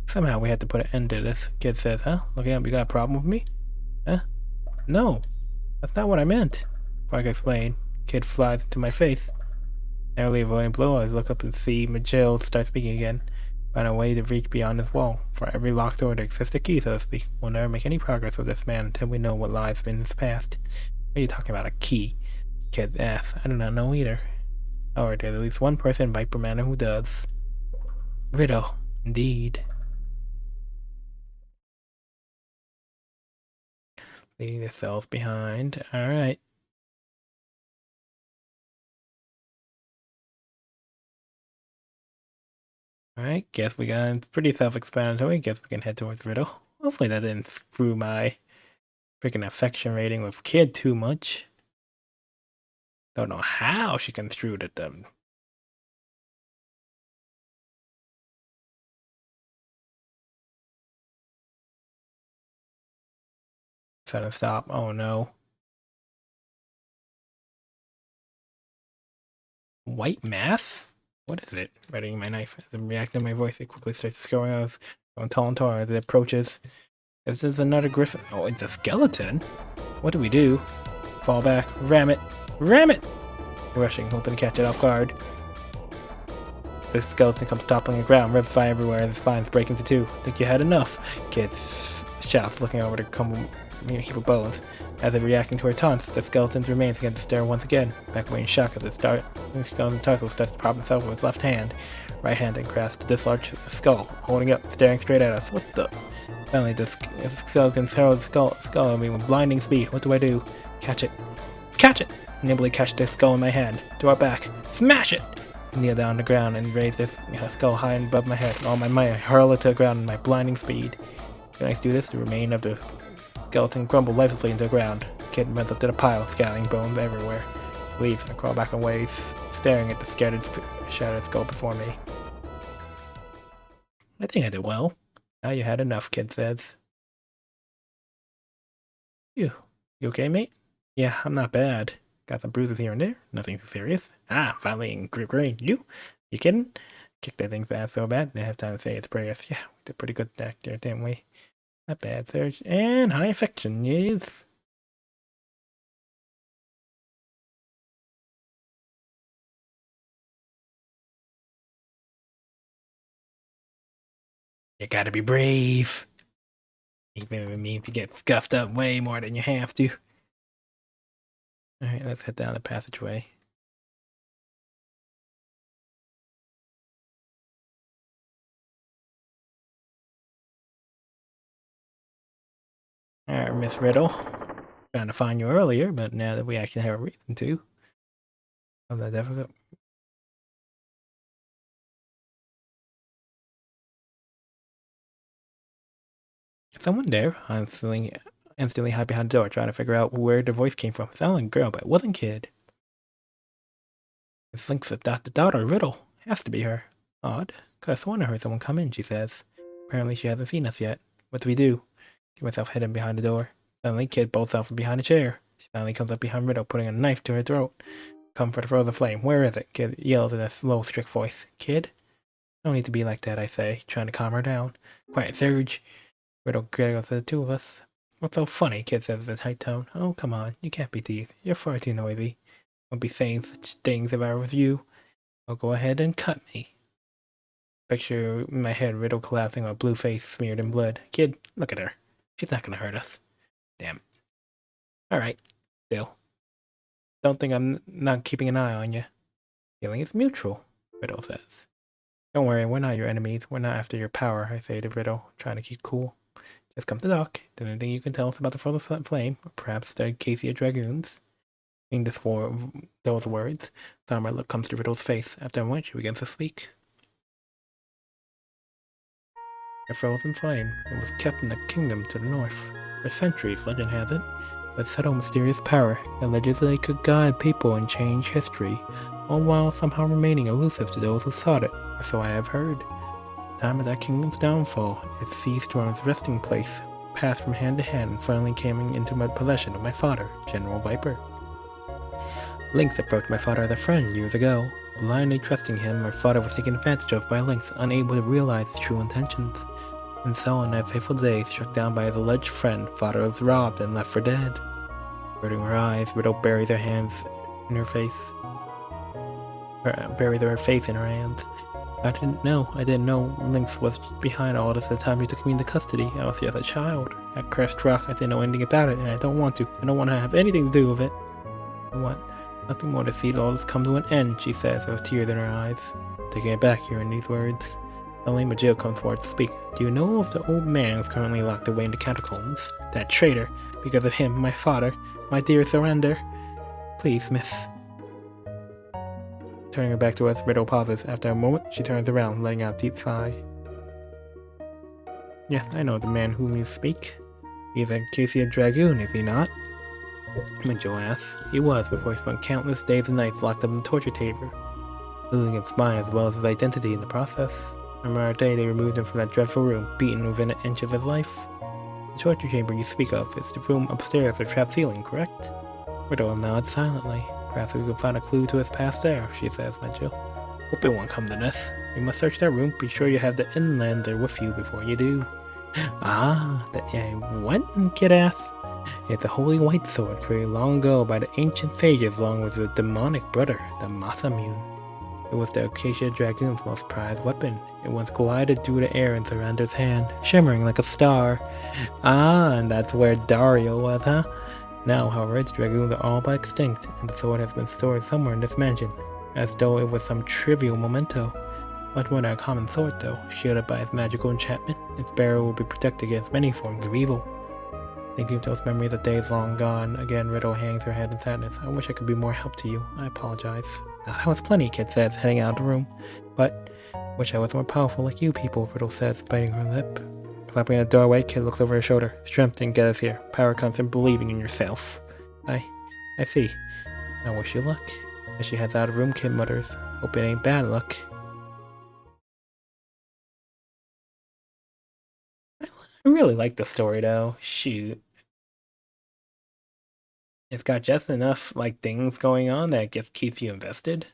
Somehow we had to put an end to this. Kid says, huh? Looking up, you got a problem with me? Huh? No, that's not what I meant. Before I can explain, Kid flies into my face. Narrowly avoiding blow, I look up and see Majil start speaking again. Find a way to reach beyond his wall. For every locked door there exists a key, so to speak. We'll never make any progress with this man until we know what lies in his past. What are you talking about, a key? Kid asks. I do not know either. However, there's at least one person in Viper Manor who does. Riddle, indeed. Leaving the cells behind. Alright. Alright, guess we got it. Pretty self-explanatory. Guess we can head towards Riddle. Hopefully that didn't screw my freaking affection rating with Kid too much. Don't know how she construed it then. Sudden stop. Oh no. White mass? What is it? Readying my knife. As I'm reacting to my voice, it quickly starts scurrying off, going tall and taller as it approaches. This is another griffin. Oh, it's a skeleton? What do we do? Fall back. Ram it! Ram it! Rushing, hoping to catch it off guard. The skeleton comes toppling the ground, ribs fly everywhere, and the spines break into two. Think you had enough? Kid shouts, looking over to come heap of bones. As if reacting to her taunts, the skeleton's remains begin to stare once again. Back away in shock as the skeleton torso starts to prop itself with its left hand. Right hand and grasps this large skull, holding up, staring straight at us. What the? Suddenly, the skeleton hurls the skull at me with blinding speed. What do I do? Catch it. Catch it! Nimbly catch the skull in my hand. Throw it back. Smash it! Kneel down on the ground and raise this skull high above my head. All my might, I hurl it to the ground in my blinding speed. When I do this, the remain of the skeleton crumbled lifelessly into the ground. Kid runs up to the pile, scattering bones everywhere. Leave and crawl back away, staring at the shattered skull before me. I think I did well. Now you had enough, Kid says. You okay, mate? Yeah, I'm not bad. Got some bruises here and there. Nothing too serious. Ah, finally in green. You kidding? Kicked that thing's ass so bad, didn't have time to say its prayers. Yeah, we did pretty good back there, didn't we? Not bad, Serge. And high affection, yes. You gotta be brave. Even if it means you get scuffed up way more than you have to. Alright, let's head down the passageway. Alright, Miss Riddle. Trying to find you earlier, but now that we actually have a reason to. Oh, that difficult. Someone there, instantly hide behind the door, trying to figure out where the voice came from. It sounded like a girl, but it wasn't Kid. It thinks that the daughter, Riddle. Has to be her. Odd. Could've sworn I heard someone come in, she says. Apparently she hasn't seen us yet. What do we do? Get myself hidden behind the door. Suddenly, Kid bolts out from behind a chair. She suddenly comes up behind Riddle, putting a knife to her throat. Come for the frozen flame. Where is it? Kid yells in a slow, strict voice. Kid? No need to be like that, I say, trying to calm her down. Quiet, Surge. Riddle giggles at the two of us. What's so funny? Kid says in a tight tone. Oh, come on. You can't be teased. You're far too noisy. I'll be saying such things if I was you. I'll go ahead and cut me. Picture in my head Riddle collapsing with a blue face smeared in blood. Kid, look at her. She's not gonna hurt us. Damn it. Alright. Still. Don't think I'm not keeping an eye on you. Feeling is mutual, Riddle says. Don't worry, we're not your enemies. We're not after your power, I say to Riddle, trying to keep cool. Just come to talk. Is there anything you can tell us about the frozen flame, or perhaps the Acacia Dragoons? In those words, somber look comes to Riddle's face, after which he begins to speak. The frozen flame, it was kept in the kingdom to the north. For centuries, legend has it, with subtle mysterious power, allegedly could guide people and change history. all while somehow remaining elusive to those who sought it, or so I have heard. The time of that kingdom's downfall, it seized Throne's resting place, passed from hand to hand, and finally came into my possession of my father, General Viper. Lynx approached my father as a friend years ago. Blindly trusting him, my father was taken advantage of by Lynx, unable to realize his true intentions. And so on that fateful day, struck down by his alleged friend, father was robbed and left for dead. Averting her eyes, Riddle buried her hands in her face. Buried her face in her hands. I didn't know Lynx was behind all this at the time he took me into custody. I was just a child. At Crest Rock, I didn't know anything about it, and I don't want to. I don't want to have anything to do with it. I want nothing more to see all this come to an end, she says, with tears in her eyes. Taking it back hearing these words. Suddenly Majil comes forward to speak. Do you know of the old man who's currently locked away in the catacombs? That traitor. Because of him, my father, my dear surrender. Please, miss. Turning her back to us, Riddle pauses. After a moment, she turns around, letting out a deep sigh. Yes, I know the man whom you speak. He's a Acacia Dragoon, is he not? Majil asks. He was, before he spent countless days and nights locked up in the torture chamber, losing his mind as well as his identity in the process. Remember our day they removed him from that dreadful room, beaten within an inch of his life? The torture chamber you speak of is the room upstairs with trap ceiling, correct? Riddle nods silently. Perhaps we can find a clue to his past there, she says, Majil. Hope it won't come to this. You must search that room. Be sure you have the Inlander with you before you do. Ah, what? Kid asks. It's a holy white sword created long ago by the ancient sages along with the demonic brother, the Masamune. It was the Acacia Dragoon's most prized weapon. It once glided through the air in Sarander's hand, shimmering like a star. Ah, and that's where Dario was, huh? Now, however, its dragoons are all but extinct, and the sword has been stored somewhere in this mansion, as though it was some trivial memento. Much more than a common sword, though. Shielded by its magical enchantment, its bearer will be protected against many forms of evil. Thinking of those memories of days long gone, again Riddle hangs her head in sadness. I wish I could be more help to you. I apologize. That was plenty, Kid says, heading out of the room. But, wish I was more powerful like you people, Riddle says, biting her lip. Clapping at the doorway, Kid looks over her shoulder. Strength didn't get us here. Power comes from believing in yourself. I see. I wish you luck. As she heads out of the room, Kid mutters, hope it ain't bad luck. I really like the story, though. Shoot. It's got just enough, like, things going on that just keeps you invested.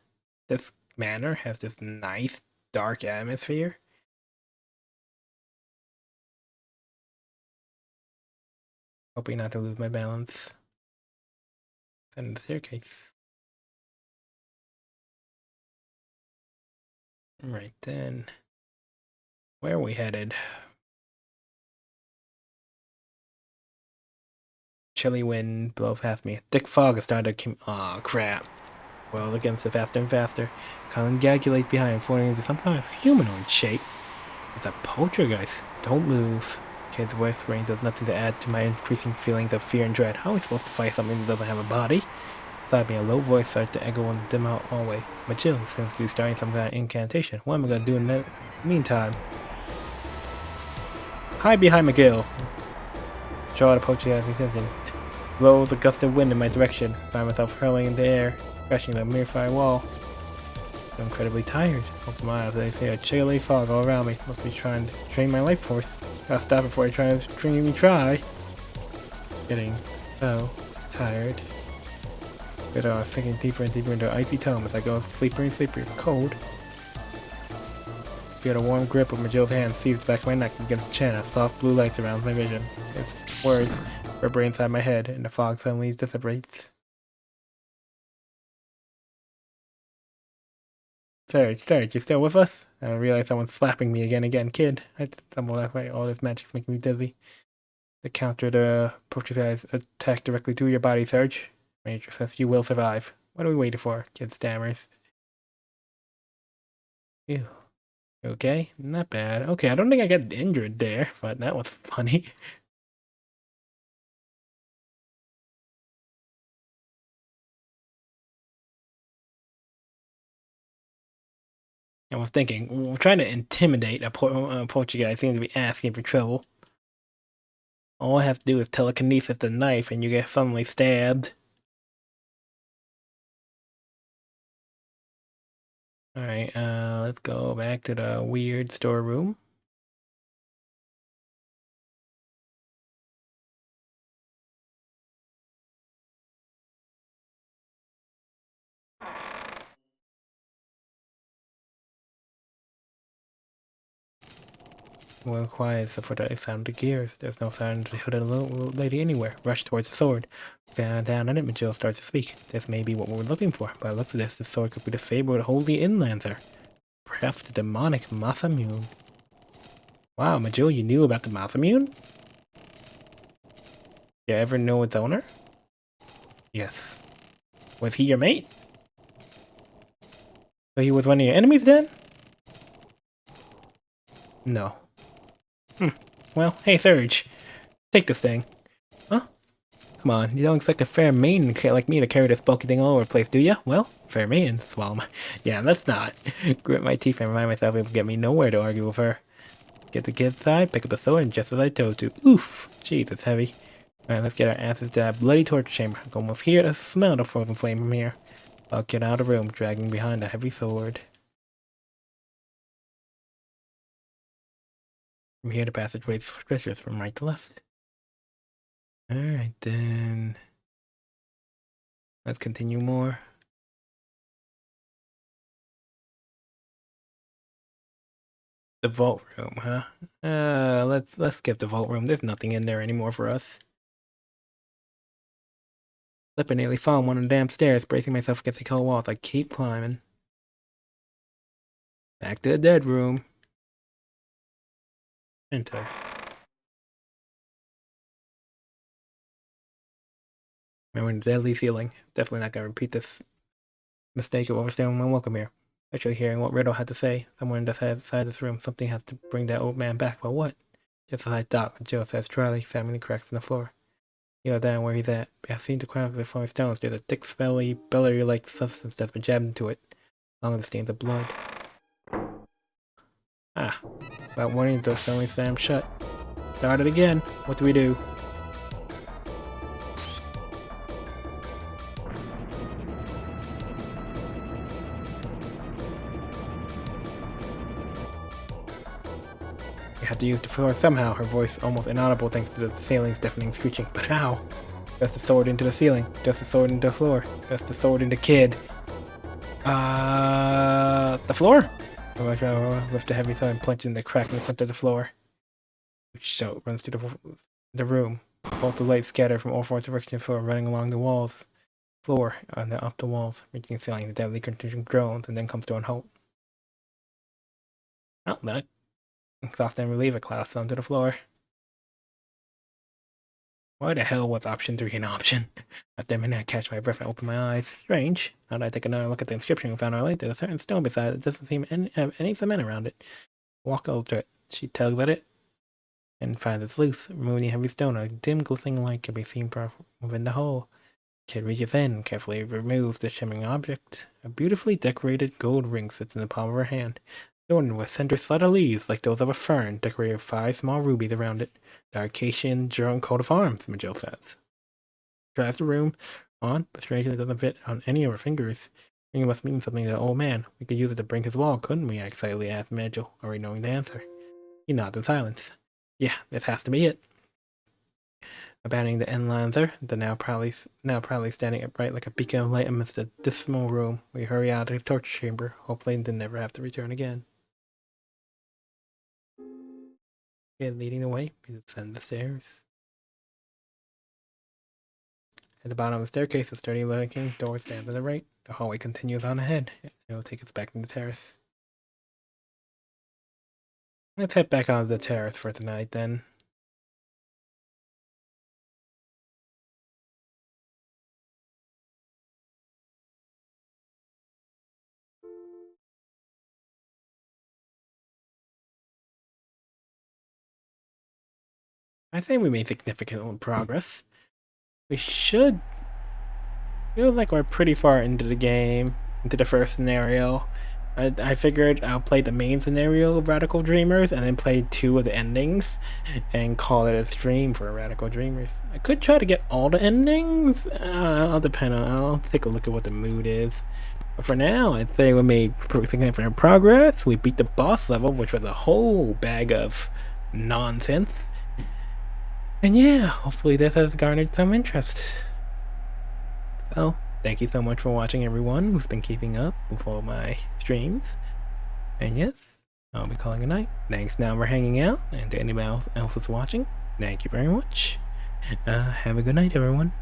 This manor has this nice, dark atmosphere. Hoping not to lose my balance. And the staircase. Right then. Where are we headed? Chilly wind blows past me. Thick fog has started to Aw, crap. Well, against it faster and faster. Colin gagulates behind, forming into some kind of humanoid shape. It's a poltergeist. Don't move. Kid's whispering does nothing to add to my increasing feelings of fear and dread. How are we supposed to fight something that doesn't have a body? Beside me, a low voice starts to echo on the dim out hallway. Majil seems to be starting some kind of incantation. What am I going to do in the meantime? Hide behind McGill. Draw the poltergeist attention. Blows a gust of wind in my direction. Find myself hurling in the air, crashing the mirror wall. I'm incredibly tired. Open my eyes, I feel a chilly fog all around me. Must be trying to drain my life force. Gotta stop before I try to dream me try. Getting so tired. But sinking deeper and deeper into an icy tome as I go sleeper and sleeper. Cold. Feel a warm grip of Majil's hand seized the back of my neck against the chin as soft blue light surrounds my vision. Its words reverberate inside my head, and the fog suddenly dissipates. Serge, you still with us? I realize someone's slapping me again. Kid, I stumble that way. All this magic's making me dizzy. The counter to poltergeist attack directly through your body, Serge. Major says you will survive. What are we waiting for? Kid stammers. Ew. You okay? Not bad. Okay, I don't think I got injured there, but that was funny. I was thinking, we're trying to intimidate a poltergeist. Seems to be asking for trouble. All I have to do is telekinesis the knife, and you get suddenly stabbed. Alright, let's go back to the weird storeroom. Well, quiet except for the sound of the gears. There's no sound of the hooded little lady anywhere. Rush towards the sword. Down on it, Majil starts to speak. This may be what we're looking for. By the looks of this, the sword could be the fabled Holy Inlander. Perhaps the demonic Masamune. Wow, Majil, you knew about the Masamune? You ever know its owner? Yes. Was he your mate? So he was one of your enemies then? No. Well, hey Surge. Take this thing. Huh? Come on, you don't expect a fair maiden like me to carry this bulky thing all over the place, do ya? Well, fair maiden, swallow my... Yeah, let's not. Grit my teeth and remind myself it will get me nowhere to argue with her. Get the kid's side, pick up the sword, and just as I told you. Oof! Jeez, it's heavy. Alright, let's get our asses to that bloody torture chamber. I can almost hear the smell of the frozen flame from here. I'll get out of the room, dragging behind a heavy sword. From here, the passageway stretches from right to left. Alright then. Let's continue more. The vault room, huh? Let's skip the vault room. There's nothing in there anymore for us. Slipping nearly falling one of the damn stairs, bracing myself against the cold walls. I keep climbing. Back to the dead room. Enter. Remember the deadly ceiling. Definitely not gonna repeat this mistake of overstaying my welcome here. Actually hearing what Riddle had to say. Somewhere inside this room, something has to bring that old man back. But what? Just as I thought, Jill says dryly, examining the cracks in the floor. You know down where he's at. I've seen the cracks of the falling stones. There's a thick, smelly, belly-like substance that's been jabbed into it, along with the stains of blood. Ah, about warning, those suddenly slammed shut. Start it again. What do we do? We have to use the floor somehow. Her voice almost inaudible thanks to the ceiling's deafening screeching. But how? Just the sword into the ceiling. Just the sword into the floor. Just the sword into kid. The floor? Lift a heavy thumb and plunge in the crack in the center of the floor. Shout runs through the room. Both the lights scatter from all four directions floor, running along the walls, floor, and then up the walls, reaching the ceiling. The deadly contusion groans and then comes to a halt. Oh, that exhausted and relieved, it collapsed onto the floor. Why the hell was option 3 an option? After a minute, I catch my breath and open my eyes. Strange. Now that I take another look at the inscription we found earlier, there's a certain stone beside it. It doesn't seem to have any cement around it. Walk over to it. She tugs at it and finds it's loose. Removing the heavy stone, a dim glistening light can be seen within the hole. Kid reaches in and carefully removes the shimmering object. A beautifully decorated gold ring sits in the palm of her hand, adorned with center slit of leaves like those of a fern, decorated with 5 small rubies around it. The Arcadian drawn coat of arms, Majil says. Tries the room on, but strangely it doesn't fit on any of her fingers. Ring must mean something to the old man. We could use it to bring his wall, couldn't we? I excitedly asked Majil, already knowing the answer. He nods in silence. Yeah, this has to be it. Abandoning the Enlander, the now proudly standing upright like a beacon of light amidst the dismal room, we hurry out of the torture chamber, hoping to never have to return again. Leading the way, we descend the stairs. At the bottom of the staircase, a sturdy looking door stands on the right. The hallway continues on ahead. It will take us back to the terrace. Let's head back onto the terrace for tonight then. I think we made significant progress. We should feel like we're pretty far into the game, into the first scenario. I figured I'll play the main scenario of Radical Dreamers and then play 2 of the endings and call it a stream for Radical Dreamers. I could try to get all the endings. I'll take a look at what the mood is. But for now, I'd say we made significant progress. We beat the boss level, which was a whole bag of nonsense. And yeah, hopefully this has garnered some interest. So, thank you so much for watching, everyone who's been keeping up with all my streams. And yes, I'll be calling a night. Thanks now for hanging out, and to anybody else who's watching, thank you very much. Have a good night, everyone.